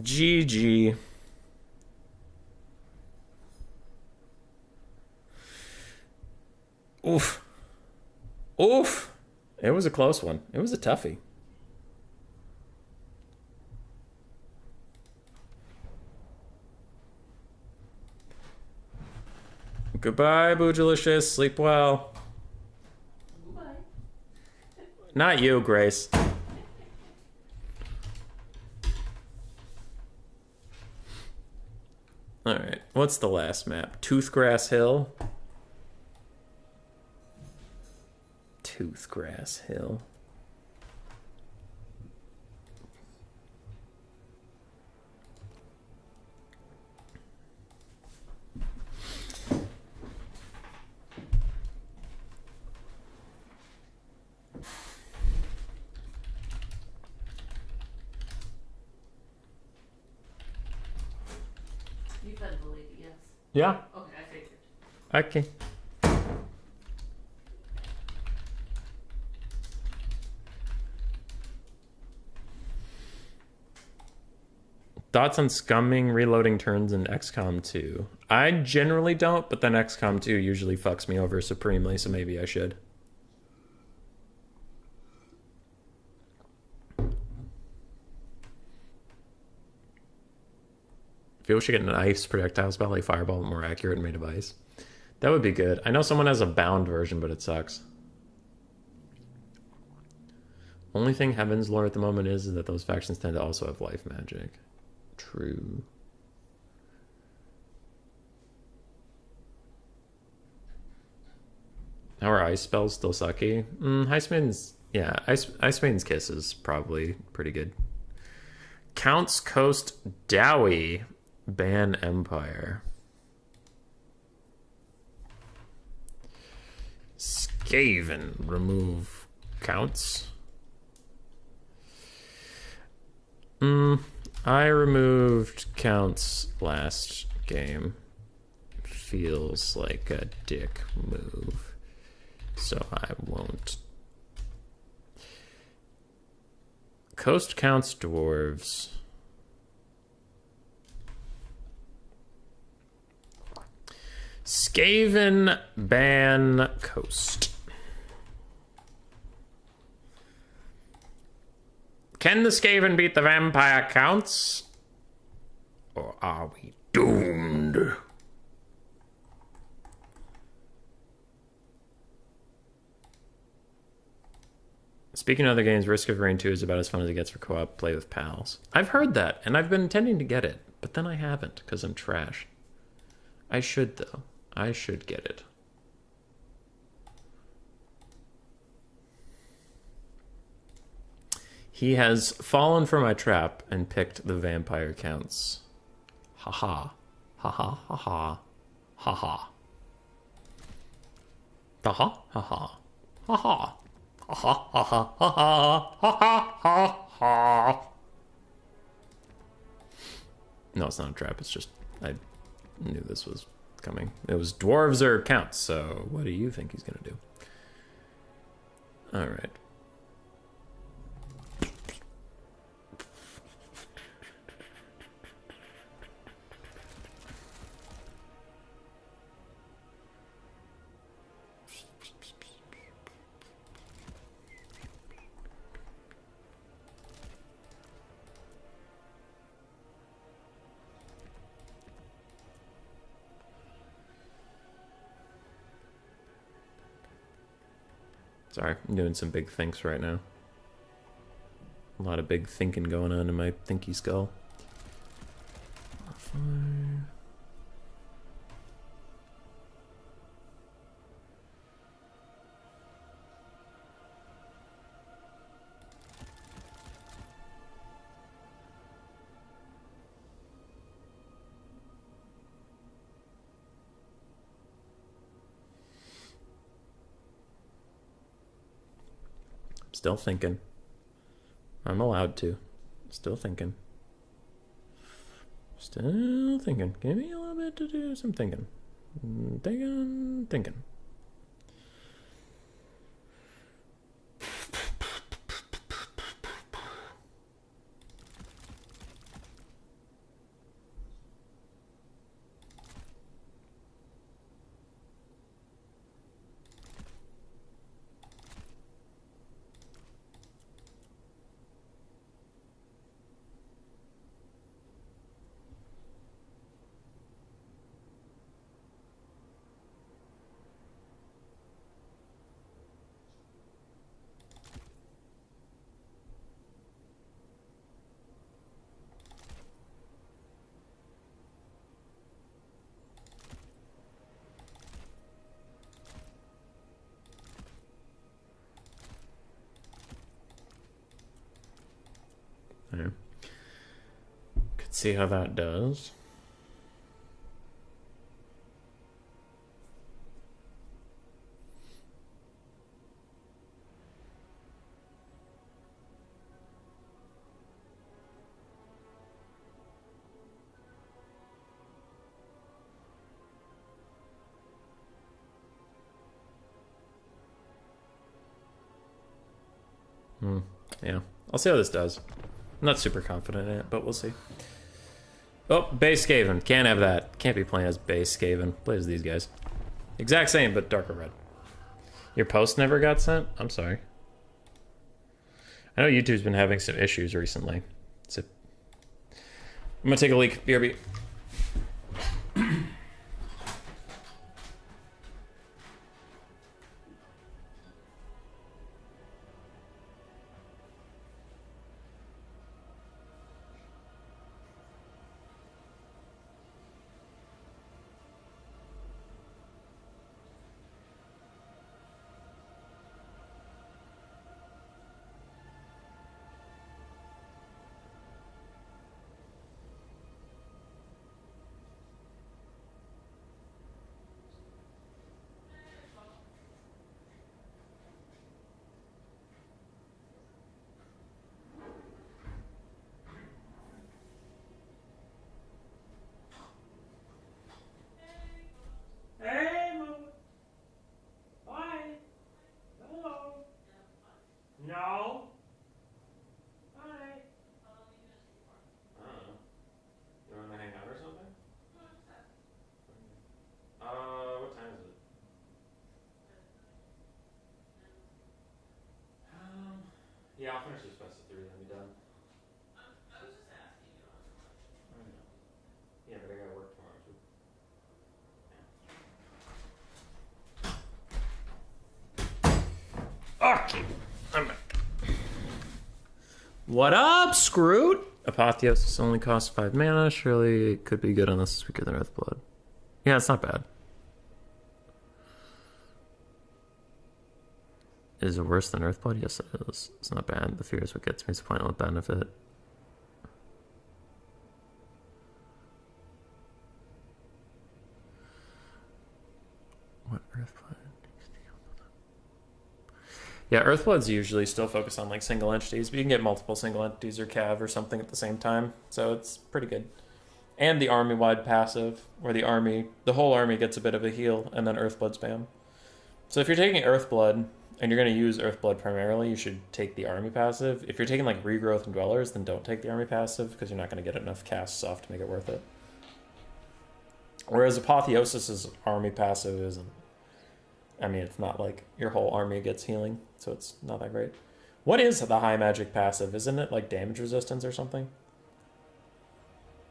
GG. Oof. Oof. It was a close one. It was a toughie. Goodbye, Boojilicious. Sleep well.
Goodbye.
Not you, Grace. Alright, what's the last map? Toothgrass Hill? Toothgrass Hill.
You fed the lady, yes.
Yeah.
Okay, I figured.
Okay. Thoughts on scumming reloading turns in XCOM 2? I generally don't, but then XCOM 2 usually fucks me over supremely, so maybe I should. Feel we should get an ice projectile spell like Fireball, more accurate and made of ice. That would be good. I know someone has a bound version, but it sucks. Only thing Heaven's lore at the moment is that those factions tend to also have life magic. True. How are ice spells still sucky? Ice Maiden's, yeah, Ice Maiden's Kiss is probably pretty good. Count's Coast Dowie. Ban Empire. Skaven. Remove Counts. I removed Counts last game. Feels like a dick move. So I won't. Coast Counts Dwarves. Skaven ban Coast. Can the Skaven beat the vampire counts? Or are we doomed? Speaking of other games, Risk of Rain 2 is about as fun as it gets for co-op play with pals. I've heard that, and I've been intending to get it, but then I haven't, because I'm trash. I should, though. I should get it. He has fallen for my trap and picked the vampire counts. Ha ha. Ha ha ha ha. Ha ha. Ha ha ha ha. Ha ha. Ha ha ha ha ha ha ha ha. No, it's not a trap. It's just I knew this was coming. It was dwarves or counts. So what do you think he's gonna do? All right. Sorry, I'm doing some big thinks right now. A lot of big thinking going on in my thinky skull. Still thinking. I'm allowed to. Still thinking. Still thinking. Give me a little bit to do some thinking. Thinking. Yeah. Could see how that does. Yeah, I'll see how this does. I'm not super confident in it, but we'll see. Oh, base Skaven. Can't have that. Can't be playing as base Skaven. Play as these guys. Exact same, but darker red. Your post never got sent? I'm sorry. I know YouTube's been having some issues recently. So I'm gonna take a leak. BRB.
Hey, Mo. Bye. Hello. No. Bye.
I don't know. You want to hang out or something? What time is it? Yeah, I'll finish this best of 3, then be done. I was just asking you on lunch. I know. Yeah, but I gotta work tomorrow too. Okay, I'm back. What up, Scroot? Apotheosis only costs 5 mana. Surely it could be good on this. It's weaker than Earthblood. Yeah, it's not bad. Is it worse than Earthblood? Yes, it is. It's not bad. The fear is what gets me. It's a pointless benefit. What Earthblood? Yeah, Earthblood's usually still focused on like single entities, but you can get multiple single entities or cav or something at the same time, so it's pretty good. And the army-wide passive, where the whole army gets a bit of a heal, and then Earthblood spam. So if you're taking Earthblood, and you're going to use Earthblood primarily, you should take the army passive. If you're taking like Regrowth and Dwellers, then don't take the army passive, because you're not going to get enough casts off to make it worth it. Whereas Apotheosis's army passive isn't. I mean, it's not like your whole army gets healing, so it's not that great. What is the high magic passive? Isn't it like damage resistance or something?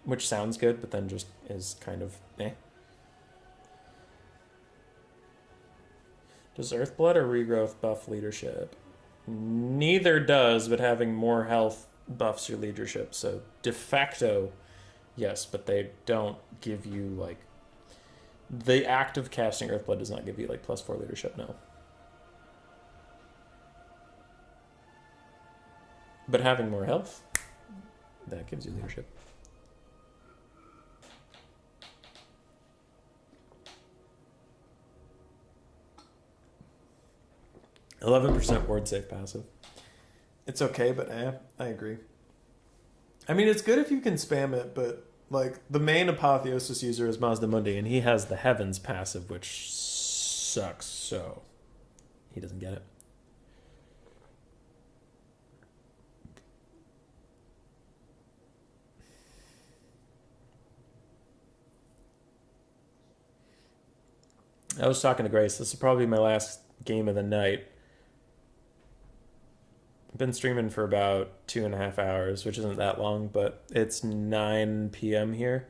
Which sounds good, but then just is kind of eh. Does Earthblood or Regrowth buff leadership? Neither does, but having more health buffs your leadership. So de facto, yes, but they don't give you like... The act of casting Earthblood does not give you like +4 leadership, no. But having more health, that gives you leadership. %, ward safe passive. It's okay, but I agree. I mean, it's good if you can spam it, but like the main Apotheosis user is Mazdamundi, and he has the Heavens passive, which sucks, so he doesn't get it. I was talking to Grace. This will probably be my last game of the night. I've been streaming for about 2.5 hours, which isn't that long, but it's 9 p.m. here,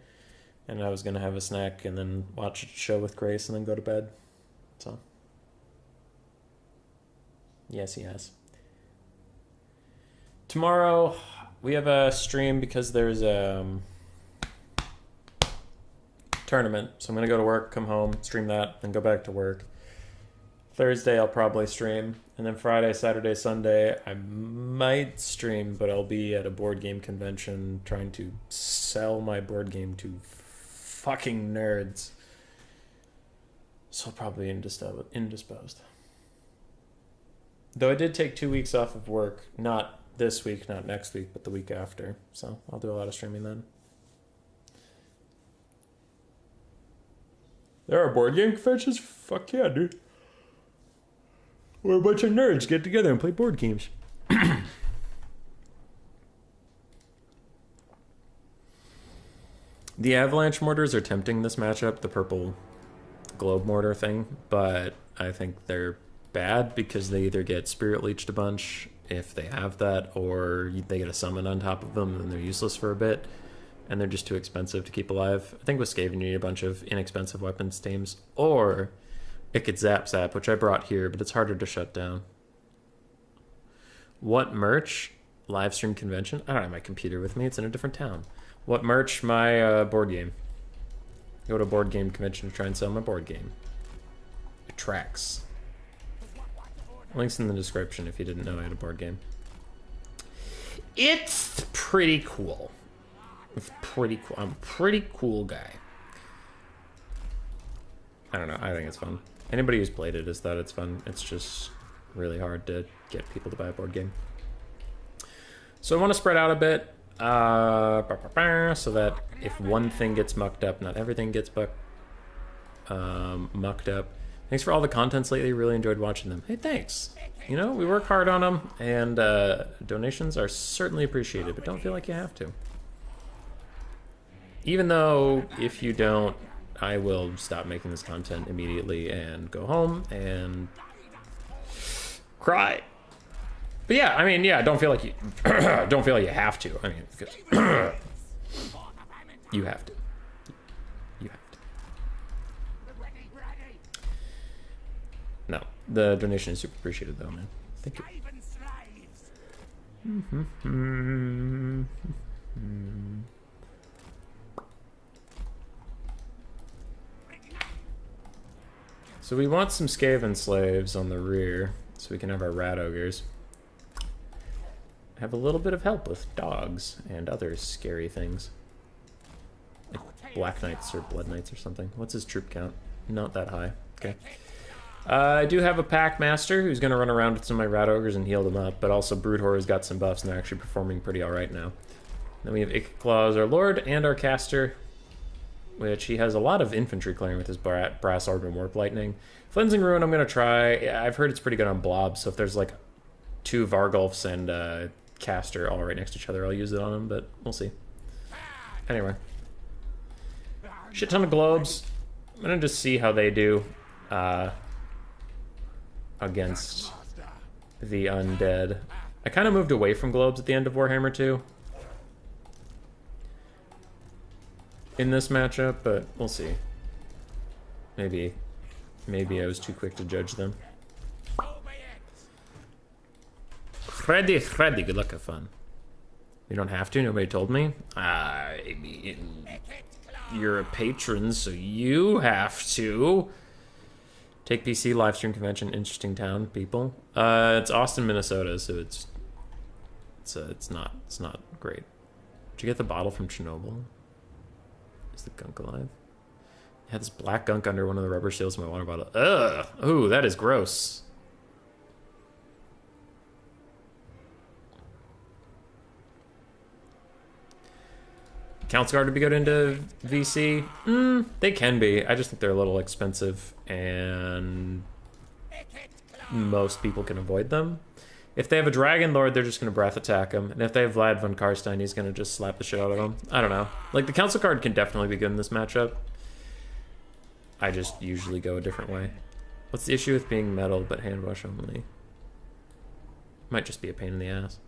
and I was going to have a snack and then watch a show with Grace and then go to bed. So, yes, he has. Tomorrow, we have a stream because there's a tournament, so I'm going to go to work, come home, stream that, then go back to work. Thursday I'll probably stream, and then Friday, Saturday, Sunday I might stream, but I'll be at a board game convention trying to sell my board game to fucking nerds. So I'll probably be indisposed. Though I did take 2 weeks off of work, not this week, not next week, but the week after, so I'll do a lot of streaming then. There are board game conventions? Fuck yeah, dude. Where a bunch of nerds get together and play board games. The avalanche mortars are tempting this matchup, the purple globe mortar thing, but I think they're bad because they either get spirit leeched a bunch if they have that, or they get a summon on top of them and they're useless for a bit, and they're just too expensive to keep alive. I think with Skaven you need a bunch of inexpensive weapons teams, or it could zap, which I brought here, but it's harder to shut down. What merch? Livestream convention? I don't have my computer with me, it's in a different town. What merch? My board game. Go to a board game convention to try and sell my board game. It tracks. Links in the description if you didn't know I had a board game. It's pretty cool. It's pretty cool. I'm a pretty cool guy. I don't know. I think it's fun. Anybody who's played it has thought it's fun. It's just really hard to get people to buy a board game. So I want to spread out a bit. So that if one thing gets mucked up, not everything gets mucked up. Thanks for all the contents lately. Really enjoyed watching them. Hey, thanks. You know, we work hard on them, and donations are certainly appreciated, but don't feel like you have to. Even though, if you don't, I will stop making this content immediately and go home and cry. But yeah, I mean, yeah, don't feel like you don't feel like you have to. I mean, because you have to. You have to. No, the donation is super appreciated, though, man. Thank you. So we want some Skaven slaves on the rear, so we can have our rat ogres. Have a little bit of help with dogs and other scary things. Like Black Knights or Blood Knights or something. What's his troop count? Not that high. Okay. I do have a Pack Master who's going to run around with some of my rat ogres and heal them up, but also Brood Horror's got some buffs and they're actually performing pretty alright now. Then we have Ikklaw, our Lord, and our Caster, which he has a lot of infantry clearing with his Brass Orb and Warp Lightning. Cleansing Ruin I'm going to try. I've heard it's pretty good on blobs, so if there's like 2 Vargulfs and Caster all right next to each other, I'll use it on them, but we'll see. Anyway. Shit ton of globes. I'm going to just see how they do against the undead. I kind of moved away from globes at the end of Warhammer 2 in this matchup, but we'll see. Maybe I was too quick to judge them. Freddy, good luck, have fun. You don't have to, nobody told me. I mean, you're a patron, so you have to. Take PC, livestream convention, interesting town, people. It's Austin, Minnesota, so it's not great. Did you get the bottle from Chernobyl? Is the gunk alive? I had this black gunk under one of the rubber seals in my water bottle. Ugh! Ooh, that is gross. Council Guard to be good into VC? They can be. I just think they're a little expensive, and most people can avoid them. If they have a Dragon Lord, they're just going to breath attack him. And if they have Vlad von Karstein, he's going to just slap the shit out of him. I don't know. Like, the Council card can definitely be good in this matchup. I just usually go a different way. What's the issue with being metal but hand wash only? Might just be a pain in the ass.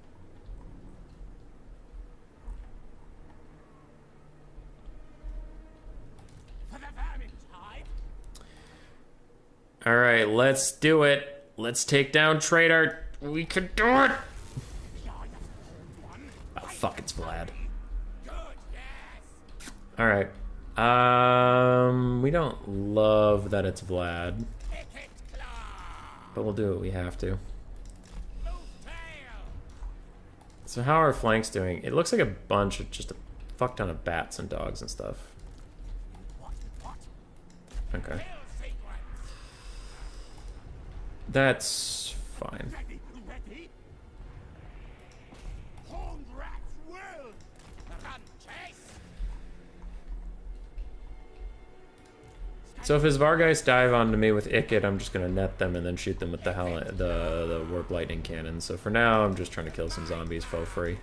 Alright, let's do it. Let's take down Traitor. We can do it! Oh, fuck, it's Vlad. Alright. We don't love that it's Vlad. But we'll do what we have to. So how are our flanks doing? It looks like a bunch of just a fuck ton of bats and dogs and stuff. Okay. That's fine. So if his Vargeist dive onto me with Ikit, I'm just gonna net them and then shoot them with the Warp Lightning Cannon. So for now, I'm just trying to kill some zombies for free.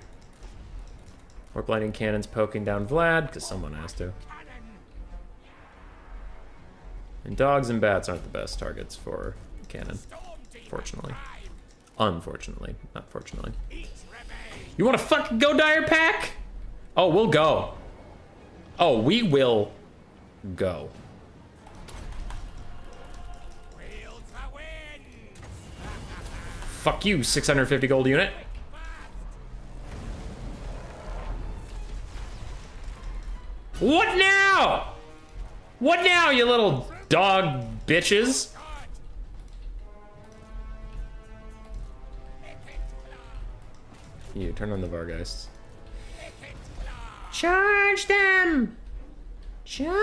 Warp lightning cannons poking down Vlad, because someone has to. And dogs and bats aren't the best targets for cannon, fortunately. Unfortunately, not fortunately. You want to fucking go, Dire Pack? Oh, we'll go. Oh, we will go. Fuck you, 650 gold unit. What now? What now, you little dog bitches? You, turn on the Vargeists. Charge them! Charge!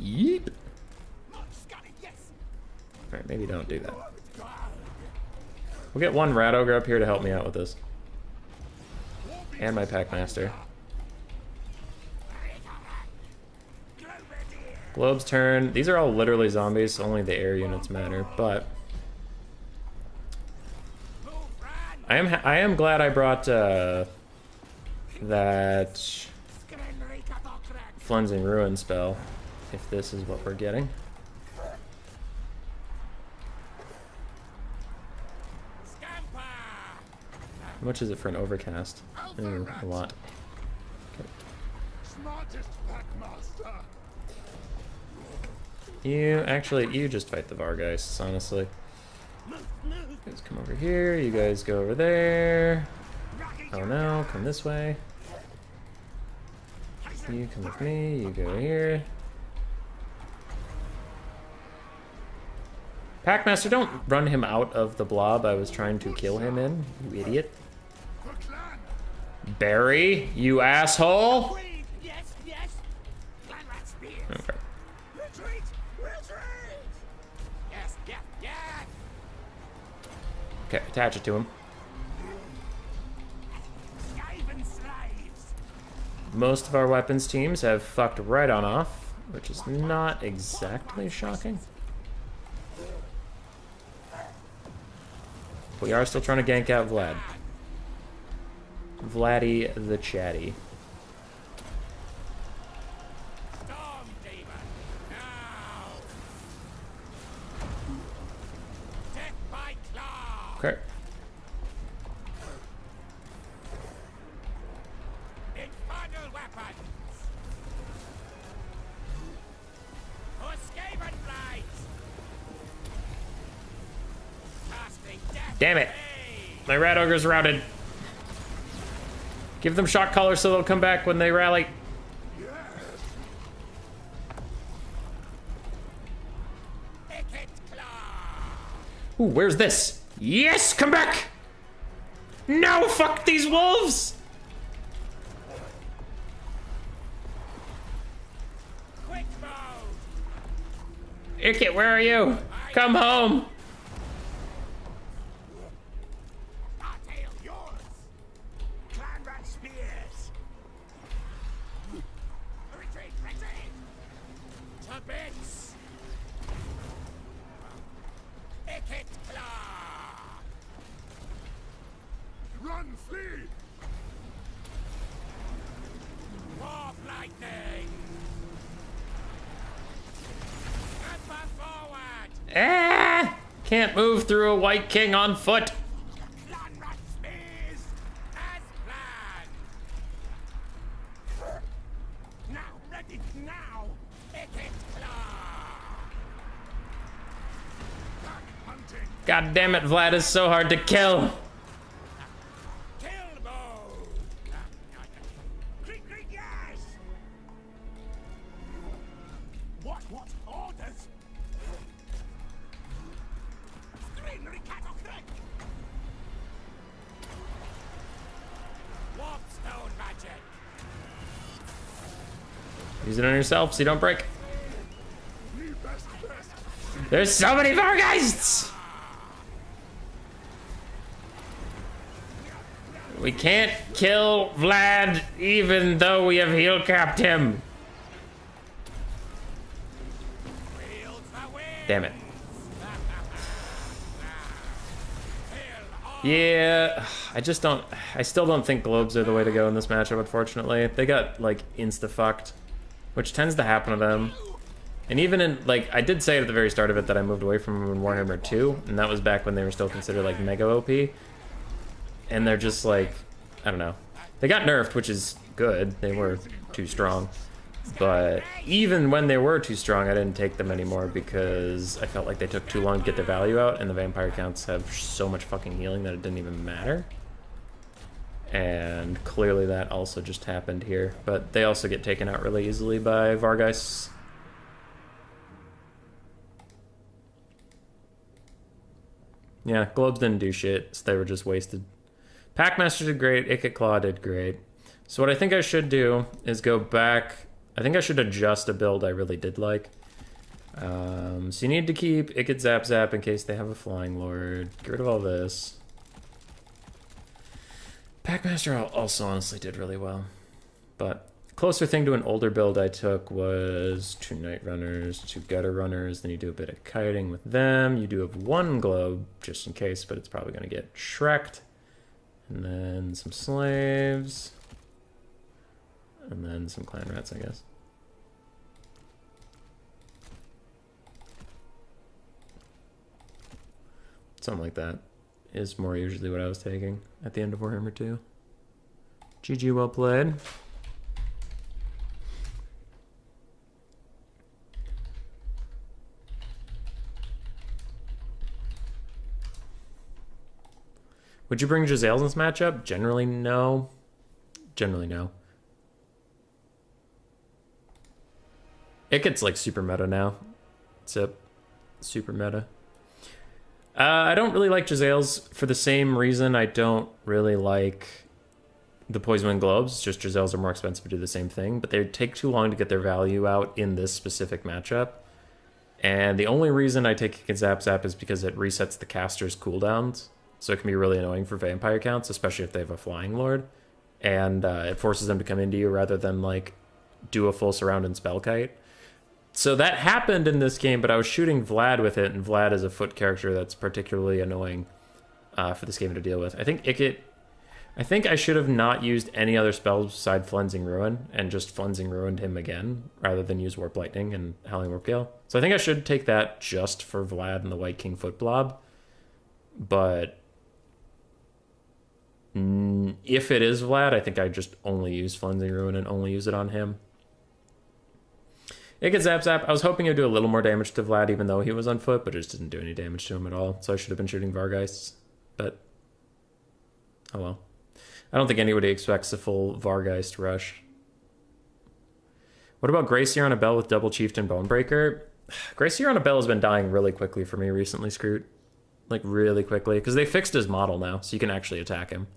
Yeep. Alright, maybe don't do that. We'll get one Rat Ogre up here to help me out with this. And my Packmaster. Globe's turn. These are all literally zombies, so only the air units matter, but... I am glad I brought that Flensing Ruin spell, if this is what we're getting. How much is it for an overcast? Ooh, a lot. Okay.
Smartest Packmaster.
You just fight the Vargeists, honestly. You guys come over here, you guys go over there. Oh no, come this way. You come with me, you go here. Packmaster, don't run him out of the blob I was trying to kill him in, you idiot. Barry, you asshole!
Yes, yes. Clan rat spears.
Okay.
Retreat, retreat. Yes, yeah, yeah.
Okay, attach it to him.
Skaven slaves.
Most of our weapons teams have fucked right on off, which is not exactly shocking. We are still trying to gank out Vlad. Vladdy the Chatty.
Storm demon. Now. Death by claw.
Okay.
Infernal weapons. For Skaven blades. Casting death.
Damn it! My Rat Ogre's routed. Give them shock collar so they'll come back when they rally. Ooh, where's this? Yes, come back! No, fuck these wolves!
Quick mode.
Icket, where are you? Come home!
Our tail yours. Clan rat spears. Retreat, retreat. To bits. Icket claw. Run, flee. Warp lightning. Scamper forward.
Ah! Can't move through a White King on foot.
Clan rat spears as planned. Now, ready now. Icket claw. Pack hunting.
God damn it, Vlad is so hard to kill.
Kill mode. Creep, creep, yes. What orders? String Ricardo Craig. Warp stone magic.
Use it on yourself so you don't break.
Me best.
There's so many Vargeists! We can't kill Vlad even though we have heel capped him.
Wheels the wind.
Damn it.
Kill
Yeah, I still don't think globes are the way to go in this matchup, unfortunately. They got, like, insta-fucked, which tends to happen to them. And even in, like, I did say at the very start of it that I moved away from them in Warhammer 2, and that was back when they were still considered, like, mega OP. And they're just, like, I don't know. They got nerfed, which is good. They were too strong. But even when they were too strong, I didn't take them anymore because I felt like they took too long to get their value out, and the vampire counts have so much fucking healing that it didn't even matter. And clearly that also just happened here. But they also get taken out really easily by Vargeist. Yeah, globes didn't do shit, so they were just wasted. Packmaster did great, Ikit Claw did great. So what I think I should do is go back. I think I should adjust a build I really did like. So you need to keep Ikit Zap Zap in case they have a Flying Lord. Get rid of all this. Packmaster also honestly did really well. But closer thing to an older build I took was 2 Night Runners, 2 Gutter Runners, then you do a bit of kiting with them. You do have 1 globe, just in case, but it's probably going to get Shrek'd. And then some slaves. And then some clan rats, I guess. Something like that is more usually what I was taking at the end of Warhammer 2. GG, well played. Would you bring Giselles in this matchup? Generally, no. Generally, no. It gets like super meta now. It's a super meta. I don't really like Giselles for the same reason I don't really like the Poison Wind Globes. Just Giselles are more expensive to do the same thing, but they take too long to get their value out in this specific matchup. And the only reason I take Ikit Zap Zap is because it resets the caster's cooldowns. So it can be really annoying for vampire counts, especially if they have a Flying Lord. And it forces them to come into you rather than like do a full surround and spell kite. So that happened in this game, but I was shooting Vlad with it, and Vlad is a foot character that's particularly annoying for this game to deal with. I think I should have not used any other spells besides Flensing Ruin, and just Flensing Ruined him again, rather than use Warp Lightning and Howling Warp Gale. So I think I should take that just for Vlad and the White King Foot Blob. But if it is Vlad, I think I just only use Flensing Ruin and only use it on him. Ikit Zap Zap, I was hoping it would do a little more damage to Vlad even though he was on foot, but it just didn't do any damage to him at all. So I should have been shooting Vargeists, but oh well. I don't think anybody expects a full Vargeist rush. What about Gracier on a Bell with Double Chieftain Bonebreaker? Gracier on a Bell has been dying really quickly for me recently, Scroot. Like really quickly, because they fixed his model now, so you can actually attack him.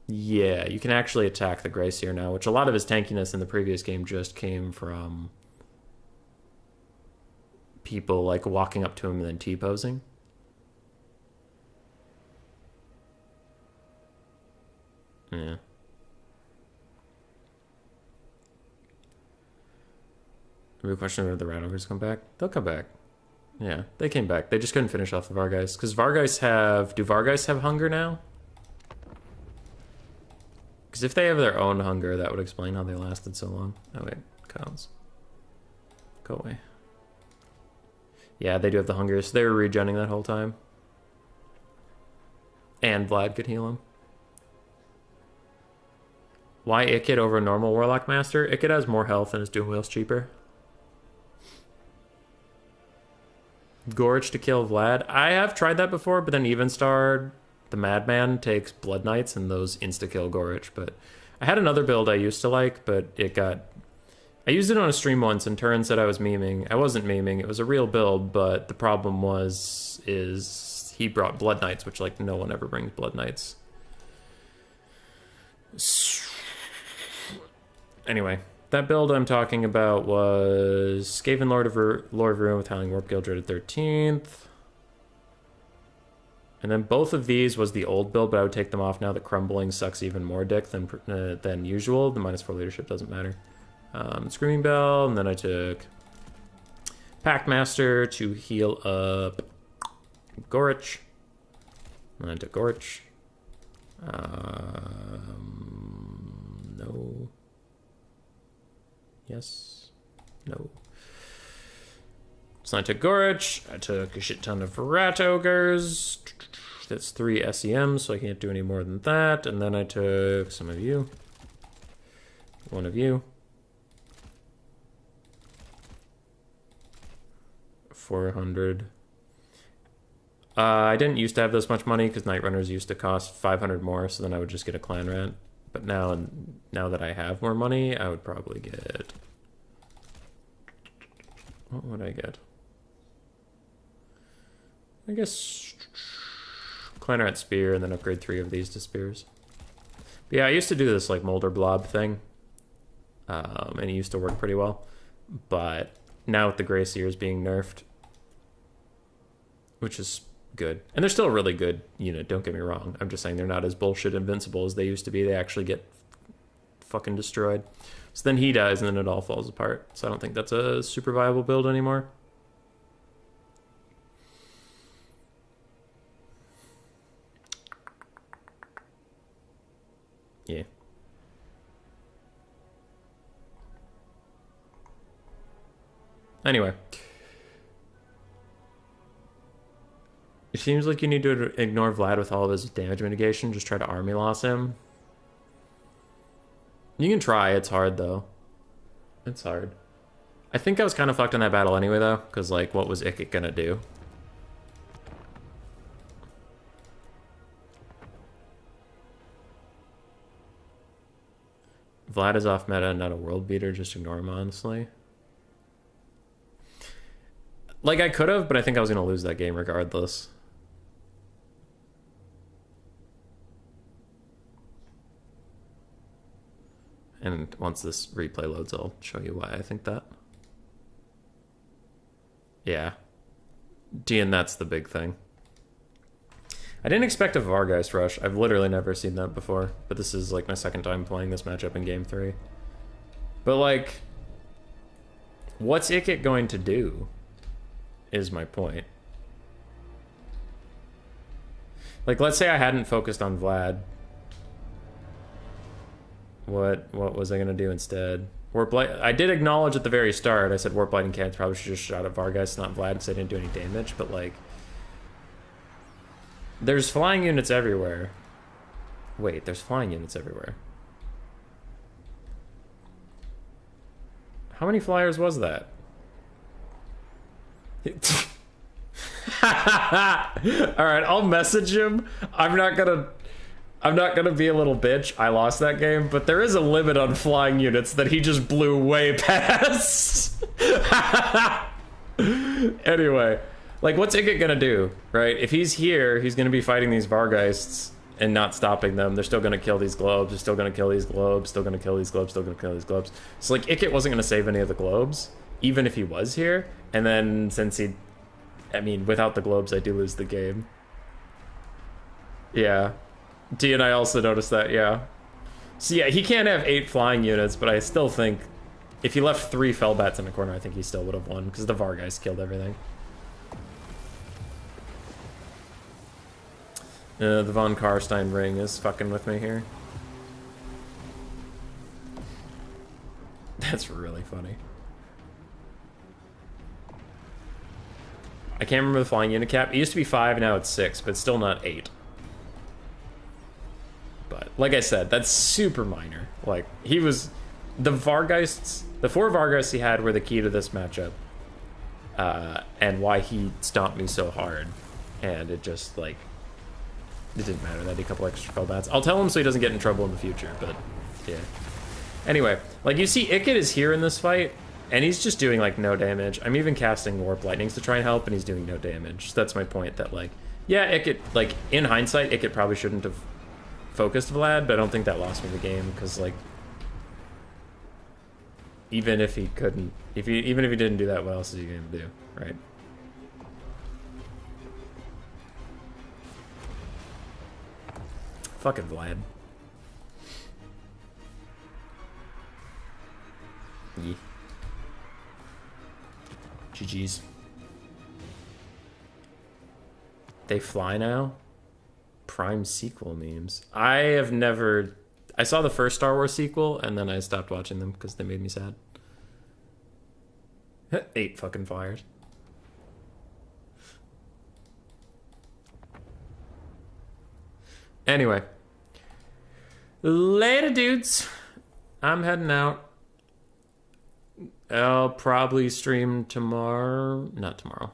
Yeah, you can actually attack the Gracier now, which a lot of his tankiness in the previous game just came from people like walking up to him and then T-posing. Yeah. Real question whether the Rat Ogres come back. They'll come back. Yeah, they came back. They just couldn't finish off the Vargeists. Because Vargeists have... Do Vargeists have hunger now? Because if they have their own hunger, that would explain how they lasted so long. Oh, wait. Cows. Go away. Yeah, they do have the hunger. So they were regenning that whole time. And Vlad could heal him. Why Ikit over a normal Warlock Master? Ikit has more health and his Doom Wheel's cheaper. Gorge to kill Vlad. I have tried that before, but then Evenstar, the Madman, takes Blood Knights and those insta-kill Gorge. But I had another build I used to like, but it got... I used it on a stream once and Turin said I was memeing. I wasn't memeing. It was a real build, but the problem is he brought Blood Knights, which like no one ever brings Blood Knights. Anyway, that build I'm talking about was Skaven Lord of Ruin with Howling Warp Gale Dreaded 13th. And then both of these was the old build, but I would take them off now that Crumbling sucks even more dick than usual. The -4 leadership doesn't matter. Screaming Bell, and then I took Packmaster to heal up Gorich. And I took Gorich. No. Yes. No. So I took Gorich. I took a shit ton of Rat Ogres. That's 3 SEMs, so I can't do any more than that. And then I took some of you. One of you. 400. I didn't used to have this much money because Night Runners used to cost 500 more, so then I would just get a clan rat. But now that I have more money, I would probably get... What would I get? I guess clan rat spear and then upgrade 3 of these to spears. But yeah, I used to do this like Molder Blob thing. And it used to work pretty well. But now with the Grey Seers being nerfed, which is good. And they're still a really good unit, don't get me wrong. I'm just saying they're not as bullshit invincible as they used to be. They actually get fucking destroyed. So then he dies and then it all falls apart. So I don't think that's a super viable build anymore. Yeah. Anyway. It seems like you need to ignore Vlad with all of his damage mitigation. Just try to army loss him. You can try. It's hard, though. It's hard. I think I was kind of fucked in that battle anyway, though. Because, like, what was Ikit gonna do? Vlad is off meta, not a world beater. Just ignore him, honestly. Like, I could have, but I think I was going to lose that game regardless. And once this replay loads, I'll show you why I think that. Yeah. And that's the big thing. I didn't expect a Vargeist rush. I've literally never seen that before. But this is like my second time playing this matchup in Game 3. But like, what's Ikit going to do? Is my point. Like, let's say I hadn't focused on Vlad. What was I gonna do instead? Warp Light. I did acknowledge at the very start. I said Warp Lightning Cats probably should just shot at Vargeist, not Vlad, because they didn't do any damage. But like, there's flying units everywhere. Wait, there's flying units everywhere. How many flyers was that? Alright, I'll message him. I'm not gonna be a little bitch. I lost that game, but there is a limit on flying units that he just blew way past. Anyway, like, what's Ikit gonna do, right? If he's here, he's gonna be fighting these Vargeists and not stopping them. They're still gonna kill these globes. They're still gonna kill these globes. Still gonna kill these globes. Still gonna kill these globes. So like, Ikit wasn't gonna save any of the globes, even if he was here. And then since I mean, without the globes, I do lose the game. Yeah. T and I also noticed that, yeah. So yeah, he can't have 8 flying units, but I still think if he left 3 Fellbats in the corner, I think he still would have won, because the Vargeist killed everything. The Von Karstein ring is fucking with me here. That's really funny. I can't remember the flying unit cap. It used to be 5, now it's 6, but it's still not 8. But like I said, that's super minor. Like, he was the Vargeists, the 4 Vargeists he had were the key to this matchup, and why he stomped me so hard. And it just like, it didn't matter. That had a couple extra Fellbats. I'll tell him so he doesn't get in trouble in the future. But yeah. Anyway, like, you see, Ikit is here in this fight, and he's just doing like no damage. I'm even casting Warp Lightnings to try and help, and he's doing no damage. So that's my point. That like, yeah, Ikit, like, in hindsight, Ikit probably shouldn't have focused Vlad, but I don't think that lost me the game, because like, even if he couldn't, even if he didn't do that, what else is he gonna do, right? Fucking Vlad. Yeah. GG's. They fly now? Prime sequel memes. I have never... I saw the first Star Wars sequel, and then I stopped watching them because they made me sad. 8 fucking fires. Anyway. Later, dudes. I'm heading out. I'll probably stream tomorrow. Not tomorrow.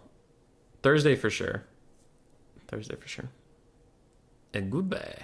Thursday for sure. Thursday for sure. And goodbye.